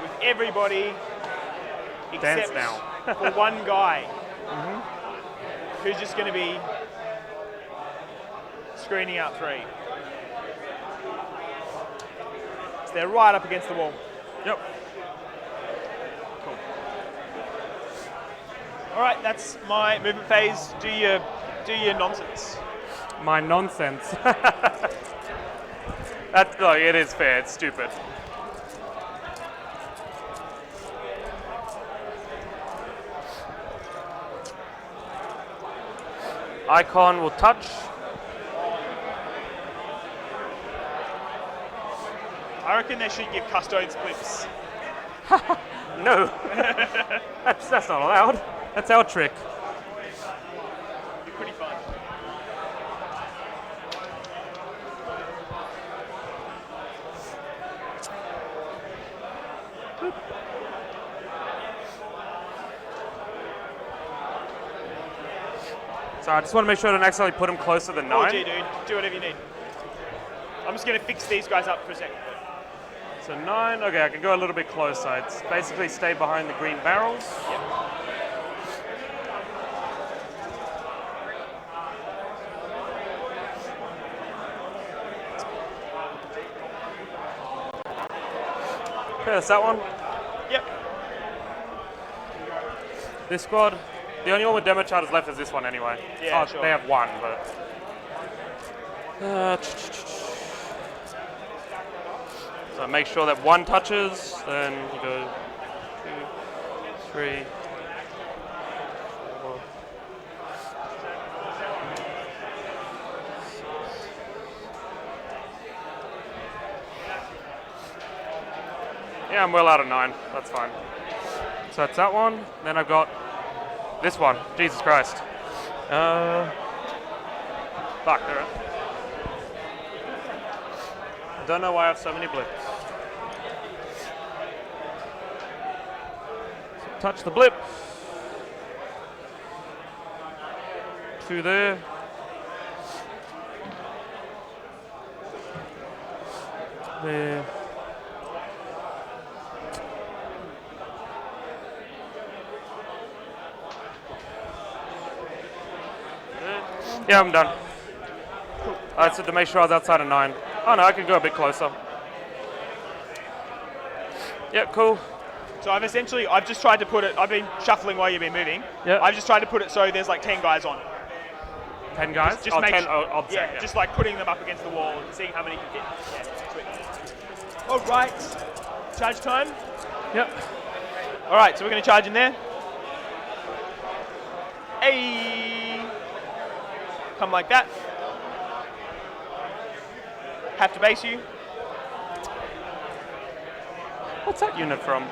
Speaker 6: With everybody
Speaker 7: Dance
Speaker 6: except
Speaker 7: now.
Speaker 6: for one guy who's just going to be screening out 3. So they're right up against the wall.
Speaker 7: Yep.
Speaker 6: Cool. All right, that's my movement phase. Do your nonsense.
Speaker 7: My nonsense. That's, no, it is fair. It's stupid. Icon will touch.
Speaker 6: I reckon they should give Custodes clips.
Speaker 7: No. that's not allowed. That's our trick.
Speaker 6: It'd be pretty fun.
Speaker 7: So I just want to make sure I don't accidentally put him closer than 9.
Speaker 6: 4G, dude. Do whatever you need. I'm just going to fix these guys up for a second.
Speaker 7: So 9, okay, I can go a little bit closer. It's basically stay behind the green barrels.
Speaker 6: Yep.
Speaker 7: Okay, that's that one.
Speaker 6: Yep.
Speaker 7: This squad, the only one with demo charters left is this one anyway.
Speaker 6: Yeah,
Speaker 7: oh,
Speaker 6: sure.
Speaker 7: They have 1, but... so make sure that 1 touches, then you go 2, 3, 4, 6. Yeah, I'm well out of 9. That's fine. So that's that one. Then I've got this one. Jesus Christ. Fuck, there. I don't know why I have so many blips. So touch the blip. 2 there. There. Yeah, I'm done. I said to make sure I was outside of 9. Oh no, I can go a bit closer. Yeah, cool.
Speaker 6: So I've just tried to put it, I've been shuffling while you've been moving.
Speaker 7: Yeah.
Speaker 6: I've just tried to put it so there's like 10 guys on.
Speaker 7: 10 guys?
Speaker 6: Just make
Speaker 7: 10 object,
Speaker 6: yeah, just like putting them up against the wall and seeing how many can hit. Yeah, sweet. All right, charge time.
Speaker 7: Yep.
Speaker 6: All right, so we're going to charge in there. Hey, come like that. Have to base you.
Speaker 7: What's that unit from?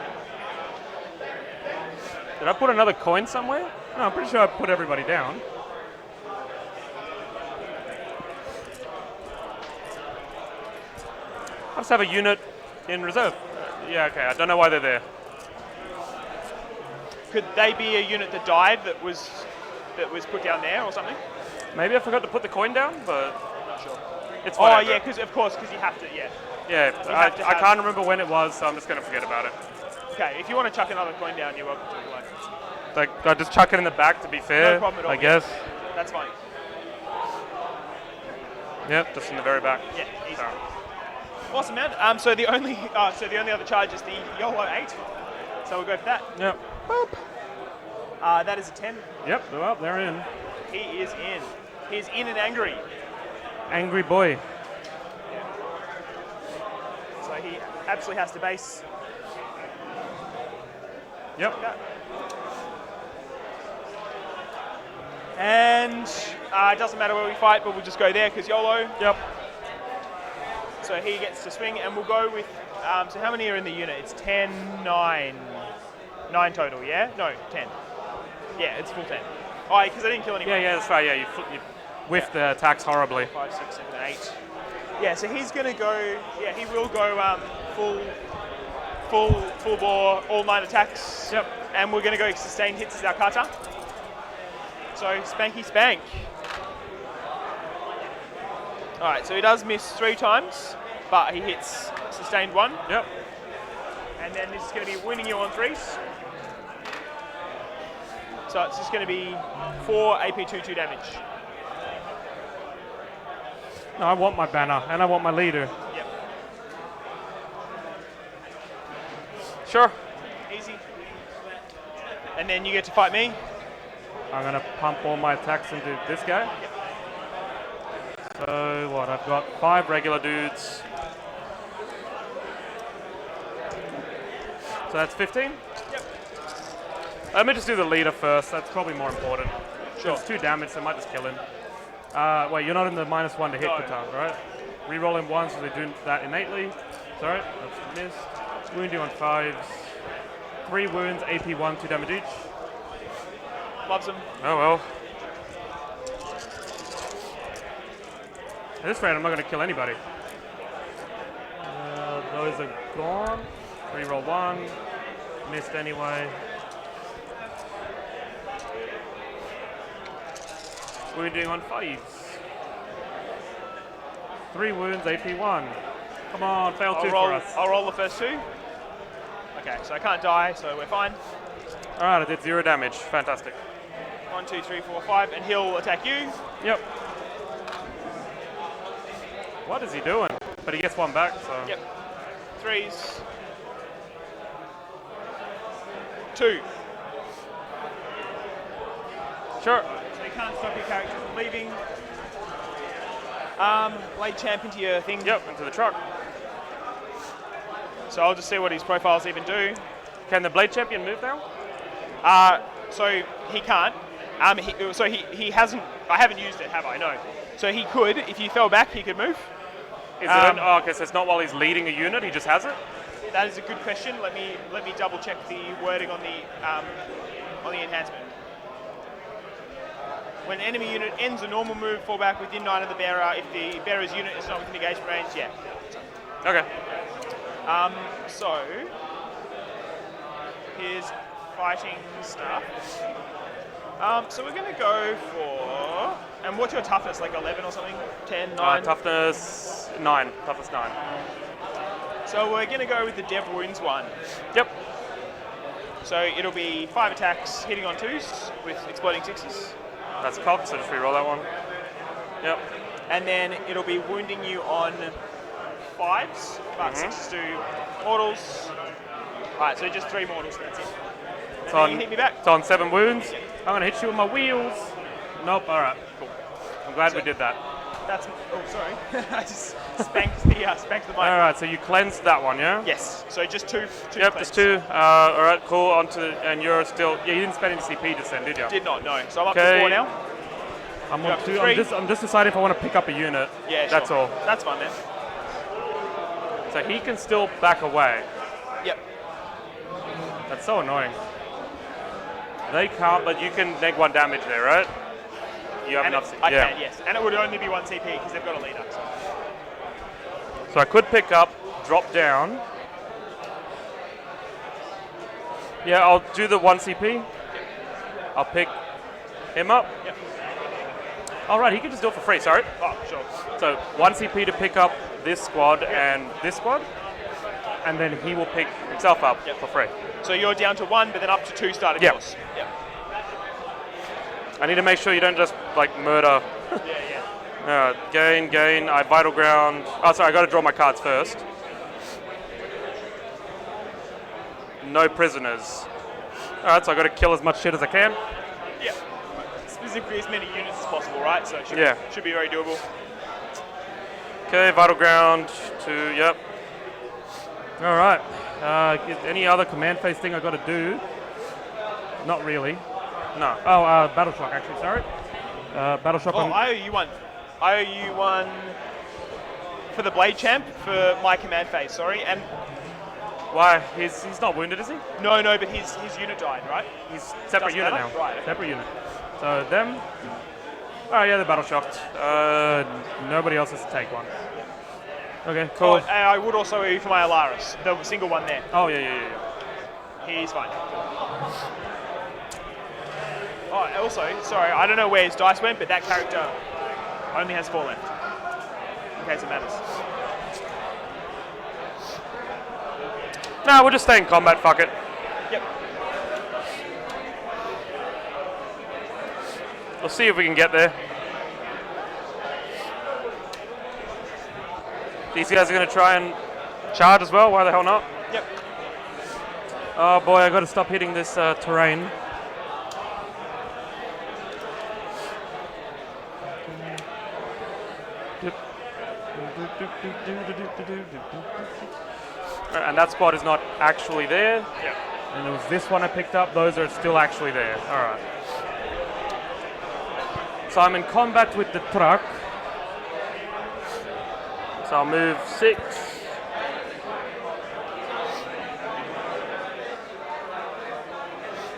Speaker 7: Did I put another coin somewhere? No, I'm pretty sure I put everybody down. I just have a unit in reserve. Yeah, okay, I don't know why they're there.
Speaker 6: Could they be a unit that died that was put down there or something?
Speaker 7: Maybe I forgot to put the coin down, but
Speaker 6: Not sure.
Speaker 7: it's
Speaker 6: Oh
Speaker 7: whatever.
Speaker 6: yeah, because you have to. Yeah.
Speaker 7: Yeah,
Speaker 6: have to
Speaker 7: I
Speaker 6: have-
Speaker 7: can't remember when it was, so I'm just going to forget about it.
Speaker 6: Okay, if you want to chuck another coin down, you're welcome to. Like,
Speaker 7: Like, I just chuck it in the back to be fair,
Speaker 6: No problem at all,
Speaker 7: I
Speaker 6: yeah.
Speaker 7: guess.
Speaker 6: that's fine.
Speaker 7: Yep, just in the very back.
Speaker 6: Yeah, easy.
Speaker 7: Sorry.
Speaker 6: Awesome, man. So the only other charge is the YOLO 8. So we'll go for that.
Speaker 7: Yep.
Speaker 6: That is a 10.
Speaker 7: Yep, well, they're in.
Speaker 6: He is in. He's in and angry.
Speaker 7: Angry boy.
Speaker 6: So he absolutely has to base.
Speaker 7: Yep.
Speaker 6: That. And it doesn't matter where we fight, but we'll just go there because YOLO.
Speaker 7: Yep.
Speaker 6: So he gets to swing, and we'll go with. So how many are in the unit? It's 10, 9. 9 total, yeah? No, 10. Yeah, it's full 10. Oh, because I didn't kill anyone.
Speaker 7: Yeah, that's right. Yeah, you whiffed the attacks horribly.
Speaker 6: 5, 6, 7, 8. Yeah, so he's going to go. Yeah, he will go full bore, all 9 attacks.
Speaker 7: Yep.
Speaker 6: And we're going to go sustained hits as our kata. So spanky spank. All right, so he does miss 3 times, but he hits sustained 1.
Speaker 7: Yep.
Speaker 6: And then this is going to be winning you on 3s. So it's just going to be 4 AP 2 damage.
Speaker 7: No, I want my banner, and I want my leader.
Speaker 6: Yep.
Speaker 7: Sure.
Speaker 6: Easy. And then you get to fight me.
Speaker 7: I'm going to pump all my attacks into this guy.
Speaker 6: Yep.
Speaker 7: So, what? I've got 5 regular dudes. So that's 15?
Speaker 6: Yep.
Speaker 7: Let me just do the leader first. That's probably more important.
Speaker 6: Sure.
Speaker 7: It's 2 damage, so I might just kill him. Wait, you're not in the -1 to hit
Speaker 6: No.
Speaker 7: kata, right? Reroll him once, so they do that innately. Sorry, that's missed. Wound you on 5s. 3 wounds, AP 1, 2 damage each.
Speaker 6: Loves him.
Speaker 7: Oh well. At this rate, I'm not going to kill anybody. Those are gone. Reroll 1. Missed anyway. Wounding on 5. 3 wounds, AP 1. Come on, fail 2 for us.
Speaker 6: I'll roll the first 2. Okay, so I can't die, so we're fine.
Speaker 7: Alright, I did 0 damage. Fantastic.
Speaker 6: 1, 2, 3, 4, 5, and he'll attack you.
Speaker 7: Yep. What is he doing? But he gets 1 back, so.
Speaker 6: Yep. 3s. 2.
Speaker 7: Sure.
Speaker 6: So you can't stop your character from leaving. Blade champ into your thing.
Speaker 7: Yep, into the truck.
Speaker 6: So I'll just see what his profiles even do.
Speaker 7: Can the Blade Champion move now?
Speaker 6: So he can't. He hasn't. I haven't used it, have I? No. So he could, if you fell back, he could move.
Speaker 7: Is it? Oh, okay. So it's not while he's leading a unit. He just has it.
Speaker 6: That is a good question. Let me double check the wording on the enhancement. When an enemy unit ends a normal move, fall back within 9 of the bearer. If the bearer's unit is not within engagement range, yeah.
Speaker 7: Okay.
Speaker 6: So here's fighting stuff. So we're going to go for. And what's your toughness? Like 11 or something? 10, 9?
Speaker 7: Toughness 9. Toughness 9.
Speaker 6: So we're going to go with the Dev Wounds one.
Speaker 7: Yep.
Speaker 6: So it'll be 5 attacks hitting on 2s with exploding 6s.
Speaker 7: That's cocked, so just re-roll that one. Yep.
Speaker 6: And then it'll be wounding you on 5s, but 6s do mortals. Alright, so just 3 mortals, that's it. And then you hit me back.
Speaker 7: It's on 7 wounds. I'm going to hit you with my wheels. Nope, alright, cool. I'm glad we did that.
Speaker 6: That's. Oh, sorry. I just spanked the mic.
Speaker 7: Alright, so you cleansed that one, yeah?
Speaker 6: Yes, so just 2.
Speaker 7: Yep, just 2. Alright, cool. And you're still. Yeah, you didn't spend any CP just then, did you?
Speaker 6: Did not, no. So I'm up to 4 now.
Speaker 7: I'm on 2. I'm just deciding if I want to pick up a unit.
Speaker 6: Yeah,
Speaker 7: that's
Speaker 6: sure.
Speaker 7: all.
Speaker 6: That's fine, man.
Speaker 7: So he can still back away.
Speaker 6: Yep.
Speaker 7: That's so annoying. They can't, but you can neg 1 damage there, right? You have enough CP.
Speaker 6: I can, yes. And it would only be 1 CP because they've got a leader.
Speaker 7: So I could pick up, drop down. Yeah, I'll do the 1 CP. Yep. I'll pick him up.
Speaker 6: Yep.
Speaker 7: All right, he can just do it for free, sorry.
Speaker 6: Oh, sure.
Speaker 7: So 1 CP to pick up this squad and this squad, and then he will pick himself up for free.
Speaker 6: So you're down to 1, but then up to 2 starting course. Yep.
Speaker 7: I need to make sure you don't just like murder. Gain. I vital ground. Oh, sorry, I got to draw my cards first. No prisoners. All right, so I got to kill as much shit as I can.
Speaker 6: Yeah. Specifically as many units as possible, right? So it should be very doable.
Speaker 7: Okay, vital ground to yep. All right. Any other command phase thing I got to do? Not really. No. Oh, battle shock actually. Sorry. Battle shock.
Speaker 6: Oh, I owe you one. I owe you one for the Blade Champ for my command phase. Sorry, and
Speaker 7: why? He's not wounded, is he?
Speaker 6: No, but his unit died, right?
Speaker 7: He's separate unit now.
Speaker 6: Right. Okay.
Speaker 7: Separate unit. So them. Oh yeah, they're battle shocked. Nobody else has to take one. Okay, cool.
Speaker 6: Oh, I would also owe you for my Alaris, the single one there.
Speaker 7: Oh yeah.
Speaker 6: He's fine. Oh, also, sorry, I don't know where his dice went, but that character only has 4 left. In case it matters.
Speaker 7: No, we'll just stay in combat, fuck it.
Speaker 6: Yep.
Speaker 7: We'll see if we can get there. These guys are going to try and charge as well, why the hell not?
Speaker 6: Yep.
Speaker 7: Oh boy, I got to stop hitting this terrain. And that squad is not actually there.
Speaker 6: Yep.
Speaker 7: And it was this one I picked up. Those are still actually there. All right. So I'm in combat with the truck. So I'll move 6.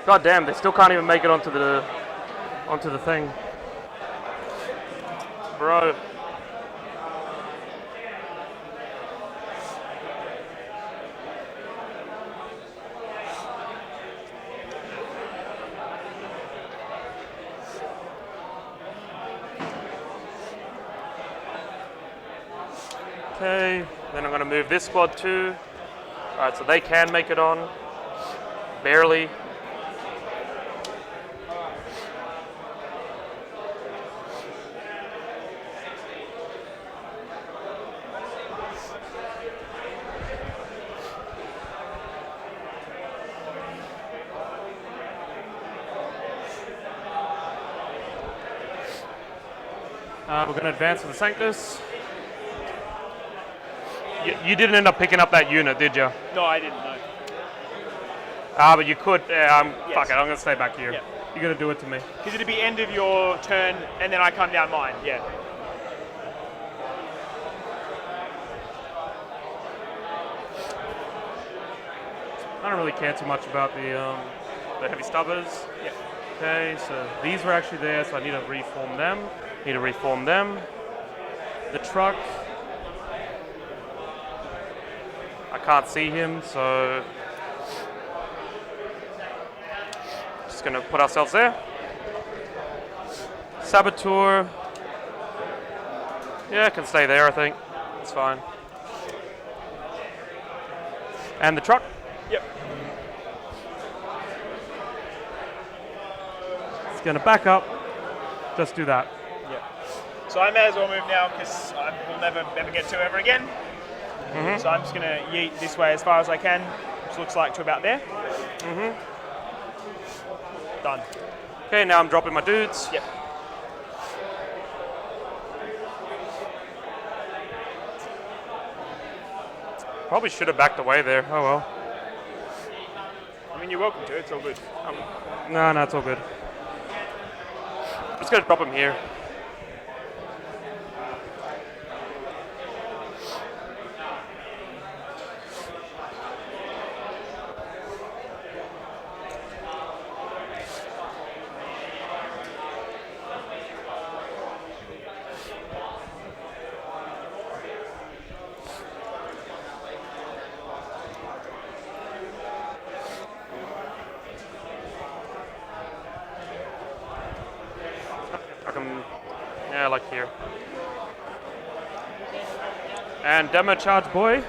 Speaker 7: God damn, they still can't even make it onto the thing. Bro. Okay, then I'm going to move this squad too. Alright, so they can make it on. Barely. We're going to advance with the Sanctus. You didn't end up picking up that unit, did you?
Speaker 6: No, I didn't know.
Speaker 7: But you could. Fuck it, I'm going to stay back here.
Speaker 6: Yeah.
Speaker 7: You're going to do it to me.
Speaker 6: Because it'd be end of your turn, and then I come down mine. Yeah.
Speaker 7: I don't really care too much about the heavy stubbers.
Speaker 6: Yeah.
Speaker 7: Okay, so these were actually there, so I need to reform them. The truck. I can't see him, so just gonna put ourselves there. Saboteur. Yeah, can stay there, I think. It's fine. And the truck.
Speaker 6: Yep.
Speaker 7: It's gonna back up. Just do that.
Speaker 6: Yeah. So I may as well move now because I will never get to ever again.
Speaker 7: Mm-hmm.
Speaker 6: So I'm just going to yeet this way as far as I can, which looks like to about there.
Speaker 7: Mm-hmm.
Speaker 6: Done.
Speaker 7: Okay, now I'm dropping my dudes.
Speaker 6: Yep.
Speaker 7: Probably should have backed away there. Oh well.
Speaker 6: I mean, you're welcome to. It's all good.
Speaker 7: No, it's all good. I'm just going to drop him here. Yeah, like here. And demo charge boy.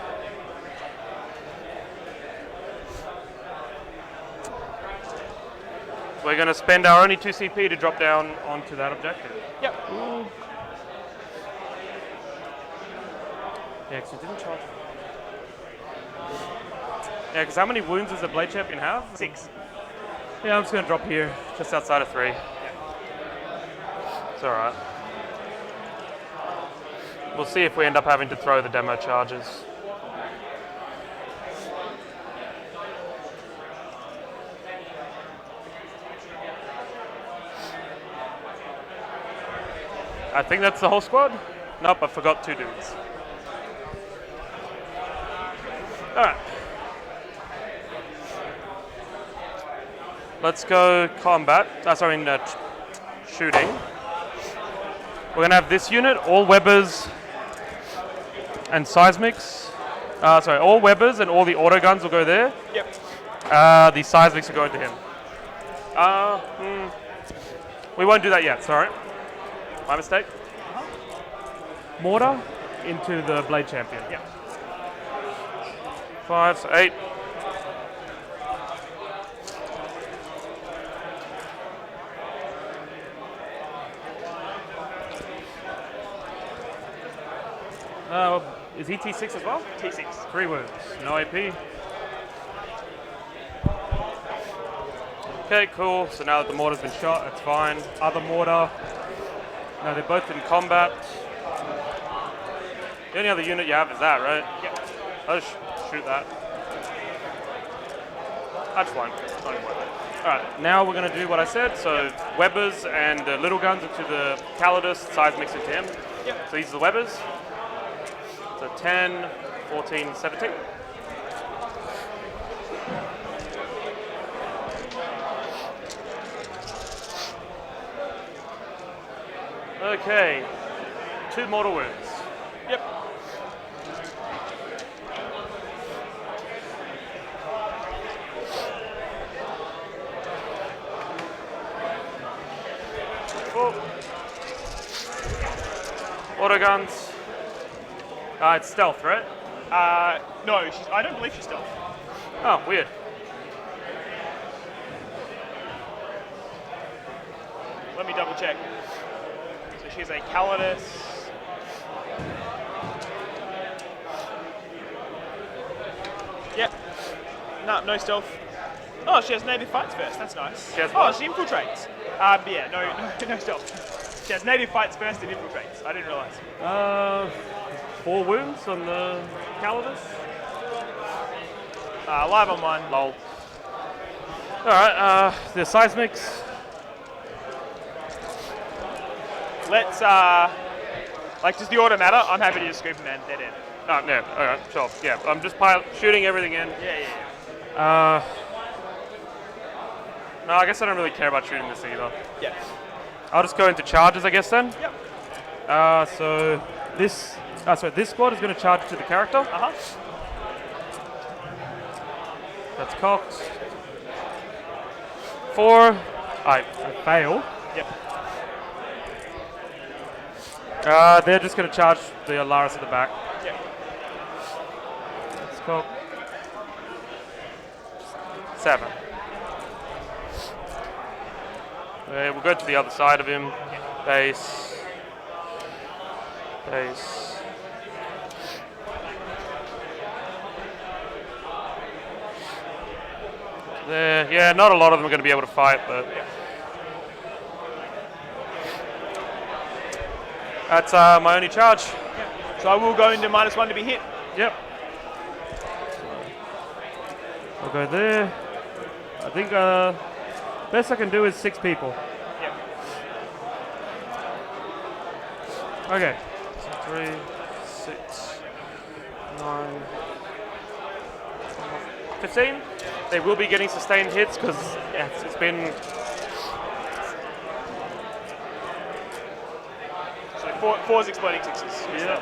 Speaker 7: We're going to spend our only 2 CP to drop down onto that objective.
Speaker 6: Yep.
Speaker 7: Ooh. Yeah, because he didn't charge. Yeah, because how many wounds does the Blade Champion have?
Speaker 6: 6.
Speaker 7: Yeah, I'm just going to drop here, just outside of 3. It's alright. We'll see if we end up having to throw the demo charges. I think that's the whole squad. Nope, I forgot 2 dudes. Alright. Let's go combat. Shooting. We're going to have this unit, all Webbers and Seismics. All Webbers and all the auto guns will go there.
Speaker 6: Yep.
Speaker 7: The Seismics will go into him. We won't do that yet, sorry. My mistake. Mortar into the Blade Champion.
Speaker 6: Yep.
Speaker 7: 5, so 8. Is he T6 as well?
Speaker 6: T6.
Speaker 7: 3 wounds, no AP. Okay, cool. So now that the mortar's been shot, that's fine. Other mortar. No, they're both in combat. The only other unit you have is that, right?
Speaker 6: Yep.
Speaker 7: I'll just shoot that. That's fine. Alright, now we're going to do what I said. So Webbers and the little guns into the Calidus, Seismics into him.
Speaker 6: Yep.
Speaker 7: So these are the Webbers. So 10, 14, 17. Okay, 2 mortal wounds.
Speaker 6: Yep.
Speaker 7: Auto guns. It's stealth, right?
Speaker 6: No, I don't believe she's stealth.
Speaker 7: Oh, weird.
Speaker 6: Let me double check. So she's a Calidus. Yep. No stealth. Oh, she has native fights first. That's nice.
Speaker 7: She has
Speaker 6: oh,
Speaker 7: what?
Speaker 6: she infiltrates. Yeah, no stealth. She has native fights first and infiltrates. I didn't realize.
Speaker 7: 4 wounds on the Calidus.
Speaker 6: Live on 1.
Speaker 7: Lol. Alright, the seismics.
Speaker 6: Let's, does the order matter? I'm happy to just scoop them and they're dead.
Speaker 7: Oh, yeah, alright, sure. Yeah, I'm just shooting everything in.
Speaker 6: Yeah.
Speaker 7: No, I guess I don't really care about shooting this either.
Speaker 6: Yeah.
Speaker 7: I'll just go into charges, I guess, then.
Speaker 6: Yep.
Speaker 7: So this squad is going to charge to the character.
Speaker 6: Uh-huh.
Speaker 7: That's cocked. 4. I fail.
Speaker 6: Yep.
Speaker 7: They're just going to charge the Alaris at the back.
Speaker 6: Yep.
Speaker 7: That's cocked. 7. We'll go to the other side of him. Base. Base. There. Yeah, not a lot of them are going to be able to fight, but that's my only charge.
Speaker 6: So I will go into -1 to be hit.
Speaker 7: Yep. I'll go there. I think best I can do is 6 people.
Speaker 6: Yep.
Speaker 7: Okay. So 3, 6, 9, 15. They will be getting sustained hits because it's been.
Speaker 6: So 4's exploding 6s.
Speaker 7: Yeah.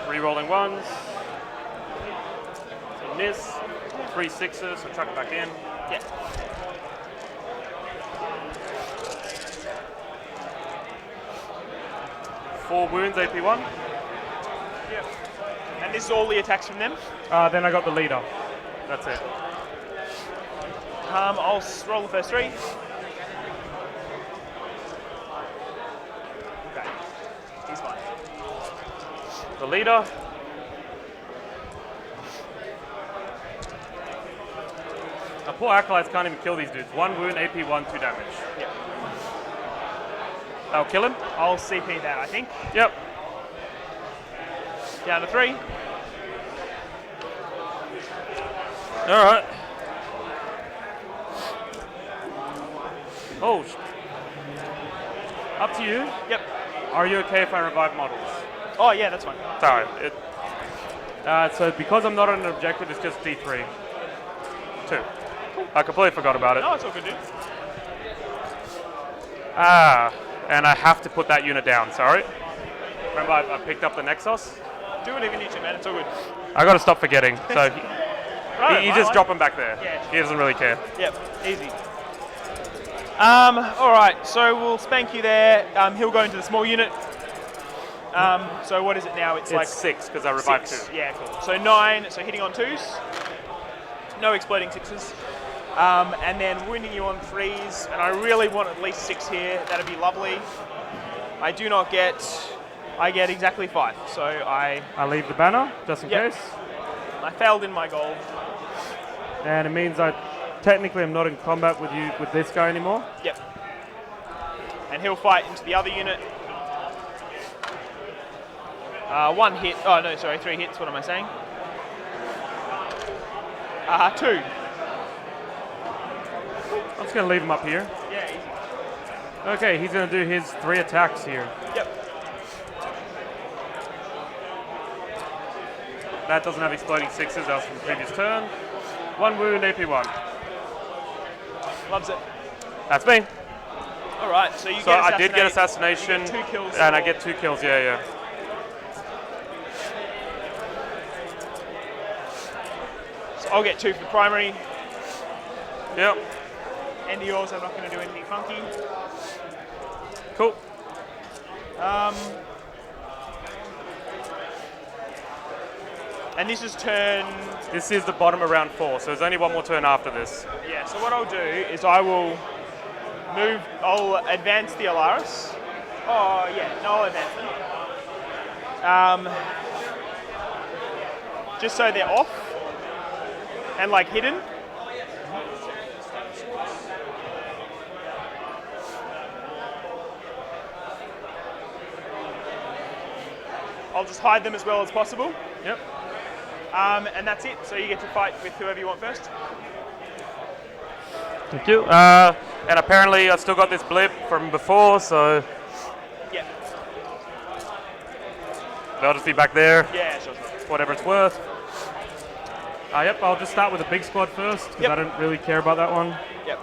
Speaker 7: Re-rolling 1s. So miss. 3 6s, so chuck it back in.
Speaker 6: Yeah.
Speaker 7: Four wounds, AP1.
Speaker 6: Yep. And this is all the attacks from them?
Speaker 7: Then I got the leader. That's it.
Speaker 6: I'll roll the first 3. Okay. He's fine.
Speaker 7: The leader. Now, poor acolytes can't even kill these dudes. 1 wound, AP1, 2 damage.
Speaker 6: Yep.
Speaker 7: That'll kill him.
Speaker 6: I'll CP that, I think.
Speaker 7: Yep.
Speaker 6: Down to 3.
Speaker 7: All right. Oh. Up to you.
Speaker 6: Yep.
Speaker 7: Are you okay if I revive models?
Speaker 6: Oh, yeah, that's fine.
Speaker 7: Sorry. So because I'm not on an objective, it's just D3. 2. I completely forgot about it.
Speaker 6: No, it's all good, dude.
Speaker 7: And I have to put that unit down, sorry. Remember I picked up the Nexus?
Speaker 6: Do whatever you need to, man. It's all good.
Speaker 7: I gotta stop forgetting. So you just drop him back there.
Speaker 6: Yeah.
Speaker 7: He doesn't really care.
Speaker 6: Yep, easy. Alright, so we'll spank you there. He'll go into the small unit. So what is it now? It's like
Speaker 7: 6 because I revived
Speaker 6: 6.
Speaker 7: 2.
Speaker 6: Yeah, cool. So 9, so hitting on 2s. No exploding 6s. And then wounding you on 3s. And I really want at least 6 here. That'd be lovely. I do not get... I get exactly 5. So I
Speaker 7: leave the banner just in case.
Speaker 6: I failed in my goal.
Speaker 7: And it means I technically am not in combat with this guy anymore.
Speaker 6: Yep. And he'll fight into the other unit. 1 hit. Oh no, sorry, 3 hits. What am I saying? 2.
Speaker 7: I'm just gonna leave him up here.
Speaker 6: Yeah, easy.
Speaker 7: Okay, he's gonna do his 3 attacks here.
Speaker 6: Yep.
Speaker 7: That doesn't have exploding 6s, that was from the previous turn. 1 wound, AP1.
Speaker 6: Loves it.
Speaker 7: That's me.
Speaker 6: All right, so you
Speaker 7: So
Speaker 6: get
Speaker 7: I did get assassination.
Speaker 6: You get 2 kills.
Speaker 7: And I get 2 kills, yeah.
Speaker 6: So I'll get 2 for primary.
Speaker 7: Yep.
Speaker 6: End of yours, I'm not going to do anything funky.
Speaker 7: Cool.
Speaker 6: And this is turn...
Speaker 7: This is the bottom of round 4, so there's only one more turn after this.
Speaker 6: Yeah, so what I'll do is I'll advance the Alaris. Oh, yeah, no, I'll advance them. Just so they're off and like hidden. I'll just hide them as well as possible.
Speaker 7: Yep.
Speaker 6: And that's it. So you get to fight with whoever you want first.
Speaker 7: Thank you. And apparently I still got this blip from before, so
Speaker 6: Yeah.
Speaker 7: they'll just be back there,
Speaker 6: Yeah, sure.
Speaker 7: whatever it's worth. Yep, I'll just start with the big squad first, because
Speaker 6: Yep.
Speaker 7: I don't really care about that one.
Speaker 6: Yep.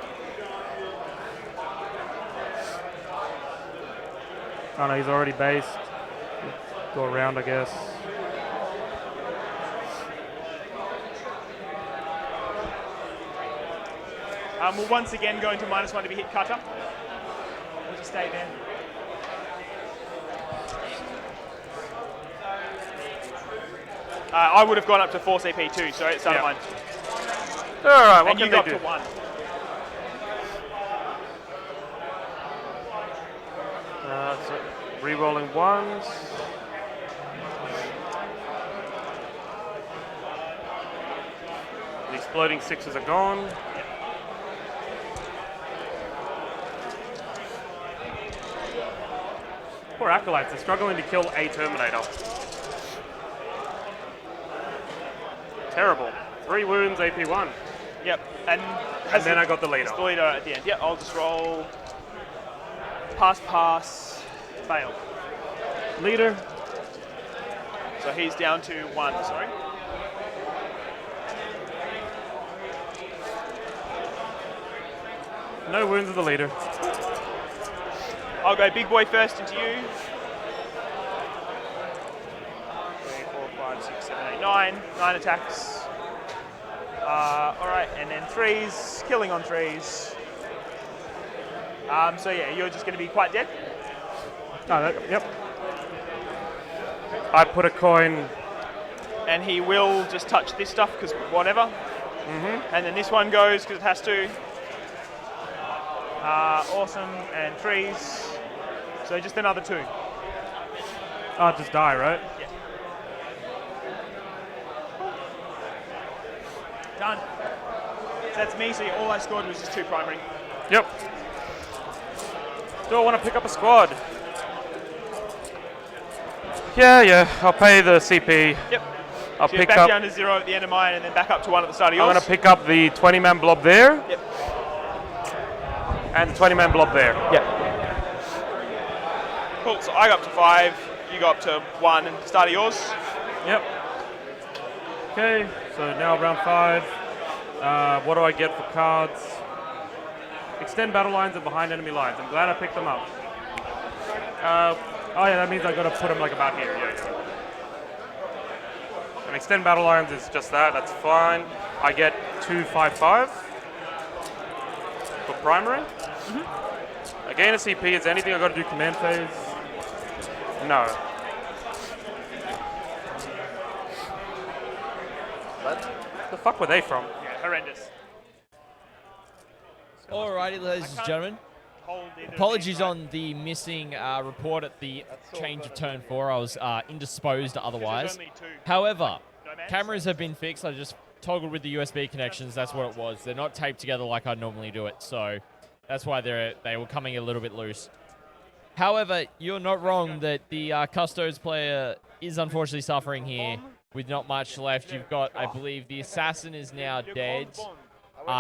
Speaker 7: Oh no, he's already based. Go around, I guess.
Speaker 6: We'll once again go into -1 to be hit cutter. We'll just stay there. I would have gone up to 4 CP too, so it's out of mine.
Speaker 7: Alright, what
Speaker 6: And you
Speaker 7: can
Speaker 6: go
Speaker 7: they
Speaker 6: up
Speaker 7: do?
Speaker 6: to 1.
Speaker 7: So re-rolling ones. The exploding 6s are gone. Poor Acolytes, they're struggling to kill a Terminator. Terrible. 3 wounds, AP1.
Speaker 6: Yep. And
Speaker 7: then I got the leader.
Speaker 6: It's the leader at the end. Yeah, I'll just roll. Pass, fail.
Speaker 7: Leader.
Speaker 6: So he's down to 1, sorry.
Speaker 7: No wounds of the leader.
Speaker 6: I'll go big boy first into you. 3, 4, 5, 6, 7, 8, 9. 9 attacks. Alright, and then 3s. Killing on 3s. So yeah, you're just going to be quite dead.
Speaker 7: Yep. I put a coin.
Speaker 6: And he will just touch this stuff because whatever. And then this one goes because it has to. Awesome, and 3s. So just another 2.
Speaker 7: Oh, just die, right?
Speaker 6: Yeah. Done. So that's me, so all I scored was just 2 primary.
Speaker 7: Yep. Do I want to pick up a squad? Yeah, I'll pay the CP.
Speaker 6: Yep.
Speaker 7: I'll
Speaker 6: So you're
Speaker 7: pick
Speaker 6: back
Speaker 7: up.
Speaker 6: down to 0 at the end of mine and then back up to 1 at the start of
Speaker 7: I'm
Speaker 6: yours.
Speaker 7: going to pick up the 20-man blob there.
Speaker 6: Yep.
Speaker 7: And the 20-man blob there.
Speaker 6: Yep. Cool, so I go up to 5, you go up to 1 and start of yours.
Speaker 7: Yep. Okay, so now round 5. What do I get for cards? Extend battle lines and behind enemy lines. I'm glad I picked them up. Oh yeah, that means I got to put them like about here. Yeah. And extend battle lines is just that. That's fine. I get 2/5/5 for primary. I gain a CP. Is there anything I got to do command phase? No. What the fuck were they from?
Speaker 6: Yeah, horrendous.
Speaker 1: Alrighty, ladies and gentlemen. Apologies on the missing report at the change of turn 4. I was indisposed otherwise. However, cameras have been fixed. I just toggled with the USB connections. That's what it was. They're not taped together like I normally do it, so that's why they were coming a little bit loose. However, you're not wrong that the Custodes player is unfortunately suffering here with not much left. You've got, I believe, the Assassin is now dead.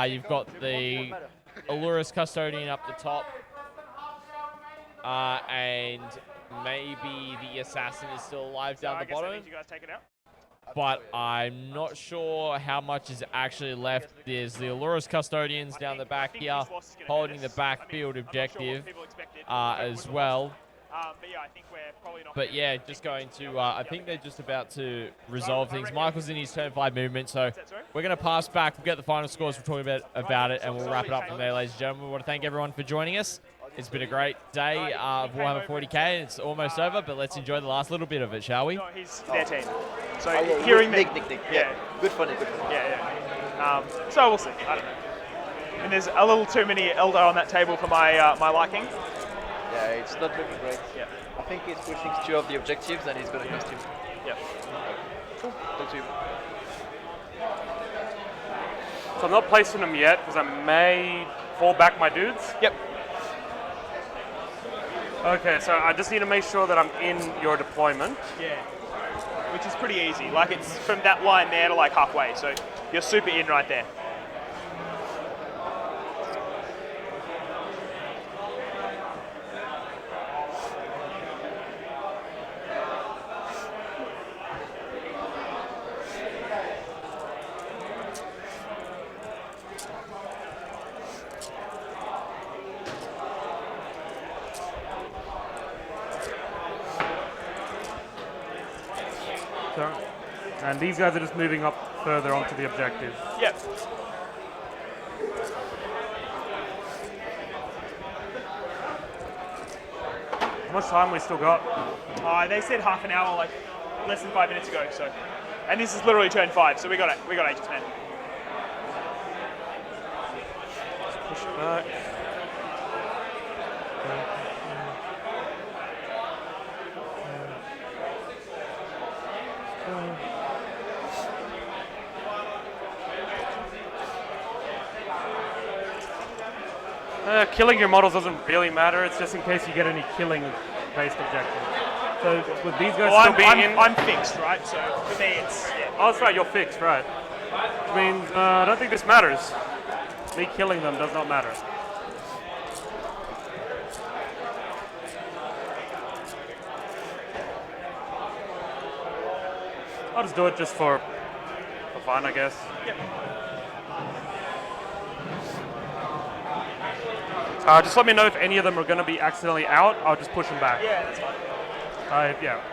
Speaker 1: You've got the Augustus Custodian up the top. And maybe the Assassin is still alive down the bottom.
Speaker 6: You guys take it out.
Speaker 1: But I'm not sure how much is actually left. There's the Augustus Custodians down the back here, holding the backfield objective as well. But yeah, just going to, I think they're just about to resolve things. Michael's in his turn 5 movement, so we're going to pass back. We'll get the final scores, we'll talk about it, and we'll wrap it up from there, ladies and gentlemen. We want to thank everyone for joining us. It's been a great day of Warhammer 40k. It's almost over, but let's enjoy the last little bit of it, shall we?
Speaker 6: No, he's their team. So
Speaker 9: yeah,
Speaker 6: hearing
Speaker 9: Nick.
Speaker 6: yeah,
Speaker 9: Good for Nick. Good for Nick.
Speaker 6: yeah. So we'll see. I don't know. And there's a little too many Eldar on that table for my my liking.
Speaker 9: Yeah, it's not looking great.
Speaker 6: Yeah.
Speaker 9: I think he's pushing 2 of the objectives and he's gonna cost him.
Speaker 6: Yeah.
Speaker 9: Cool. Talk to you.
Speaker 7: So I'm not placing them yet because I may fall back my dudes.
Speaker 6: Yep.
Speaker 7: Okay, so I just need to make sure that I'm in your deployment.
Speaker 6: Yeah. Which is pretty easy. Like it's from that line there to like halfway. So you're super in right there.
Speaker 7: So, and these guys are just moving up further onto the objective.
Speaker 6: Yep.
Speaker 7: How much time we still got?
Speaker 6: They said half an hour, like less than 5 minutes ago. So, and this is literally turn 5, so we got ages, man.
Speaker 7: Push back. Killing your models doesn't really matter. It's just in case you get any killing-based objectives. So with these guys still being in,
Speaker 6: I'm fixed, right? So for me, it's
Speaker 7: oh, that's right. You're fixed, right? I mean, I don't think this matters. Me killing them does not matter. I'll just do it just for fun, I guess.
Speaker 6: Yep.
Speaker 7: Just let me know if any of them are going to be accidentally out. I'll just push them back.
Speaker 6: Yeah, that's fine.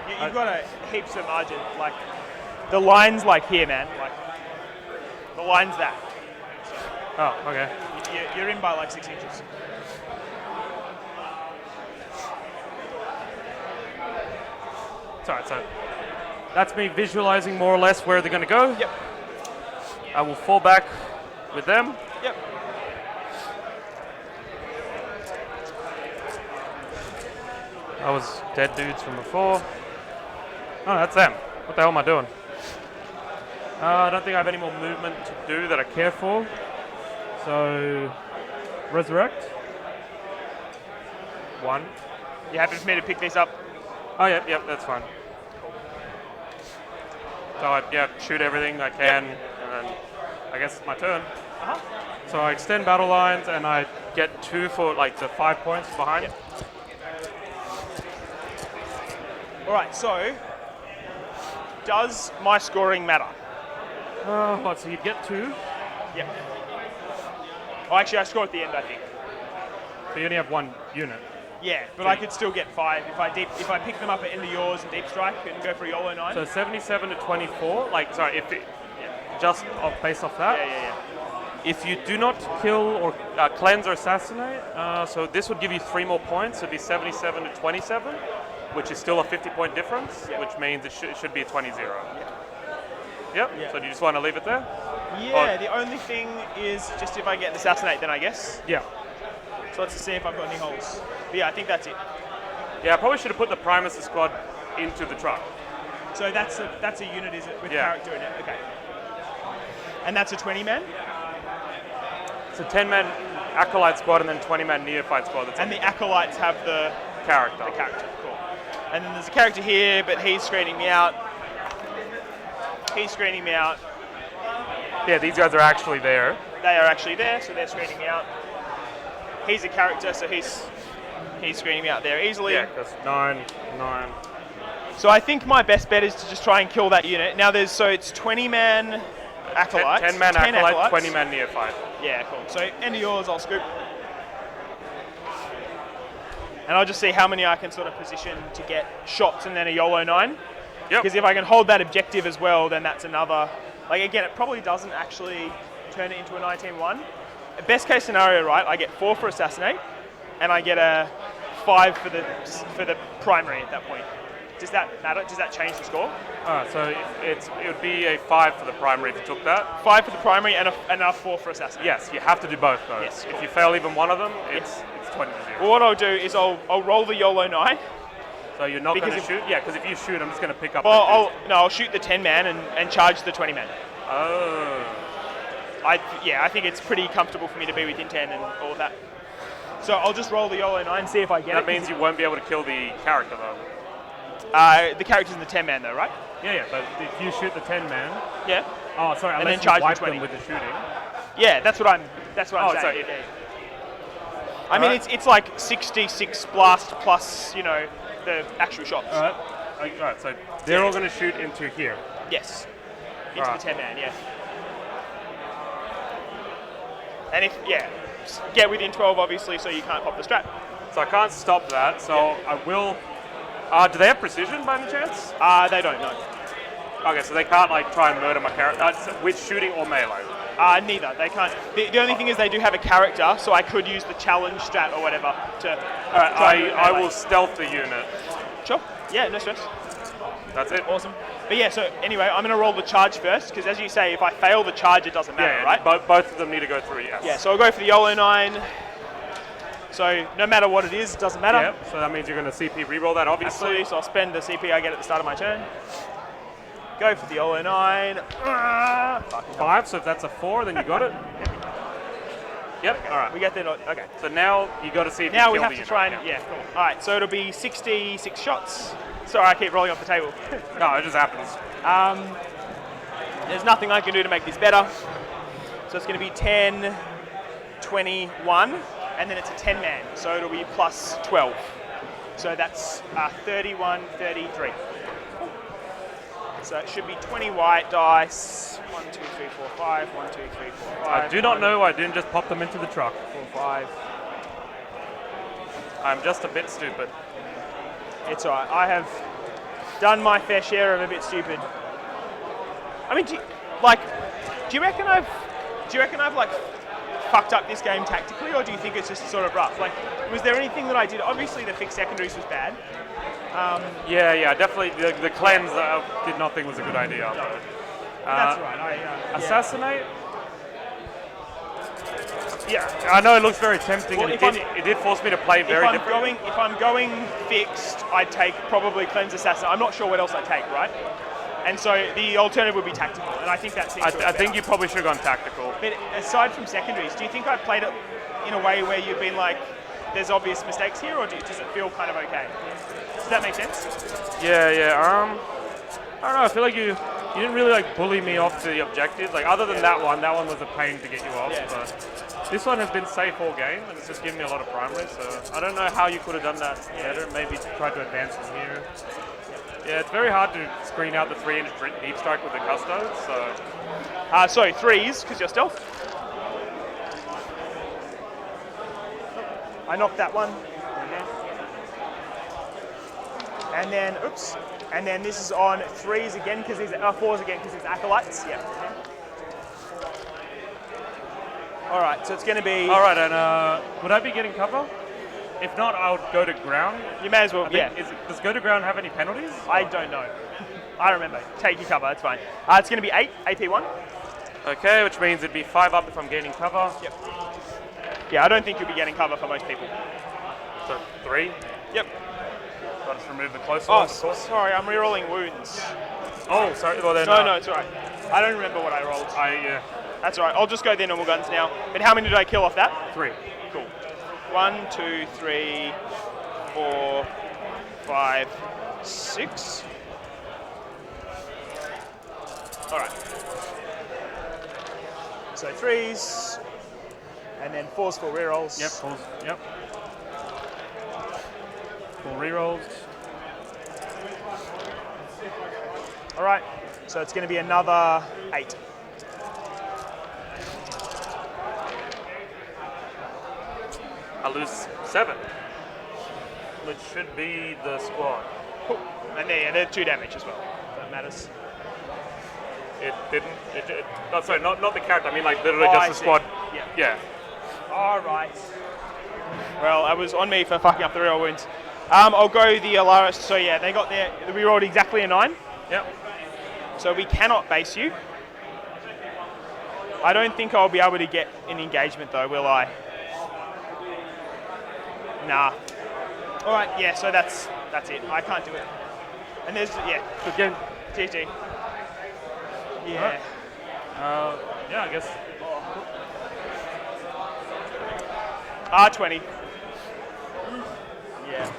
Speaker 6: You've got a heaps of margin. Like the line's like here, man. Like the line's that.
Speaker 7: Oh, okay.
Speaker 6: You're in by like 6 inches.
Speaker 7: Sorry, so that's me visualizing more or less where they're going to go.
Speaker 6: Yep.
Speaker 7: I will fall back with them.
Speaker 6: Yep.
Speaker 7: That was dead dudes from before. Oh, that's them. What the hell am I doing? I don't think I have any more movement to do that I care for. So, resurrect. 1.
Speaker 6: You happy for me to pick these up?
Speaker 7: Oh, yep, that's fine. So I shoot everything I can, and then I guess it's my turn.
Speaker 6: Uh-huh.
Speaker 7: So I extend battle lines, and I get 2 for like the 5 points behind.
Speaker 6: Yep. All right, so does my scoring matter?
Speaker 7: What, so you'd get 2?
Speaker 6: Yep. Oh, actually, I score at the end, I think.
Speaker 7: So you only have 1 unit.
Speaker 6: Yeah, but I could still get 5 if I pick them up at end of yours and deep strike and go for a YOLO 9.
Speaker 7: So 77 to 24, like, sorry, if it, just based off that.
Speaker 6: Yeah.
Speaker 7: If you do not kill or cleanse or assassinate, so this would give you 3 more points. So it'd be 77 to 27, which is still a 50-point difference, which means it should be a 20-0. Yep. So do you just want to leave it there?
Speaker 6: Yeah, the only thing is just if I get an assassinate, then I guess.
Speaker 7: Yeah.
Speaker 6: So let's just see if I've got any holes. But yeah, I think that's it.
Speaker 7: Yeah, I probably should have put the Primus squad into the truck.
Speaker 6: So that's a unit, is it, with character in it? Okay. And that's a 20-man?
Speaker 7: It's a 10-man Acolyte squad and then 20-man Neophyte squad.
Speaker 6: And the Acolytes have the
Speaker 7: character.
Speaker 6: Cool. And then there's a character here, but he's screening me out.
Speaker 7: Yeah, these guys are actually there.
Speaker 6: They are actually there, so they're screening me out. He's a character, so he's screening me out there easily.
Speaker 7: Yeah, because 9.
Speaker 6: So I think my best bet is to just try and kill that unit. Now it's 20-man Acolytes.
Speaker 7: 10-man Acolyte, 20-man Neophyte.
Speaker 6: Yeah, cool. So end of yours, I'll scoop. And I'll just see how many I can sort of position to get shots and then a YOLO 9.
Speaker 7: Yep.
Speaker 6: Because if I can hold that objective as well, then that's another... Like, again, it probably doesn't actually turn it into a 19-1. Best case scenario, right, I get 4 for assassinate, and I get a 5 for the primary at that point. Does that matter? Does that change the score?
Speaker 7: So it would be a 5 for the primary if you took that.
Speaker 6: 5 for the primary and a 4 for assassin.
Speaker 7: Yes, you have to do both though.
Speaker 6: Yes,
Speaker 7: If
Speaker 6: cool.
Speaker 7: you fail even one of them, it's 20 to 0.
Speaker 6: Well, what I'll do is I'll roll the YOLO 9.
Speaker 7: So you're not going
Speaker 6: Because
Speaker 7: to
Speaker 6: if-
Speaker 7: shoot? Yeah, because if you shoot, I'm just going to pick up.
Speaker 6: Well, I'll shoot the 10 man and charge the 20 man.
Speaker 7: Oh.
Speaker 6: I think it's pretty comfortable for me to be within 10 and all of that. So I'll just roll the YOLO 9, see if I get it.
Speaker 7: That means you won't be able to kill the character though.
Speaker 6: The character's in the 10 man though, right?
Speaker 7: Yeah, but if you shoot the 10 man.
Speaker 6: Yeah.
Speaker 7: Oh, sorry.
Speaker 6: And
Speaker 7: Unless
Speaker 6: then charge
Speaker 7: you wipe
Speaker 6: the 20.
Speaker 7: them with the shooting.
Speaker 6: Yeah, that's what I'm saying.
Speaker 7: Sorry.
Speaker 6: Yeah. I mean, it's like 66 blast plus, the actual shots.
Speaker 7: All right. So they're all going to shoot into here.
Speaker 6: Yes. Into
Speaker 7: Alright.
Speaker 6: the 10 man, yeah. And get within 12 obviously, so you can't pop the strap.
Speaker 7: So I can't stop that. So I will. Do they have precision by any chance?
Speaker 6: They don't know.
Speaker 7: Okay, so they can't like try and murder my character with shooting or melee.
Speaker 6: Neither. They can't. The only thing is they do have a character, so I could use the challenge strat or whatever to.
Speaker 7: Alright, I will stealth the unit.
Speaker 6: Sure. Yeah, no stress.
Speaker 7: That's it.
Speaker 6: Awesome. But yeah, so anyway, I'm going to roll the charge first, because as you say, if I fail the charge, it doesn't matter, right?
Speaker 7: Both of them need to go through, yes.
Speaker 6: Yeah, so I'll go for the YOLO 9. So no matter what it is, it doesn't matter.
Speaker 7: Yep, so that means you're going to CP reroll that, obviously.
Speaker 6: Absolutely, so I'll spend the CP I get at the start of my turn. Go for the YOLO 9.
Speaker 7: 5, so if that's a 4, then you got it. Yep,
Speaker 6: Okay.
Speaker 7: alright.
Speaker 6: We get the, okay.
Speaker 7: So now you got to see if
Speaker 6: Now
Speaker 7: you
Speaker 6: we
Speaker 7: kill
Speaker 6: have
Speaker 7: the
Speaker 6: to
Speaker 7: unit.
Speaker 6: try and, yeah, cool. Alright, so it'll be 66 shots. Sorry, I keep rolling off the table.
Speaker 7: No, it just happens.
Speaker 6: There's nothing I can do to make this better. So it's going to be 10, 21, and then it's a 10 man, so it'll be plus 12. So that's 31, 33. So it should be 20 white dice. 1, 2, 3, 4, 5. 1, 2, 3, 4, 5.
Speaker 7: I do not know, I didn't just pop them into the truck.
Speaker 6: 4, 5.
Speaker 7: I'm just a bit stupid.
Speaker 6: It's alright. I have done my fair share of a bit stupid. I mean, do you reckon I've like fucked up this game tactically, or do you think it's just sort of rough? Like, was there anything that I did? Obviously, the fixed secondaries was bad.
Speaker 7: Yeah, definitely. The cleanse did not think was a good idea.
Speaker 6: That's right.
Speaker 7: Assassinate. Yeah, I know it looks very tempting,
Speaker 6: Well,
Speaker 7: and it did force me to play very differently.
Speaker 6: If I'm going fixed, I'd take probably cleanse assassin. I'm not sure what else I'd take, right? And so the alternative would be tactical, and I think that seems
Speaker 7: I think you probably should have gone tactical.
Speaker 6: But aside from secondaries, do you think I played it in a way where you've been like, there's obvious mistakes here, or does it feel kind of okay? Does that make sense?
Speaker 7: Yeah. I don't know. I feel like you didn't really like bully me off to the objectives. Like other than that one was a pain to get you off.
Speaker 6: Yeah.
Speaker 7: But this one has been safe all game, and it's just given me a lot of primary. So I don't know how you could have done that better. Maybe try to advance from here. Yeah, it's very hard to screen out the 3-inch deep strike with the Custodes. So.
Speaker 6: Sorry, 3s because you're stealth. I knocked that one. And then, oops. And then this is on 3s again because these 4s again because it's acolytes. Yeah. All right, so it's going to be.
Speaker 7: All right, and would I be getting cover? If not, I would go to ground.
Speaker 6: You may as well. Yeah.
Speaker 7: Does go to ground have any penalties?
Speaker 6: I don't know. I remember. Take your cover. That's fine. It's going to be 8 AP1.
Speaker 7: Okay, which means it'd be 5 up if I'm gaining cover.
Speaker 6: Yep. Yeah, I don't think you'll be getting cover for most people.
Speaker 7: So 3.
Speaker 6: Yep.
Speaker 7: I'll just remove the close
Speaker 6: Oh,
Speaker 7: ones, of course.
Speaker 6: sorry, I'm rerolling wounds.
Speaker 7: Oh, sorry. Well, then,
Speaker 6: No, it's alright. I don't remember what I rolled.
Speaker 7: Yeah.
Speaker 6: That's alright. I'll just go the normal guns now. But how many did I kill off that?
Speaker 7: 3.
Speaker 6: Cool. 1, 2, 3, 4, 5, 6. Alright. So 3s, and then 4s for rerolls.
Speaker 7: Yep, 4s. Yep. 4 rerolls.
Speaker 6: Alright, so it's going to be another 8.
Speaker 7: I lose 7, which should be the squad.
Speaker 6: Cool. And they're 2 damage as well. That matters.
Speaker 7: It didn't. Sorry, not the character. I mean, like literally
Speaker 6: Oh,
Speaker 7: just
Speaker 6: I
Speaker 7: the
Speaker 6: see.
Speaker 7: squad.
Speaker 6: Yeah.
Speaker 7: Yeah.
Speaker 6: Alright. Well, it was on me for fucking up the real wounds. I'll go the Alaris. So yeah, they got their. We rolled exactly a 9.
Speaker 7: Yep.
Speaker 6: So we cannot base you. I don't think I'll be able to get an engagement though, will I? Nah. All right. Yeah. So that's it. I can't do it. And there's
Speaker 7: Good game.
Speaker 6: GG. Yeah.
Speaker 7: Yeah, I guess.
Speaker 6: R20.
Speaker 7: Yeah.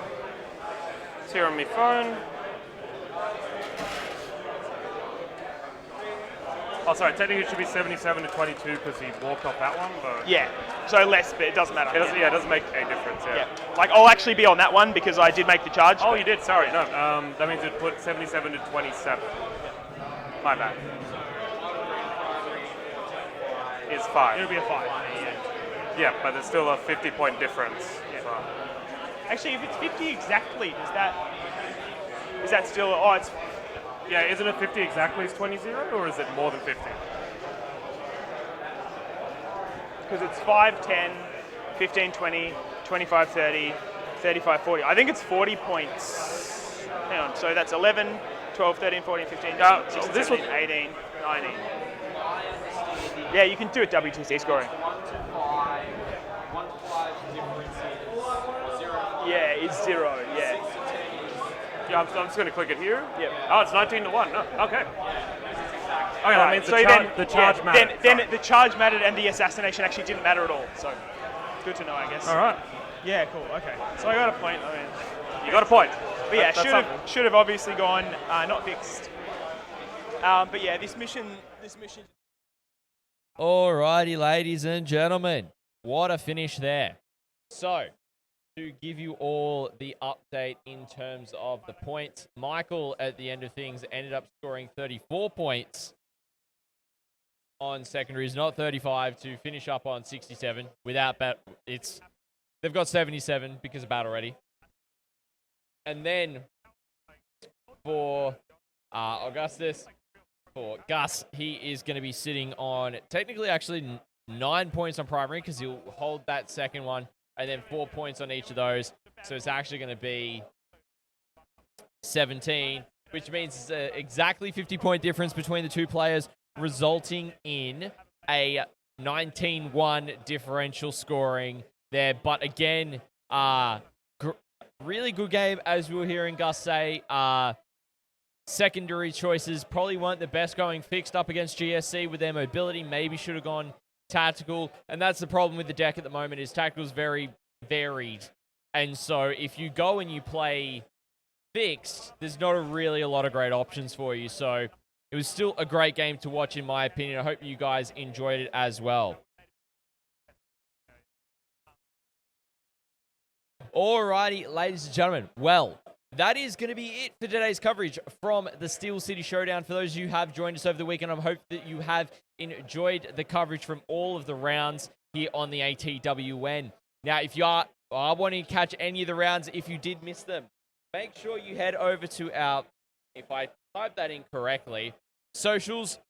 Speaker 7: It's here on my phone. Oh, sorry. Technically, it should be 77 to 22 because he walked off that one. But
Speaker 6: Yeah. So less, but it doesn't matter.
Speaker 7: it doesn't make a difference. Yeah.
Speaker 6: Like I'll actually be on that one because I did make the charge.
Speaker 7: Oh, you did. Sorry. No. That means it put 77 to 27. My bad. It's 5.
Speaker 6: It'll be a 5.
Speaker 7: Yeah, but there's still a 50-point difference.
Speaker 6: Yeah.
Speaker 7: So.
Speaker 6: Actually, if it's 50 exactly, is that still? Oh, it's.
Speaker 7: Yeah, isn't it 50 exactly is 20-0, or is it more than 50?
Speaker 6: Because it's 5, 10, 15, 20, 25, 30, 35, 40. I think it's 40 points. Hang on. So that's 11, 12, 13, 14, 15, 16,
Speaker 7: this
Speaker 6: 17, 18, 19. Yeah, you can do it WTC scoring. Yeah, it's 0. Yeah.
Speaker 7: Yeah, I'm just going to click it here.
Speaker 6: Yep.
Speaker 7: Oh, it's 19 to 1. No, okay. Okay, that means the charge mattered.
Speaker 6: Then the charge mattered and the assassination actually didn't matter at all. So, good to know, I guess.
Speaker 7: All right.
Speaker 6: Yeah, cool. Okay. So I got a point. I mean,
Speaker 7: You got a point.
Speaker 6: but yeah,
Speaker 7: That's
Speaker 6: should have obviously gone not fixed. But yeah, this mission.
Speaker 1: Alrighty, ladies and gentlemen, what a finish there. So, to give you all the update in terms of the points, Michael at the end of things ended up scoring 34 points on secondaries, not 35, to finish up on 67 without they've got 77 because of battle ready. And then for Augustus, for Gus, he is going to be sitting on technically actually 9 points on primary because he'll hold that second one, and then 4 points on each of those. So it's actually going to be 17, which means it's exactly 50-point difference between the two players, resulting in a 19-1 differential scoring there. But again, really good game, as we were hearing Gus say. Secondary choices probably weren't the best going fixed up against GSC with their mobility. Maybe should have gone tactical. And that's the problem with the deck at the moment, is tactical is very varied. And so if you go and you play fixed, there's not really a lot of great options for you. So it was still a great game to watch, in my opinion. I hope you guys enjoyed it as well. Alrighty, ladies and gentlemen. Well, that is going to be it for today's coverage from the Steel City Showdown. For those of you who have joined us over the weekend, I hope that you have enjoyed the coverage from all of the rounds here on the ATWN. Now, if you are wanting to catch any of the rounds, if you did miss them, make sure you head over to our, if I type that in correctly, socials,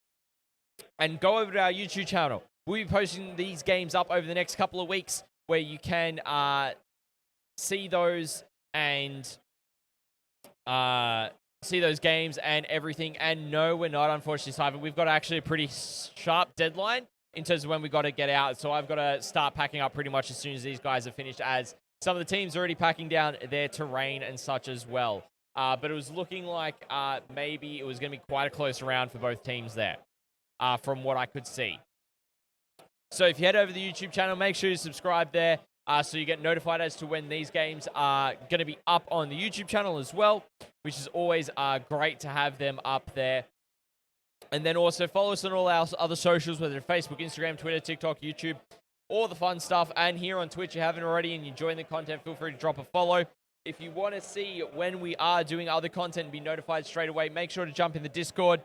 Speaker 1: and go over to our YouTube channel. We'll be posting these games up over the next couple of weeks where you can see those and see those games and everything. And no, we're not, unfortunately, Simon. We've got actually a pretty sharp deadline in terms of when we got to get out. So I've got to start packing up pretty much as soon as these guys are finished, as some of the teams are already packing down their terrain and such as well. But it was looking like maybe it was going to be quite a close round for both teams there, from what I could see. So if you head over to the YouTube channel, make sure you subscribe there so you get notified as to when these games are going to be up on the YouTube channel as well, which is always great to have them up there. And then also follow us on all our other socials, whether it's Facebook, Instagram, Twitter, TikTok, YouTube, all the fun stuff. And here on Twitch, if you haven't already and you're enjoying the content, feel free to drop a follow. If you want to see when we are doing other content and be notified straight away, make sure to jump in the Discord.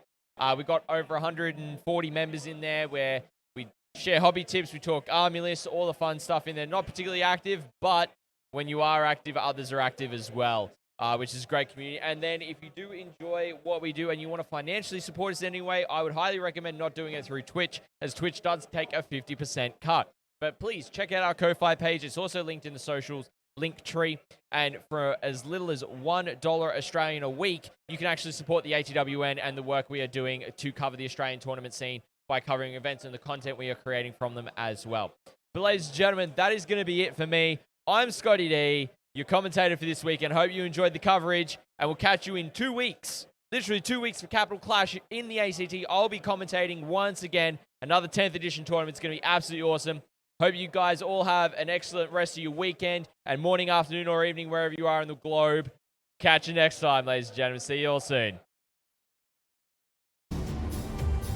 Speaker 1: We've got over 140 members in there where we share hobby tips, we talk army lists, all the fun stuff in there. Not particularly active, but when you are active, others are active as well, which is a great community. And then if you do enjoy what we do and you want to financially support us anyway, I would highly recommend not doing it through Twitch, as Twitch does take a 50% cut. But please check out our Ko-Fi page. It's also linked in the socials, link tree. And for as little as $1 Australian a week, you can actually support the ATWN and the work we are doing to cover the Australian tournament scene by covering events and the content we are creating from them as well. But ladies and gentlemen, that is going to be it for me. I'm ScottyD, your commentator for this week, and hope you enjoyed the coverage. And we'll catch you in 2 weeks. Literally 2 weeks for Capital Clash in the ACT. I'll be commentating once again. Another 10th edition tournament. It's going to be absolutely awesome. Hope you guys all have an excellent rest of your weekend and morning, afternoon, or evening, wherever you are in the globe. Catch you next time, ladies and gentlemen. See you all soon.